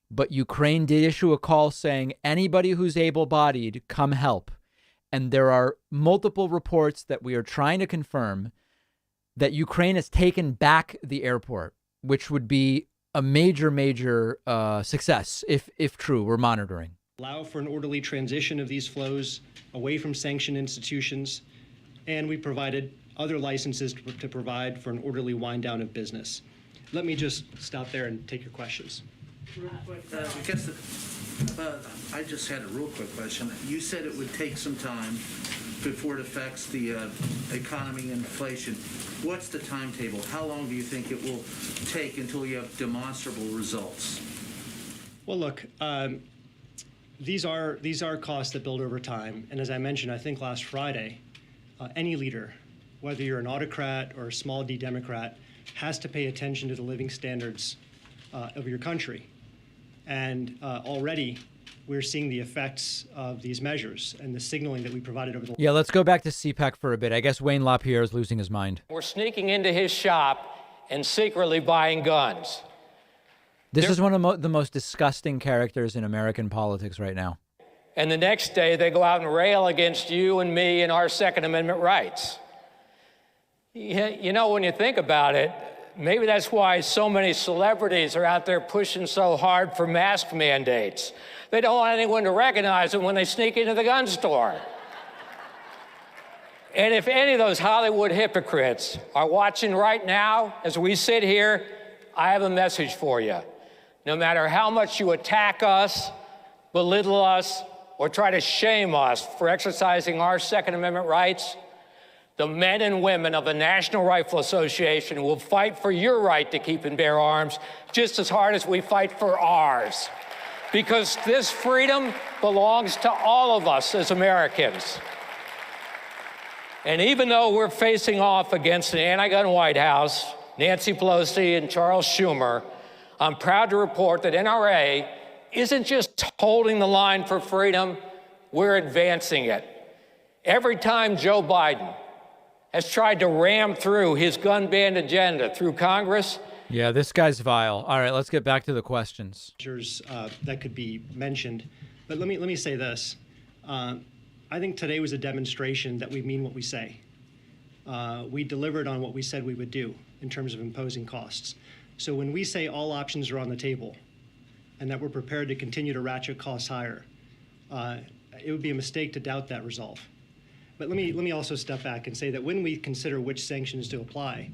but Ukraine did issue a call saying anybody who's able-bodied, come help. And there are multiple reports that we are trying to confirm that Ukraine has taken back the airport, which would be a major success if true. We're monitoring. Allow for an orderly transition of these flows away from sanctioned institutions, and we provided other licenses to provide for an orderly wind down of business. Let me just stop there and take your questions. I just had a real quick question. You said it would take some time before it affects the economy and inflation. What's the timetable? How long do you think it will take until you have demonstrable results? Well, look, these are costs that build over time. And as I mentioned, I think last Friday, any leader, whether you're an autocrat or a small d Democrat, has to pay attention to the living standards of your country. And already we're seeing the effects of these measures and the signaling that we provided over the... Yeah, let's go back to Cpac for a bit. I guess Wayne LaPierre is losing his mind. We're sneaking into his shop and secretly buying guns. This is one of the most disgusting characters in American politics right now. And the next day they go out and rail against you and me and our Second Amendment rights. You know, when you think about it, maybe that's why so many celebrities are out there pushing so hard for mask mandates. They don't want anyone to recognize them when they sneak into the gun store. And if any of those Hollywood hypocrites are watching right now as we sit here, I have a message for you. No matter how much you attack us, belittle us, or try to shame us for exercising our Second Amendment rights, the men and women of the National Rifle Association will fight for your right to keep and bear arms just as hard as we fight for ours. Because this freedom belongs to all of us as Americans. And even though we're facing off against an anti-gun White House, Nancy Pelosi and Charles Schumer, I'm proud to report that NRA isn't just holding the line for freedom, we're advancing it. Every time Joe Biden has tried to ram through his gun ban agenda through Congress. Yeah, this guy's vile. All right, let's get back to the questions. That could be mentioned, but let me say this. I think today was a demonstration that we mean what we say. We delivered on what we said we would do in terms of imposing costs. So when we say all options are on the table and that we're prepared to continue to ratchet costs higher, it would be a mistake to doubt that resolve. But let me also step back and say that when we consider which sanctions to apply,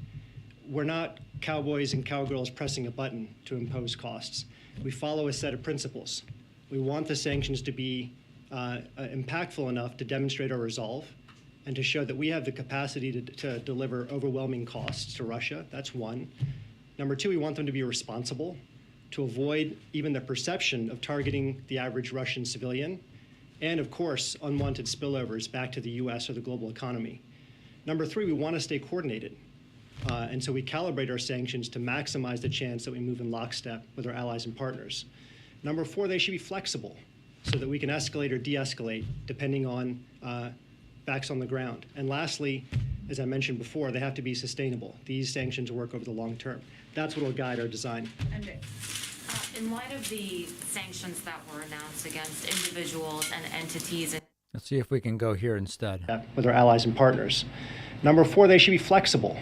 we're not cowboys and cowgirls pressing a button to impose costs. We follow a set of principles. We want the sanctions to be impactful enough to demonstrate our resolve and to show that we have the capacity to deliver overwhelming costs to Russia. That's one. Number two, we want them to be responsible, to avoid even the perception of targeting the average Russian civilian, and of course, unwanted spillovers back to the US or the global economy. Number three, we want to stay coordinated. And so we calibrate our sanctions to maximize the chance that we move in lockstep with our allies and partners. Number four, they should be flexible so that we can escalate or de-escalate depending on facts on the ground. And lastly, as I mentioned before, they have to be sustainable. These sanctions work over the long term. That's what will guide our design. And in light of the sanctions that were announced against individuals and entities... Let's see if we can go here instead. With our allies and partners. Number four, they should be flexible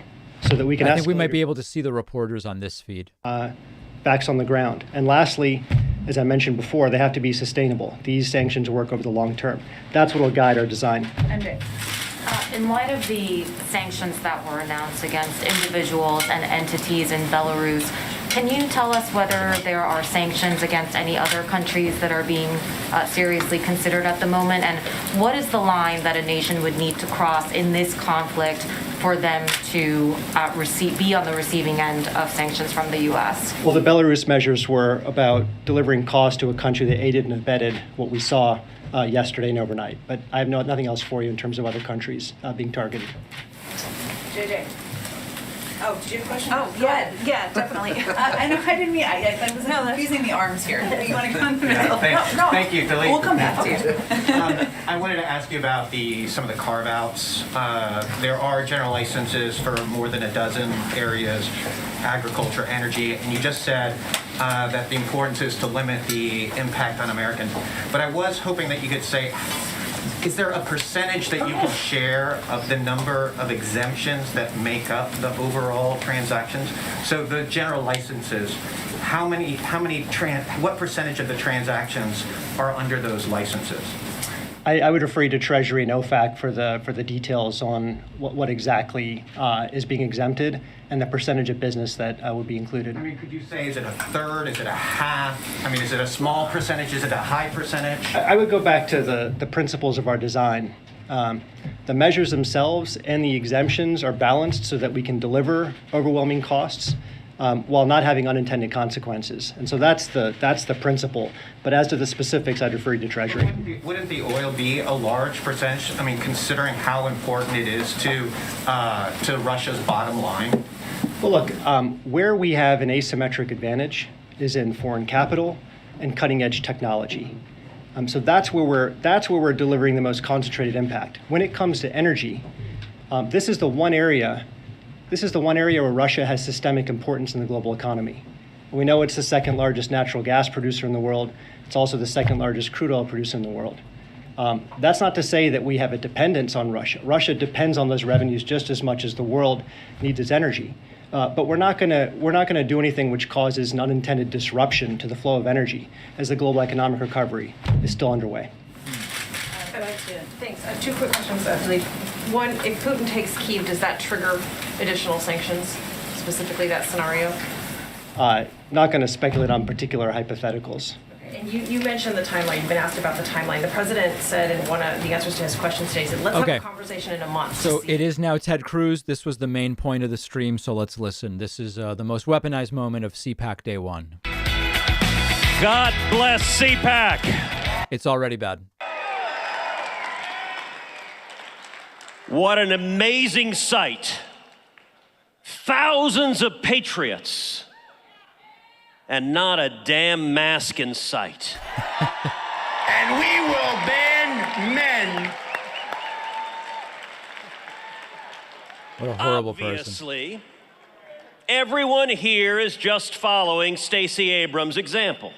so so that we can I think we might be able to see the reporters on this feed. Facts on the ground. And lastly, as I mentioned before, they have to be sustainable. These sanctions work over the long term. That's what will guide our design. And in light of the sanctions that were announced against individuals and entities in Belarus, can you tell us whether there are sanctions against any other countries that are being seriously considered at the moment? And what is the line that a nation would need to cross in this conflict for them to be on the receiving end of sanctions from the U.S.? Well, the Belarus measures were about delivering cost to a country that aided and abetted what we saw yesterday and overnight. But I have nothing else for you in terms of other countries being targeted. JJ. Oh, did you have a question? Oh, yeah, definitely. I know I didn't mean, I was confusing the arms here. You want to go in the middle? Thank you, Philly. We'll come back to you. I wanted to ask you about some of the carve-outs. There are general licenses for more than a dozen areas, agriculture, energy, and you just said that the importance is to limit the impact on Americans. But I was hoping that you could say, is there a percentage that you can share of the number of exemptions that make up the overall transactions? So the general licenses, what percentage of the transactions are under those licenses? I would refer you to Treasury and OFAC for the details on what exactly is being exempted and the percentage of business that would be included. I mean, could you say, is it a third? Is it a half? I mean, is it a small percentage? Is it a high percentage? I would go back to the principles of our design. The measures themselves and the exemptions are balanced so that we can deliver overwhelming costs while not having unintended consequences. And so that's the principle. But as to the specifics, I'd refer you to Treasury. Wouldn't the oil be a large percentage? I mean, considering how important it is to Russia's bottom line? Well, look, where we have an asymmetric advantage is in foreign capital and cutting-edge technology. So that's where we're delivering the most concentrated impact. When it comes to energy, this is the one area where Russia has systemic importance in the global economy. We know it's the second largest natural gas producer in the world. It's also the second largest crude oil producer in the world. That's not to say that we have a dependence on Russia. Russia depends on those revenues just as much as the world needs its energy. But we're not going to do anything which causes an unintended disruption to the flow of energy as the global economic recovery is still underway. Thanks. Two quick questions, actually. One, if Putin takes Kyiv, does that trigger additional sanctions, specifically that scenario? Not going to speculate on particular hypotheticals. And you mentioned the timeline. You've been asked about the timeline. The president said in one of the answers to his questions today, he said, let's have a conversation in a month. So it is now Ted Cruz. This was the main point of the stream, so let's listen. This is the most weaponized moment of Cpac Day 1. God bless Cpac. It's already bad. What an amazing sight. Thousands of patriots and not a damn mask in sight. And we will ban men. What a horrible Obviously, everyone here is just following Stacey Abrams' example.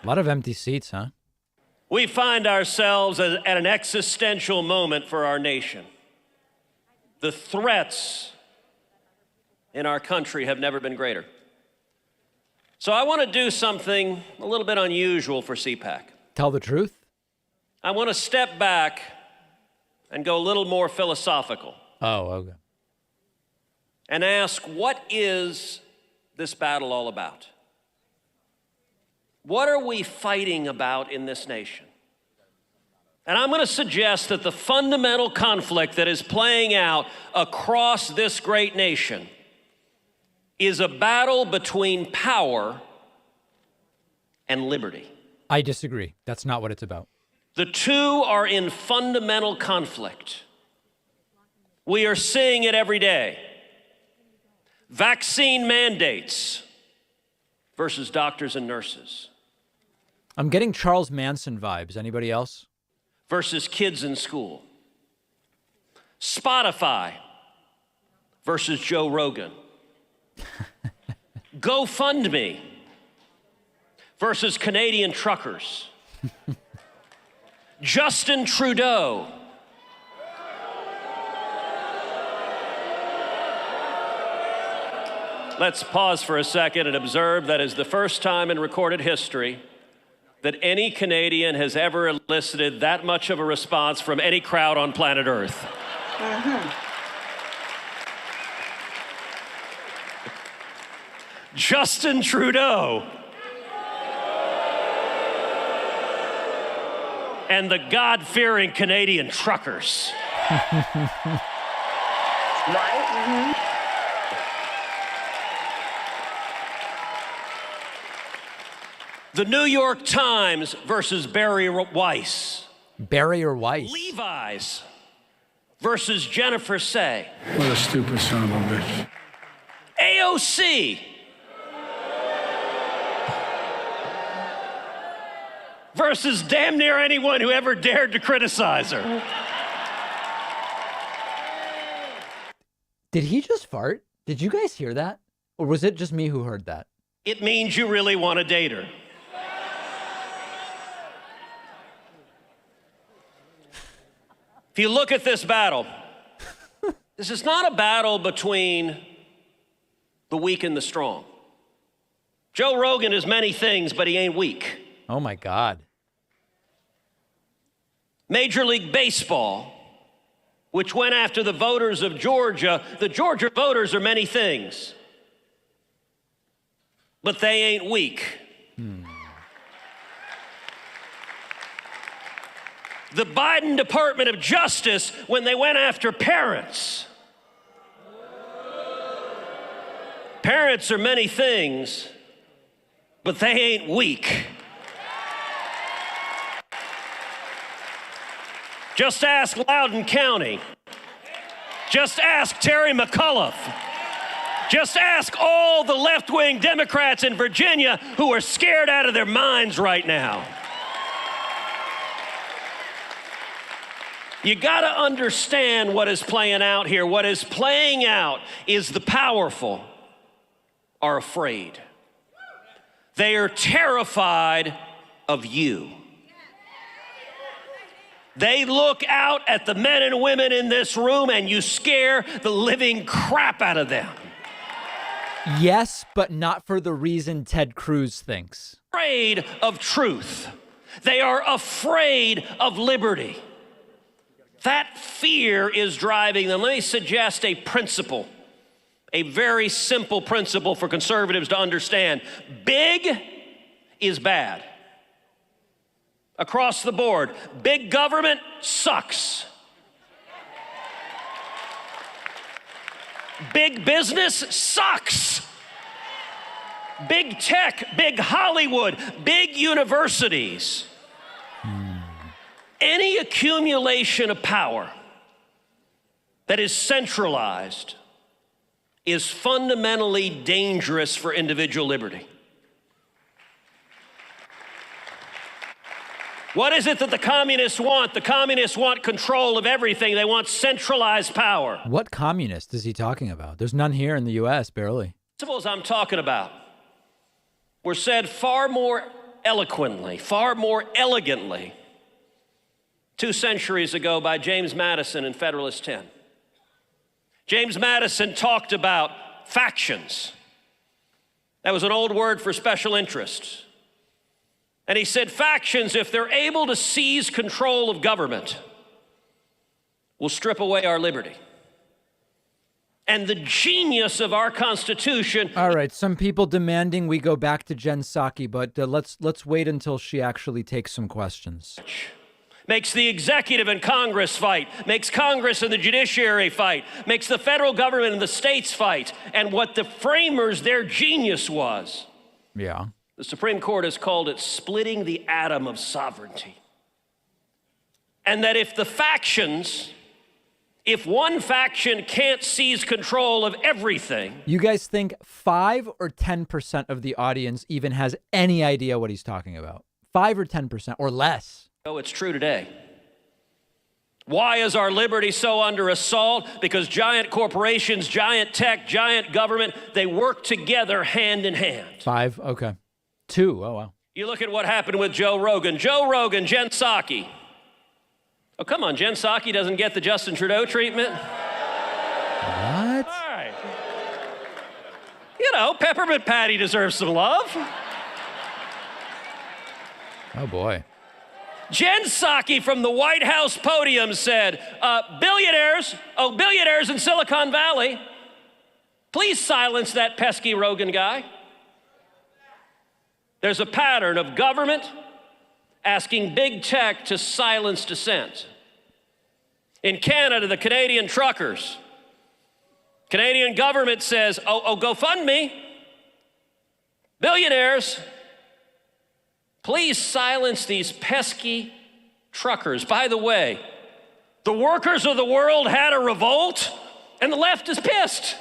A lot of empty seats, huh? We find ourselves at an existential moment for our nation. The threats in our country have never been greater. So I want to do something a little bit unusual for Cpac. Tell the truth? I want to step back and go a little more philosophical. Oh, okay. And ask, what is this battle all about? What are we fighting about in this nation? And I'm going to suggest that the fundamental conflict that is playing out across this great nation is a battle between power and liberty. I disagree. That's not what it's about. The two are in fundamental conflict. We are seeing it every day. Vaccine mandates versus doctors and nurses. I'm getting Charles Manson vibes. Anybody else? Versus kids in school. Spotify versus Joe Rogan. GoFundMe versus Canadian truckers. Justin Trudeau Let's pause for a second and observe that is the first time in recorded history that any Canadian has ever elicited that much of a response from any crowd on planet Earth. Justin Trudeau and the God-fearing Canadian truckers. Right? The New York Times versus Barry Weiss. Barry or Weiss? Levi's versus Jennifer Say. What a stupid son of a bitch. AOC versus damn near anyone who ever dared to criticize her. Did he just fart? Did you guys hear that? Or was it just me who heard that? It means you really want to date her. If you look at this battle, this is not a battle between the weak and the strong. Joe Rogan is many things, but he ain't weak. Oh my God. Major League Baseball, which went after the voters of Georgia, the Georgia voters are many things, but they ain't weak. The Biden Department of Justice, when they went after parents. Parents are many things, but they ain't weak. Just ask Loudoun County. Just ask Terry McAuliffe. Just ask all the left-wing Democrats in Virginia who are scared out of their minds right now. You got to understand what is playing out here. What is playing out is the powerful are afraid. They are terrified of you. They look out at the men and women in this room and you scare the living crap out of them. Yes, but not for the reason Ted Cruz thinks. Afraid of truth. They are afraid of liberty. That fear is driving them. Let me suggest a principle, a very simple principle for conservatives to understand. Big is bad. Across the board, big government sucks. Big business sucks. Big tech, big Hollywood, big universities. Any accumulation of power that is centralized is fundamentally dangerous for individual liberty. What is it that the communists want? The communists want control of everything. They want centralized power. What communist is he talking about? There's none here in the U.S., barely. Principles I'm talking about were said far more eloquently, far more elegantly 2 centuries ago by James Madison in Federalist 10. James Madison talked about factions. That was an old word for special interests. And he said factions, if they're able to seize control of government, will strip away our liberty. And the genius of our Constitution. All right, some people demanding we go back to Jen Psaki, but let's wait until she actually takes some questions. Makes the executive and Congress fight, makes Congress and the judiciary fight, makes the federal government and the states fight. And what the framers, their genius was. Yeah. The Supreme Court has called it splitting the atom of sovereignty. And that if the factions, if one faction can't seize control of everything. You guys think 5 or 10% of the audience even has any idea what he's talking about? 5 or 10% or less? Oh, it's true today. Why is our liberty so under assault? Because giant corporations, giant tech, giant government, they work together hand in hand. 5, okay. 2, oh wow. You look at what happened with Joe Rogan. Joe Rogan, Jen Psaki. Oh, come on, Jen Psaki doesn't get the Justin Trudeau treatment? What? All right. you know, Peppermint Patty deserves some love. Oh, boy. Jen Psaki from the White House podium said, billionaires in Silicon Valley, please silence that pesky Rogan guy. There's a pattern of government asking big tech to silence dissent. In Canada, the Canadian truckers, Canadian government says, GoFundMe, billionaires, please silence these pesky truckers. By the way, the workers of the world had a revolt, and the left is pissed.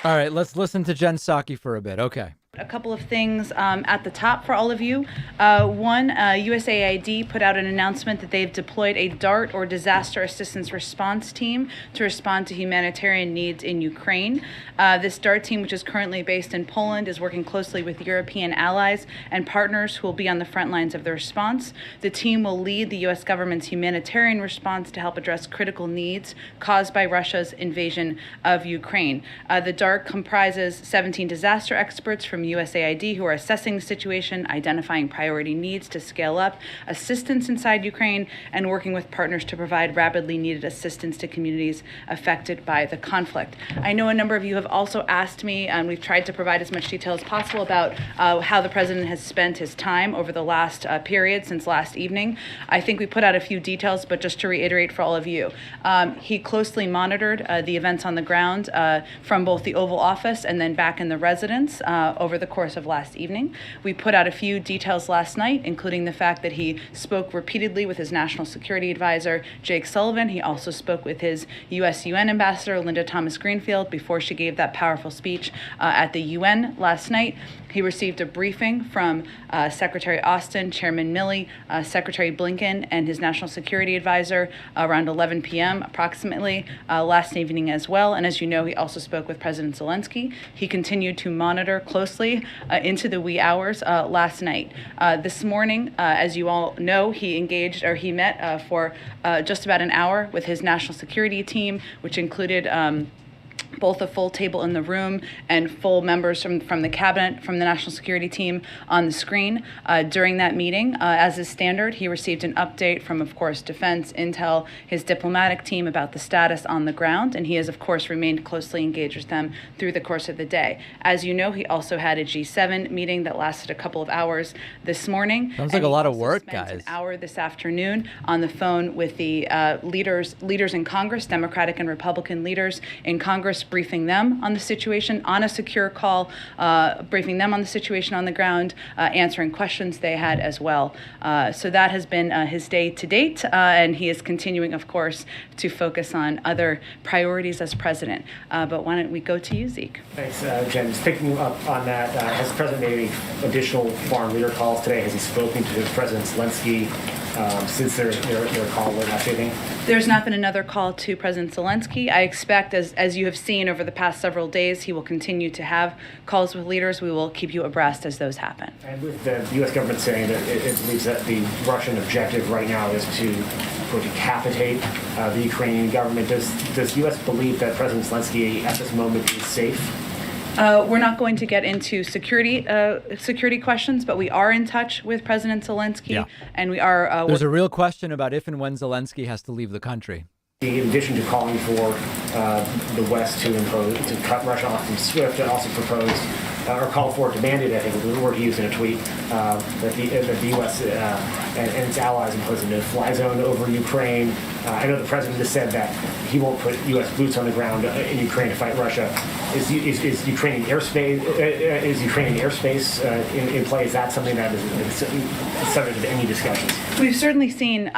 All right, let's listen to Jen Psaki for a bit. Okay. A couple of things at the top for all of you. One, USAID put out an announcement that they've deployed a DART, or Disaster Assistance Response Team, to respond to humanitarian needs in Ukraine. This DART team, which is currently based in Poland, is working closely with European allies and partners who will be on the front lines of the response. The team will lead the U.S. government's humanitarian response to help address critical needs caused by Russia's invasion of Ukraine. The DART comprises 17 disaster experts from USAID who are assessing the situation, identifying priority needs to scale up assistance inside Ukraine, and working with partners to provide rapidly needed assistance to communities affected by the conflict. I know a number of you have also asked me, and we've tried to provide as much detail as possible about how the president has spent his time over the last period since last evening. I think we put out a few details, but just to reiterate for all of you, he closely monitored the events on the ground from both the Oval Office and then back in the residence over the course of last evening. We put out a few details last night, including the fact that he spoke repeatedly with his national security advisor, Jake Sullivan. He also spoke with his U.S. UN ambassador, Linda Thomas-Greenfield, before she gave that powerful speech at the UN last night. He received a briefing from Secretary Austin, Chairman Milley, Secretary Blinken, and his national security advisor around 11 p.m. approximately last evening as well. And as you know, he also spoke with President Zelensky. He continued to monitor closely into the wee hours last night. This morning, as you all know, he met for just about an hour with his national security team, which included both a full table in the room and full members from the cabinet, from the national security team on the screen. During that meeting, as is standard, he received an update from, of course, Defense, Intel, his diplomatic team about the status on the ground, and he has, of course, remained closely engaged with them through the course of the day. As you know, he also had a G7 meeting that lasted a couple of hours this morning. Sounds like a lot of work, guys. An hour this afternoon on the phone with the leaders in Congress, Democratic and Republican leaders in Congress, briefing them on the situation on a secure call, briefing them on the situation on the ground, answering questions they had as well. So that has been his day to date, and he is continuing, of course, to focus on other priorities as president. But why don't we go to you, Zeke? Thanks, Jen. Just picking up on that, has the president made any additional foreign leader calls today? Has he spoken to President Zelensky since their call last evening? There's not been another call to President Zelensky. I expect, as you have seen over the past several days, he will continue to have calls with leaders. We will keep you abreast as those happen. And with the U.S. government saying that it believes that the Russian objective right now is to decapitate the Ukrainian government, does the U.S. believe that President Zelensky at this moment is safe? We're not going to get into security questions, but we are in touch with President Zelensky, and we are. There's a real question about if and when Zelensky has to leave the country. In addition to calling for the West to cut Russia off from SWIFT, and also proposed or called for, demanded, I think was the word he used in a tweet, that the U.S. and its allies impose a no-fly zone over Ukraine. I know the president has said that he won't put U.S. boots on the ground in Ukraine to fight Russia. Is Ukrainian airspace in play? Is that something that is subject to any discussions? We've certainly seen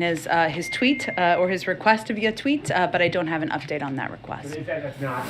his tweet or his request via tweet, but I don't have an update on that request. That's not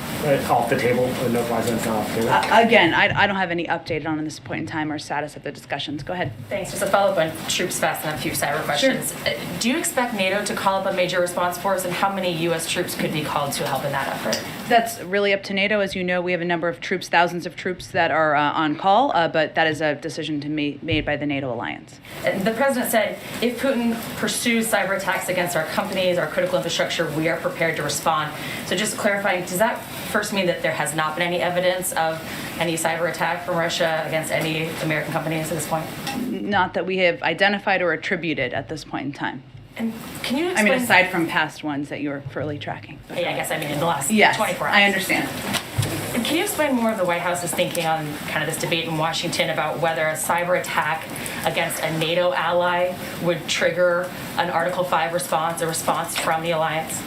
off the table. The no-fly zone's not off the table. Again, I don't have any update on this point in time or status of the discussions. Go ahead. Thanks. Just a follow-up up on troops fast and a few cyber questions. Do you expect NATO to call up a major response force, and how many U.S. troops could be called to help in that effort? That's really up to NATO. As you know, we have a number of troops, thousands of troops that are on call, but that is a decision to made by the NATO alliance. And the president said, if Putin pursues cyber attacks against our companies, our critical infrastructure, we are prepared to respond. So just clarifying, does that first mean that there has not been any evidence of any cyber attack from Russia against any American companies at this point? Not that we have identified or attributed at this point in time. And can you explain? I mean, aside from past ones that you're fairly tracking. Yeah, I guess I mean in the last 24 hours. I understand. And can you explain more of the White House's thinking on kind of this debate in Washington about whether a cyber attack against a NATO ally would trigger an Article 5 response, a response from the alliance?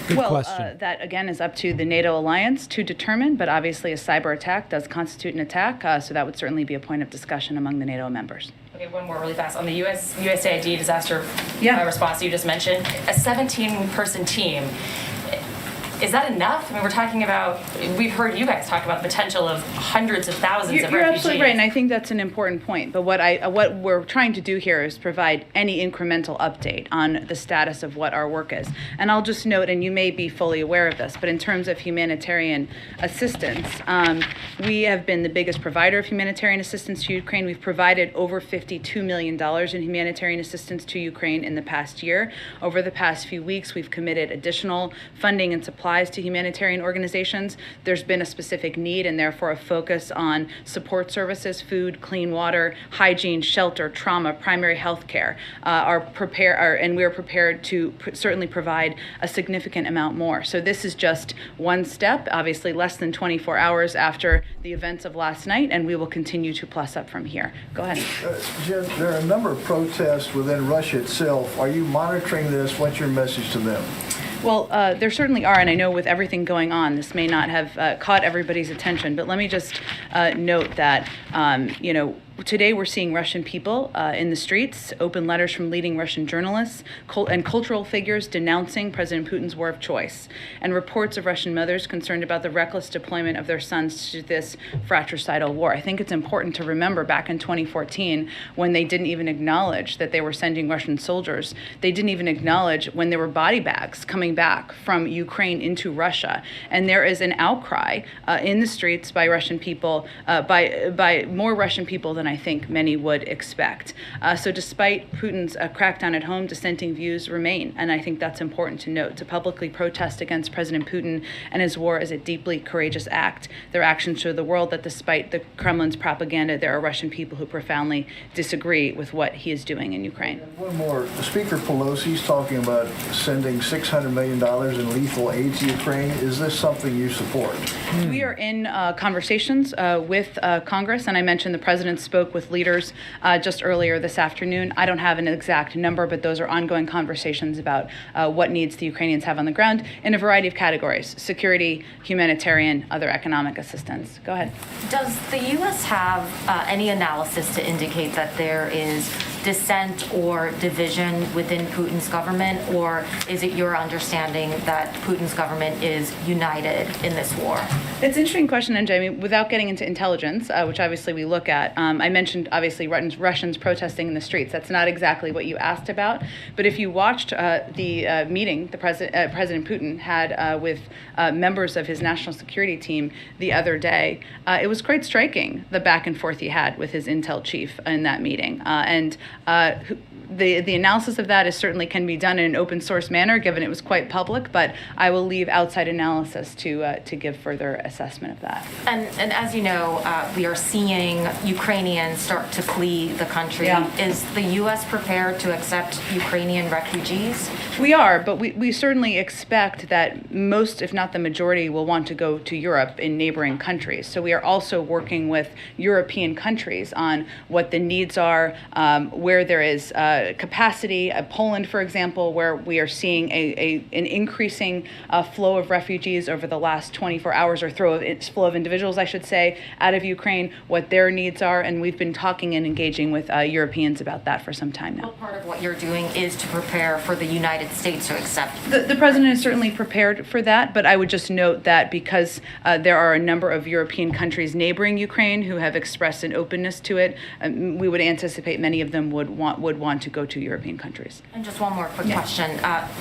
Good question. That again is up to the NATO alliance to determine, but obviously a cyber attack does constitute an attack, so that would certainly be a point of discussion among the NATO members. Okay, one more really fast. On the USAID disaster response you just mentioned, a 17-person team, is that enough? I mean, we're talking about, we've heard you guys talk about the potential of hundreds of thousands of refugees. You're absolutely right, and I think that's an important point. But what we're trying to do here is provide any incremental update on the status of what our work is. And I'll just note, and you may be fully aware of this, but in terms of humanitarian assistance, we have been the biggest provider of humanitarian assistance to Ukraine. We've provided over $52 million in humanitarian assistance to Ukraine in the past year. Over the past few weeks, we've committed additional funding and supplies to humanitarian organizations. There's been a specific need and therefore a focus on support services, food, clean water, hygiene, shelter, trauma, primary health care, and we are prepared to certainly provide a significant amount more. So this is just one step, obviously less than 24 hours after the events of last night, and we will continue to plus up from here. Go ahead. Jen, there are a number of protests within Russia itself. Are you monitoring this? What's your message to them? Well, there certainly are, and I know with everything going on, this may not have caught everybody's attention, but let me just note that, today we're seeing Russian people in the streets, open letters from leading Russian journalists and cultural figures denouncing President Putin's war of choice, and reports of Russian mothers concerned about the reckless deployment of their sons to this fratricidal war. I think it's important to remember back in 2014 when they didn't even acknowledge that they were sending Russian soldiers. They didn't even acknowledge when there were body bags coming back from Ukraine into Russia. And there is an outcry in the streets by Russian people, by more Russian people than I think many would expect. So despite Putin's crackdown at home, dissenting views remain. And I think that's important to note. To publicly protest against President Putin and his war is a deeply courageous act. Their actions show the world that despite the Kremlin's propaganda, there are Russian people who profoundly disagree with what he is doing in Ukraine. One more. Speaker Pelosi's talking about sending $600 million in lethal aid to Ukraine. Is this something you support? We are in conversations with Congress, and I mentioned the president spoke with leaders just earlier this afternoon. I don't have an exact number, but those are ongoing conversations about what needs the Ukrainians have on the ground in a variety of categories: security, humanitarian, other economic assistance. Go ahead. Does the U.S. have any analysis to indicate that there is dissent or division within Putin's government, or is it your understanding that Putin's government is united in this war? It's an interesting question, and Jamie, without getting into intelligence, which obviously we look at, I mentioned obviously Russians protesting in the streets. That's not exactly what you asked about, but if you watched the meeting President Putin had with members of his national security team the other day, it was quite striking, the back and forth he had with his intel chief in that meeting. The analysis of that certainly can be done in an open source manner, given it was quite public, but I will leave outside analysis to give further assessment of that. And as you know, we are seeing Ukrainians start to flee the country. Yeah. Is the U.S. prepared to accept Ukrainian refugees? We are, but we certainly expect that most, if not the majority, will want to go to Europe in neighboring countries. So we are also working with European countries on what the needs are, where there is capacity. Poland, for example, where we are seeing an increasing flow of refugees over the last 24 hours, or flow of individuals, I should say, out of Ukraine, what their needs are, and we've been talking and engaging with Europeans about that for some time now. Well, part of what you're doing is to prepare for the United United States to accept. The president is certainly prepared for that, but I would just note that because there are a number of European countries neighboring Ukraine who have expressed an openness to it, we would anticipate many of them would want to go to European countries. And just one more quick question.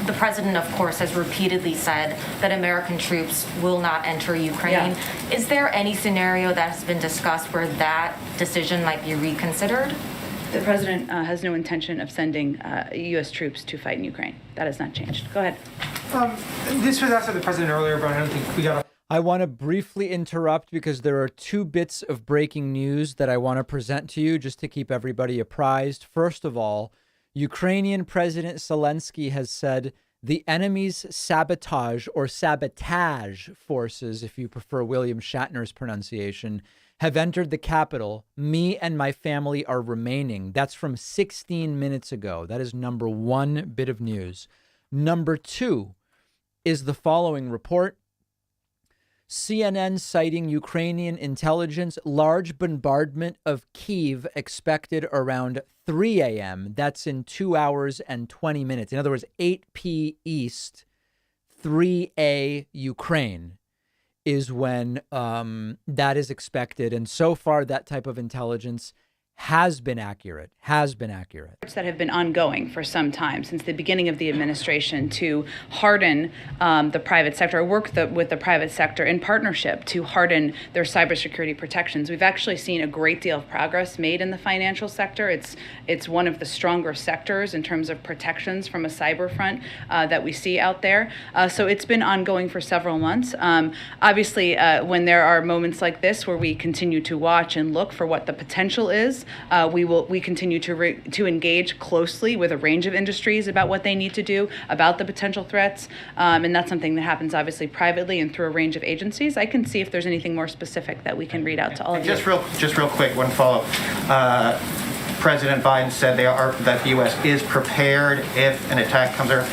The president, of course, has repeatedly said that American troops will not enter Ukraine. Is there any scenario that has been discussed where that decision might be reconsidered? The president has no intention of sending U.S. troops to fight in Ukraine. That has not changed. Go ahead. This was asked of the president earlier, but I don't think we got. I want to briefly interrupt because there are two bits of breaking news that I want to present to you just to keep everybody apprised. First of all, Ukrainian President Zelensky has said the enemy's sabotage forces, if you prefer William Shatner's pronunciation, have entered the capital. Me and my family are remaining. That's from 16 minutes ago. That is number one bit of news. Number two is the following report. CNN citing Ukrainian intelligence, large bombardment of Kyiv expected around 3 a.m. That's in 2 hours and 20 minutes. In other words, 8 p. East, 3 a. Ukraine is when that is expected. And so far, that type of intelligence has been accurate. That have been ongoing for some time, since the beginning of the administration, to harden the private sector, or work with the private sector in partnership to harden their cybersecurity protections. We've actually seen a great deal of progress made in the financial sector. It's one of the stronger sectors in terms of protections from a cyber front that we see out there. So it's been ongoing for several months. Obviously, when there are moments like this where we continue to watch and look for what the potential is, we continue to engage closely with a range of industries about what they need to do, about the potential threats, and that's something that happens obviously privately and through a range of agencies. I can see if there's anything more specific that we can read out to all of you. Just real quick, one follow-up. President Biden said that the U.S. is prepared if an attack comes there.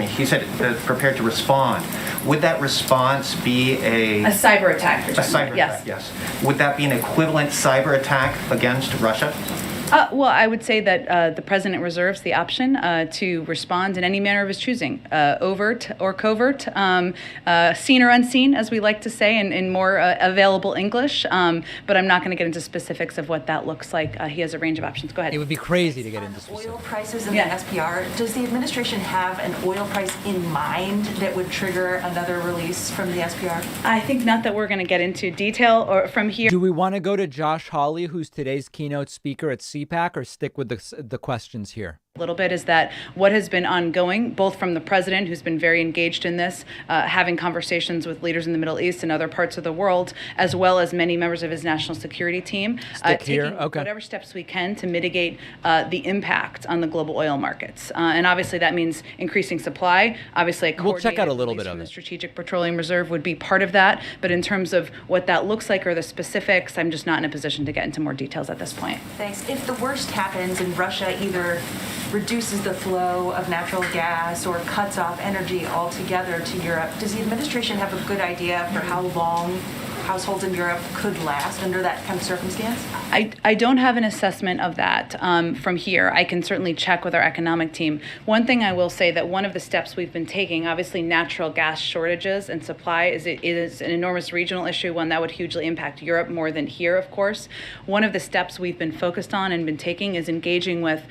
He said prepared to respond. Would that response be a cyber attack? Attack, yes. Would that be an equivalent cyber attack against Russia? Well, I would say that the president reserves the option to respond in any manner of his choosing, overt or covert, seen or unseen, as we like to say in more available English. But I'm not going to get into specifics of what that looks like. He has a range of options. Go ahead. It would be crazy to get into specifics. Oil prices in the SPR. Does the administration have an oil price in mind that would trigger another release from the SPR? I think not that we're going to get into detail or from here. Do we want to go to Josh Hawley, who's today's keynote speaker at Cpac, or stick with the questions here? A little bit is that what has been ongoing, both from the president, who's been very engaged in this, having conversations with leaders in the Middle East and other parts of the world, as well as many members of his national security team, taking whatever steps we can to mitigate the impact on the global oil markets. And obviously that means increasing supply. Obviously, we'll check out a little bit of it. The Strategic Petroleum Reserve would be part of that. But in terms of what that looks like or the specifics, I'm just not in a position to get into more details at this point. Thanks. If the worst happens and Russia either reduces the flow of natural gas or cuts off energy altogether to Europe, does the administration have a good idea for how long households in Europe could last under that kind of circumstance? I don't have an assessment of that from here. I can certainly check with our economic team. One thing I will say that one of the steps we've been taking, obviously natural gas shortages and supply is an enormous regional issue, one that would hugely impact Europe more than here, of course. One of the steps we've been focused on and been taking is engaging with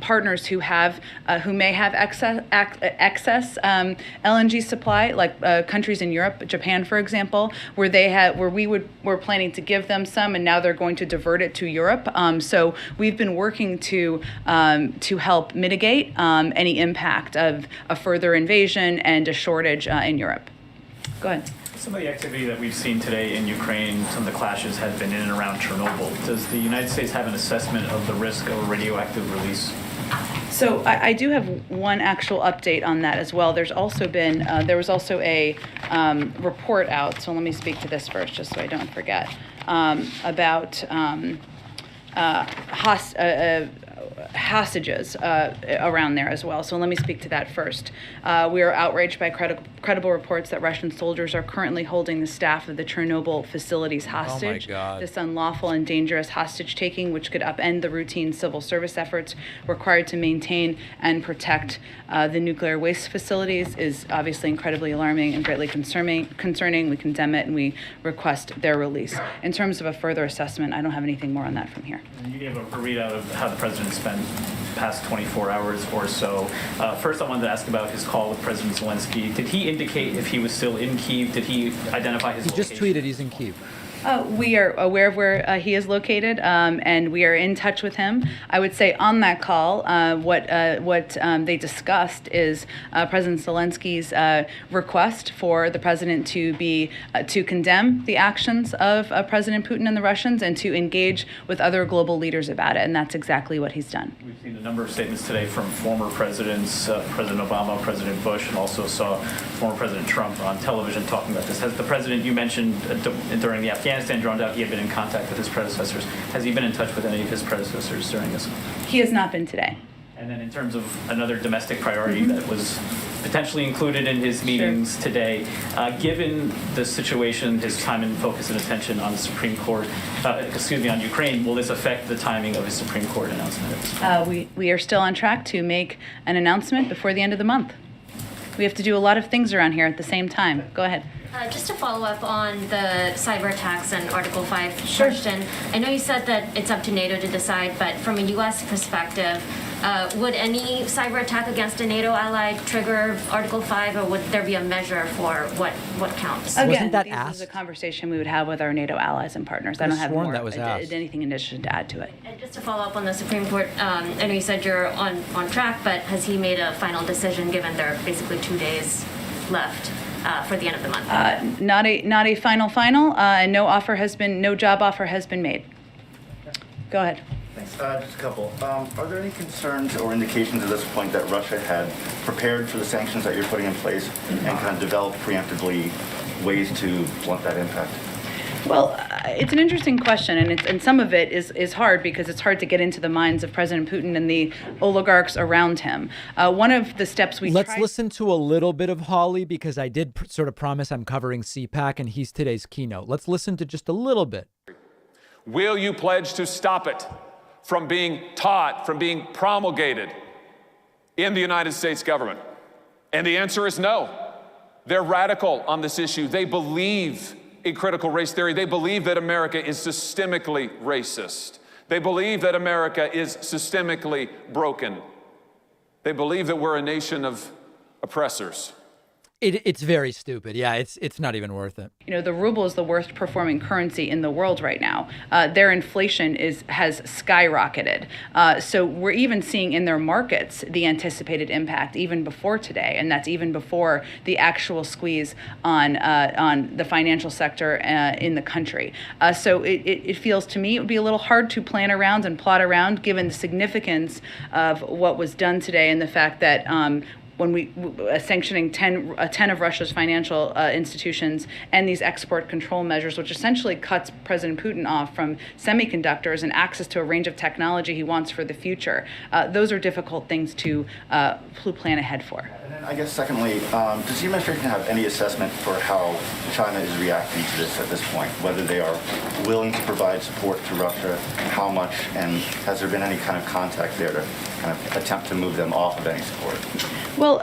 partners who may have excess LNG supply, like countries in Europe, Japan, for example, where we were planning to give them some, and now they're going to divert it to Europe. So we've been working to help mitigate any impact of a further invasion and a shortage in Europe. Go ahead. Some of the activity that we've seen today in Ukraine, some of the clashes have been in and around Chernobyl. Does the United States have an assessment of the risk of a radioactive release? So I do have one actual update on that as well. There was also a report out. So let me speak to this first, just so I don't forget, about hostages around there as well. So let me speak to that first. We are outraged by credible reports that Russian soldiers are currently holding the staff of the Chernobyl facilities hostage. God. This unlawful and dangerous hostage taking, which could upend the routine civil service efforts required to maintain and protect the nuclear waste facilities, is obviously incredibly alarming and greatly concerning. We condemn it and we request their release. In terms of a further assessment, I don't have anything more on that from here. You gave a readout of how the president spent past 24 hours or so. First, I wanted to ask about his call with President Zelensky. Did he indicate if he was still in Kyiv? Did he identify his location? He just tweeted he's in Kyiv. We are aware of where he is located, and we are in touch with him. I would say on that call, what they discussed is President Zelensky's request for the president to condemn the actions of President Putin and the Russians and to engage with other global leaders about it, and that's exactly what he's done. We've seen a number of statements today from former presidents, President Obama, President Bush, and also saw former President Trump on television talking about this. Has the president, you mentioned during the Afghanistan drone out, he had been in contact with his predecessors. Has he been in touch with any of his predecessors during this? He has not been today. And then in terms of another domestic priority that was potentially included in his meetings today, given the situation, his time and focus and attention on the Supreme Court, on Ukraine, will this affect the timing of his Supreme Court announcement? We are still on track to make an announcement before the end of the month. We have to do a lot of things around here at the same time. Go ahead. Just to follow up on the cyber attacks and Article 5 question, I know you said that it's up to NATO to decide, but from a U.S. perspective, would any cyber attack against a NATO ally trigger Article 5, or would there be a measure for what counts? Again, this is a conversation we would have with our NATO allies and partners. I don't have more, anything in addition to add to it. And just to follow up on the Supreme Court, I know you said you're on track, but has he made a final decision given there are basically 2 days left for the end of the month? Not a final, and no job offer has been made. Go ahead. Thanks. Just a couple. Are there any concerns or indications at this point that Russia had prepared for the sanctions that you're putting in place and kind of developed preemptively ways to blunt that impact? Well, it's an interesting question, and some of it is hard because it's hard to get into the minds of President Putin and the oligarchs around him. One of the steps Let's listen to a little bit of Hawley because I did sort of promise I'm covering Cpac, and he's today's keynote. Let's listen to just a little bit. Will you pledge to stop it from being taught, from being promulgated in the United States government? And the answer is no. They're radical on this issue. They believe in critical race theory. They believe that America is systemically racist. They believe that America is systemically broken. They believe that we're a nation of oppressors. It's very stupid. Yeah, it's not even worth it. You know, the ruble is the worst performing currency in the world right now. Their inflation has skyrocketed. So we're even seeing in their markets the anticipated impact even before today, and that's even before the actual squeeze on the financial sector in the country. So it feels to me it would be a little hard to plan around and plot around given the significance of what was done today and the fact that when we sanctioning 10 of Russia's financial institutions and these export control measures, which essentially cuts President Putin off from semiconductors and access to a range of technology he wants for the future. Those are difficult things to plan ahead for. And then I guess secondly, does the administration have any assessment for how China is reacting to this at this point? Whether they are willing to provide support to Russia, how much, and has there been any kind of contact there to kind of attempt to move them off of any support? Well,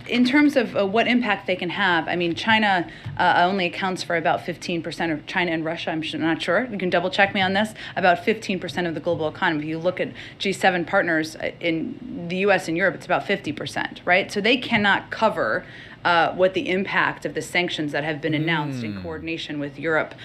in terms of what impact they can have, I mean, China only accounts for about 15% of China and Russia. I'm not sure. You can double check me on this. About 15% of the global economy. If you look at G7 partners in the U.S. and Europe, it's about 50%, right? So they cannot cover what the impact of the sanctions that have been announced in coordination with Europe,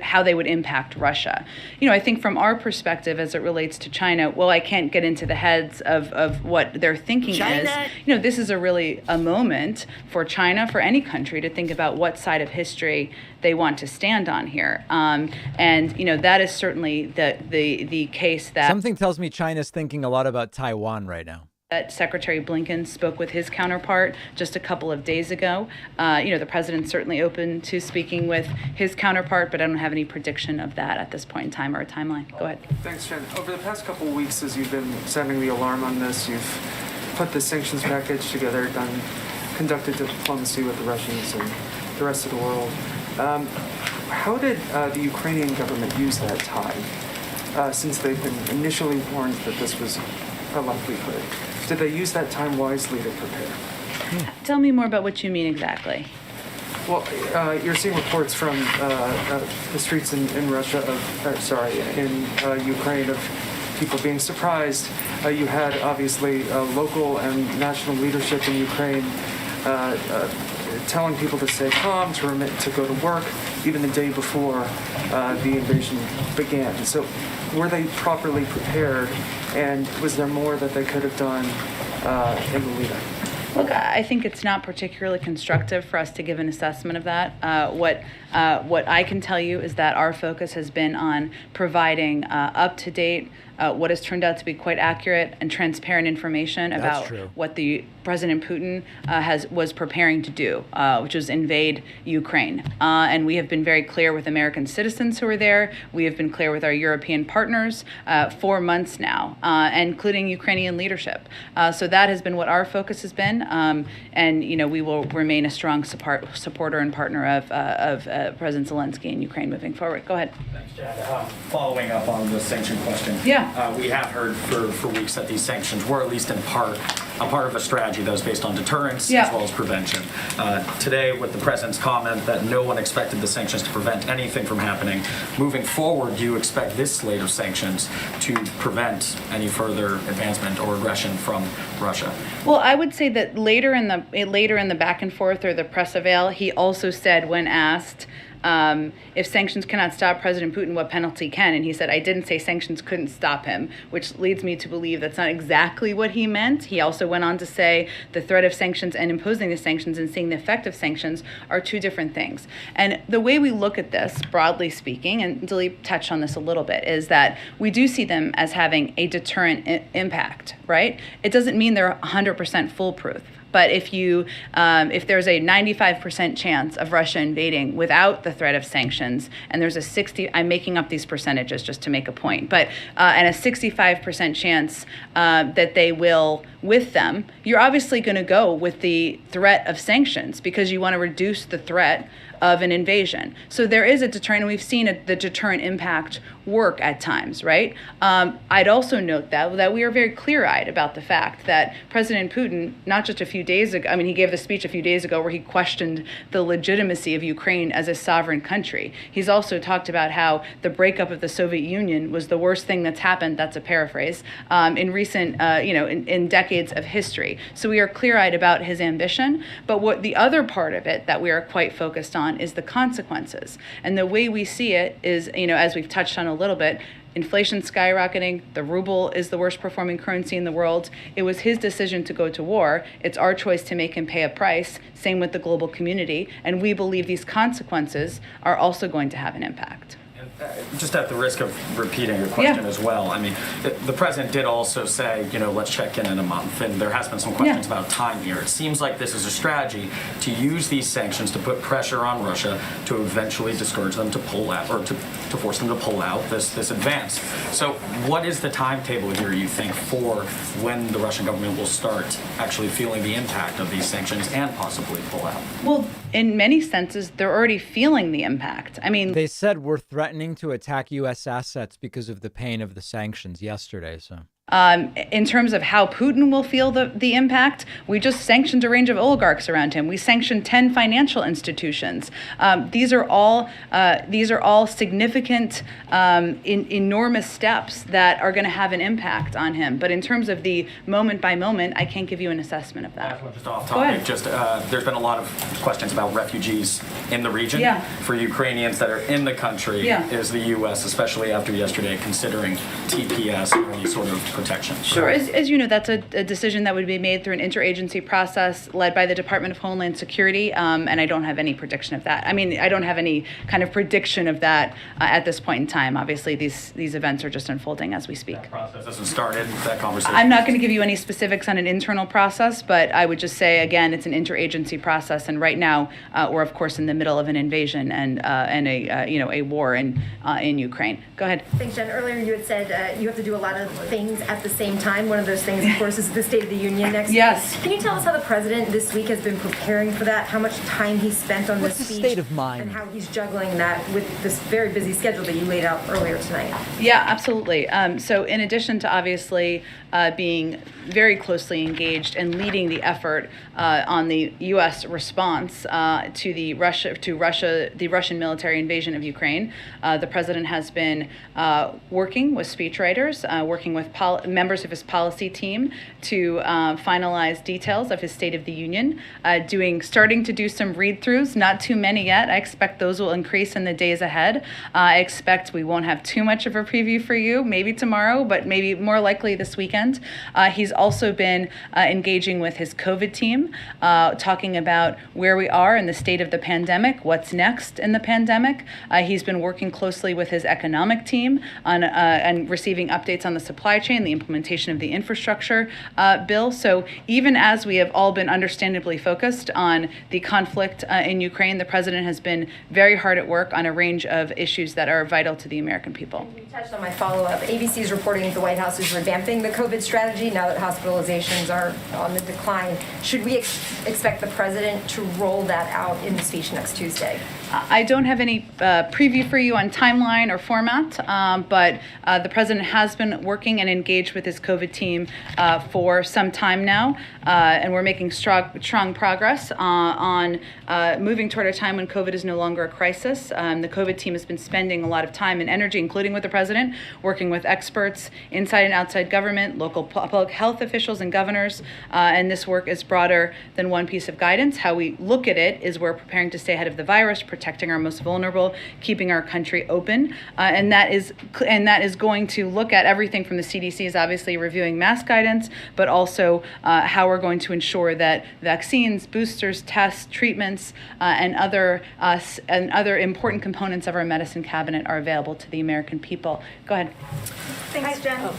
how they would impact Russia. You know, I think from our perspective as it relates to China, well, I can't get into the heads of what their thinking is. You know, this is really a moment for China, for any country, to think about what side of history they want to stand on here. And, you know, that is certainly the case that... Something tells me China's thinking a lot about Taiwan right now. That Secretary Blinken spoke with his counterpart just a couple of days ago. You know, the president's certainly open to speaking with his counterpart, but I don't have any prediction of that at this point in time or a timeline. Go ahead. Thanks, Jen. Over the past couple of weeks, as you've been sounding the alarm on this, you've put the sanctions package together, done conducted diplomacy with the Russians and the rest of the world. How did the Ukrainian government use that time, since they've been initially warned that this was a likelihood? Did they use that time wisely to prepare? Tell me more about what you mean exactly. Well, you're seeing reports from the streets in Russia in Ukraine of people being surprised. You had obviously local and national leadership in Ukraine telling people to stay calm, to go to work, even the day before the invasion began. So, were they properly prepared, and was there more that they could have done in the lead-up? Look, I think it's not particularly constructive for us to give an assessment of that. What I can tell you is that our focus has been on providing up-to-date, what has turned out to be quite accurate and transparent information about what the President Putin was preparing to do, which was invade Ukraine. And we have been very clear with American citizens who are there. We have been clear with our European partners 4 months now, including Ukrainian leadership. So that has been what our focus has been. And we will remain a strong supporter and partner of President Zelensky in Ukraine moving forward. Go ahead. Thanks, Chad. Following up on the sanction question. We have heard for weeks that these sanctions were at least in part a part of a strategy that was based on deterrence as well as prevention. Today, with the president's comment that no one expected the sanctions to prevent anything from happening, moving forward, do you expect this slate of sanctions to prevent any further advancement or aggression from Russia? Well, I would say that later in the back and forth or the press avail, he also said when asked if sanctions cannot stop President Putin, what penalty can? And he said, I didn't say sanctions couldn't stop him, which leads me to believe that's not exactly what he meant. He also went on to say the threat of sanctions and imposing the sanctions and seeing the effect of sanctions are two different things. And the way we look at this, broadly speaking, and Dilip touched on this a little bit, is that we do see them as having a deterrent impact, right? It doesn't mean they're 100% foolproof. But if there's a 95% chance of Russia invading without the threat of sanctions, and there's a 60, I'm making up these percentages just to make a point, but and a 65% chance that they will with them, you're obviously going to go with the threat of sanctions because you want to reduce the threat of an invasion. So there is a deterrent, and we've seen the deterrent impact work at times, right? I'd also note that we are very clear-eyed about the fact that President Putin, not just a few days ago, he gave the speech a few days ago where he questioned the legitimacy of Ukraine as a sovereign country. He's also talked about how the breakup of the Soviet Union was the worst thing that's happened, that's a paraphrase, in recent, in decades of history. So we are clear-eyed about his ambition, but what the other part of it that we are quite focused on is the consequences. And the way we see it is, as we've touched on a little bit, inflation skyrocketing, the ruble is the worst performing currency in the world. It was his decision to go to war. It's our choice to make him pay a price. Same with the global community. And we believe these consequences are also going to have an impact. Just at the risk of repeating your question as well, the president did also say, let's check in a month, and there has been some questions about time here. It seems like this is a strategy to use these sanctions to put pressure on Russia to eventually discourage them to pull out, or to force them to pull out this advance. So what is the timetable here, you think, for when the Russian government will start actually feeling the impact of these sanctions and possibly pull out? Well, in many senses, they're already feeling the impact. They said we're threatening to attack U.S. assets because of the pain of the sanctions yesterday. So in terms of how Putin will feel the impact, we just sanctioned a range of oligarchs around him. We sanctioned 10 financial institutions. These are all significant, enormous steps that are going to have an impact on him. But in terms of the moment by moment, I can't give you an assessment of that. Just off topic, there's been a lot of questions about refugees in the region. For Ukrainians that are in the country, is the U.S., especially after yesterday, considering TPS or any sort of protection? Sure. As you know, that's a decision that would be made through an interagency process led by the Department of Homeland Security, and I don't have any prediction of that. I don't have any kind of prediction of that at this point in time. Obviously, these events are just unfolding as we speak. That process hasn't started, that conversation? I'm not going to give you any specifics on an internal process, but I would just say, again, it's an interagency process, and right now we're, of course, in the middle of an invasion and a war in Ukraine. Go ahead. Thanks, Jen. Earlier you had said you have to do a lot of things at the same time. One of those things, of course, is the State of the Union next week. Yes. Can you tell us how the president this week has been preparing for that? How much time he spent on What's this his speech? state of mind? And how he's juggling that with this very busy schedule that you laid out earlier tonight. Yeah, absolutely. So in addition to obviously being very closely engaged and leading the effort on the U.S. response to the Russian military invasion of Ukraine, the president has been working with speechwriters, working with members of his policy team to finalize details of his State of the Union, starting to do some read-throughs, not too many yet. I expect those will increase in the days ahead. I expect we won't have too much of a preview for you, maybe tomorrow, but maybe more likely this weekend. He's also been engaging with his COVID team, talking about where we are in the state of the pandemic, what's next in the pandemic. He's been working closely with his economic team on and receiving updates on the supply chain, the implementation of the infrastructure bill. So even as we have all been understandably focused on the conflict in Ukraine, the president has been very hard at work on a range of issues that are vital to the American people. You touched on my follow-up. ABC is reporting that the White House is revamping the COVID strategy now that hospitalizations are on the decline. Should we expect the president to roll that out in the speech next Tuesday? I don't have any preview for you on timeline or format, but the president has been working and engaged with his COVID team for some time now, and we're making strong progress on moving toward a time when COVID is no longer a crisis. The COVID team has been spending a lot of time and energy, including with the president, working with experts inside and outside government, local public health officials and governors, and this work is broader than one piece of guidance. How we look at it is we're preparing to stay ahead of the virus, protecting our most vulnerable, keeping our country open, and that is going to look at everything from the CDC is obviously reviewing mask guidance, but also how we're going to ensure that vaccines, boosters, tests, treatments, and other important components of our medicine cabinet are available to the American people. Go ahead. Thanks, Jen.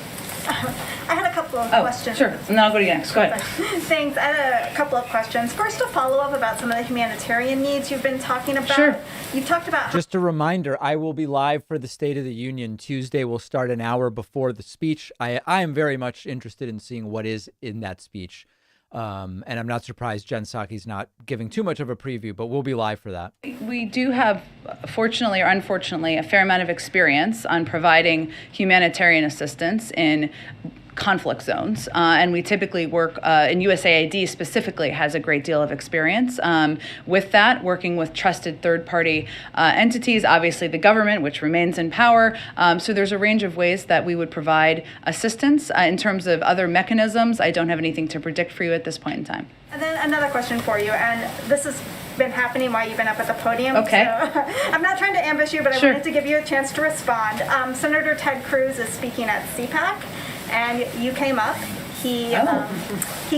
I had a couple of questions. Sure, and then I'll go to you next. Go ahead. Thanks. I had a couple of questions. First, a follow-up about some of the humanitarian needs you've been talking about. Sure. You've talked about Just a reminder, I will be live for the State of the Union Tuesday. We'll start an hour before the speech. I am very much interested in seeing what is in that speech. And I'm not surprised Jen Psaki's not giving too much of a preview, but we'll be live for that. We do have, fortunately or unfortunately, a fair amount of experience on providing humanitarian assistance in conflict zones, and we typically work, and USAID specifically has a great deal of experience with that, working with trusted third-party entities, obviously the government, which remains in power. So there's a range of ways that we would provide assistance. In terms of other mechanisms, I don't have anything to predict for you at this point in time. And then another question for you, and this has been happening while you've been up at the podium. Okay. So I'm not trying to ambush you, but I Sure. wanted to give you a chance to respond. Senator Ted Cruz is speaking at Cpac, and you came up. He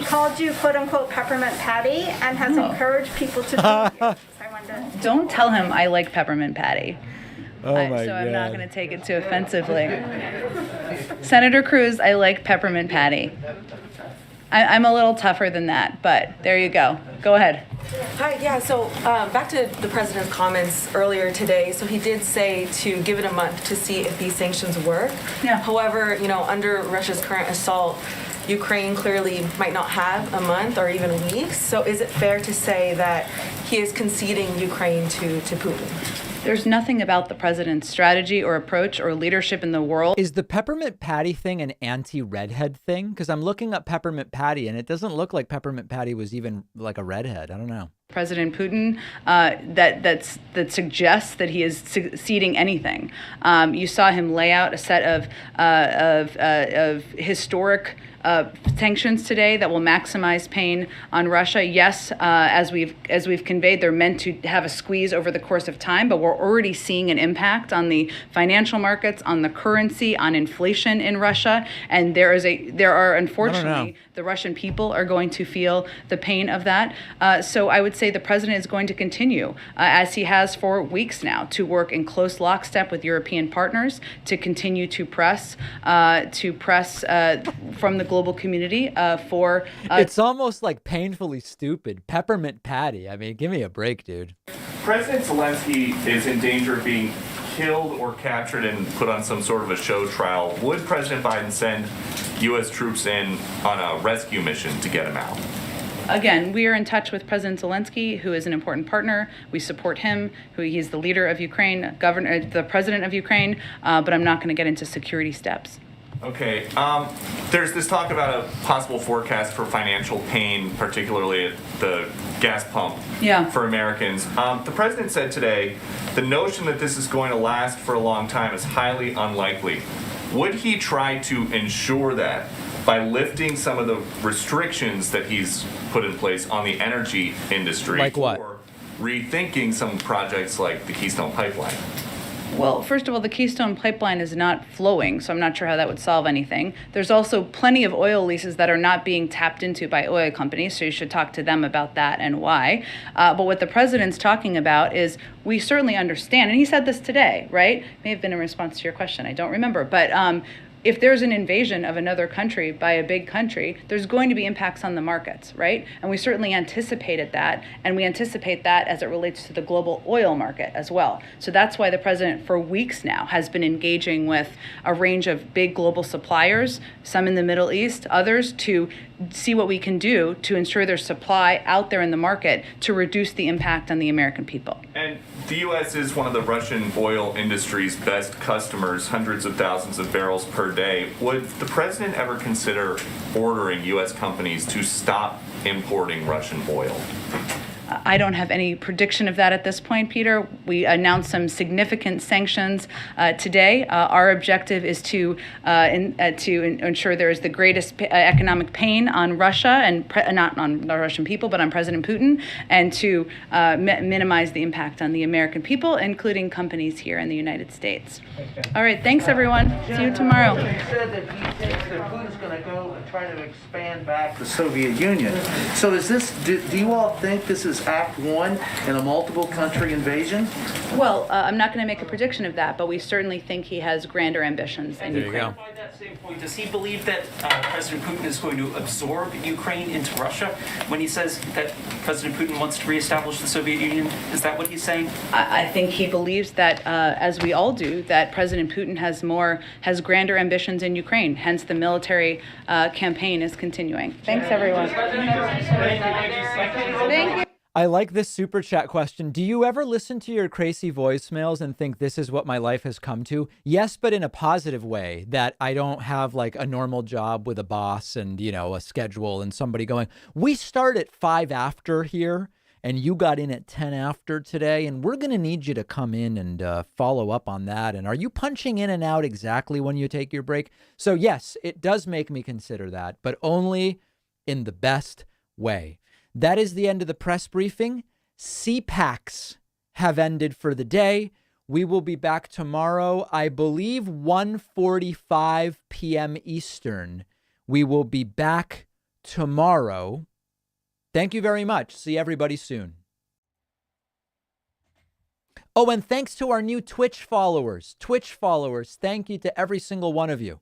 called you "quote unquote" peppermint patty, and has encouraged people to. So I wanted to. Don't tell him I like peppermint patty. Oh my So I'm not God. going to take it too offensively. Senator Cruz, I like peppermint patty. I'm a little tougher than that, but there you go. Go ahead. Hi, yeah, so back to the president's comments earlier today. So he did say to give it a month to see if these sanctions work. Yeah. However, under Russia's current assault, Ukraine clearly might not have a month or even weeks. So is it fair to say that he is conceding Ukraine to Putin? There's nothing about the president's strategy or approach or leadership in the world. Is the peppermint patty thing an anti-redhead thing? Because I'm looking up peppermint patty, and it doesn't look like peppermint patty was even like a redhead. I don't know. President Putin that suggests that he is ceding anything. You saw him lay out a set of historic sanctions today that will maximize pain on Russia. Yes, as we've conveyed, they're meant to have a squeeze over the course of time, but we're already seeing an impact on the financial markets, on the currency, on inflation in Russia, and there are unfortunately the Russian people are going to feel the pain of that. So I would say the president is going to continue, as he has for weeks now, to work in close lockstep with European partners to continue to press from the global community for. It's almost like painfully stupid. Peppermint patty. I mean, give me a break, dude. President Zelensky is in danger of being killed or captured and put on some sort of a show trial. Would President Biden send U.S. troops in on a rescue mission to get him out? Again, we are in touch with President Zelensky, who is an important partner. We support him, he's the leader of Ukraine, the president of Ukraine, but I'm not going to get into security steps. Okay. There's this talk about a possible forecast for financial pain, particularly at the gas pump for Americans. The president said today the notion that this is going to last for a long time is highly unlikely. Would he try to ensure that by lifting some of the restrictions that he's put in place on the energy industry? Like what? Or rethinking some projects like the Keystone Pipeline? Well, first of all, the Keystone Pipeline is not flowing, so I'm not sure how that would solve anything. There's also plenty of oil leases that are not being tapped into by oil companies, so you should talk to them about that and why. But what the president's talking about is we certainly understand, and he said this today, right? May have been in response to your question, I don't remember, but if there's an invasion of another country by a big country, there's going to be impacts on the markets, right? And we certainly anticipated that, and we anticipate that as it relates to the global oil market as well. So that's why the president for weeks now has been engaging with a range of big global suppliers, some in the Middle East, others, to see what we can do to ensure there's supply out there in the market to reduce the impact on the American people. And the U.S. is one of the Russian oil industry's best customers, hundreds of thousands of barrels per day. Would the president ever consider ordering U.S. companies to stop importing Russian oil? I don't have any prediction of that at this point, Peter. We announced some significant sanctions today. Our objective is to ensure there is the greatest economic pain on Russia, and not on the Russian people, but on President Putin, and to minimize the impact on the American people, including companies here in the United States. All right, thanks, everyone. See you tomorrow. He said that he thinks that Putin's going to go and try to expand back the Soviet Union. So is this? Do you all think this is Act One in a multiple country invasion? Well, I'm not going to make a prediction of that, but we certainly think he has grander ambitions in Ukraine. By that same point, does he believe that President Putin is going to absorb Ukraine into Russia when he says that President Putin wants to reestablish the Soviet Union? Is that what he's saying? I think he believes that, as we all do, that President Putin has grander ambitions in Ukraine. Hence, the military campaign is continuing. Thanks, everyone. Thank you. I like this super chat question. Do you ever listen to your crazy voicemails and think this is what my life has come to? Yes, but in a positive way, that I don't have like a normal job with a boss and, a schedule and somebody going, we start at 5 after here and you got in at 10 after today and we're going to need you to come in and follow up on that. And are you punching in and out exactly when you take your break? So yes, it does make me consider that, but only in the best way. That is the end of the press briefing. Cpacs have ended for the day. We will be back tomorrow, I believe 1:45 p.m. Eastern. We will be back tomorrow. Thank you very much. See everybody soon. Oh, and thanks to our new Twitch followers. Thank you to every single one of you.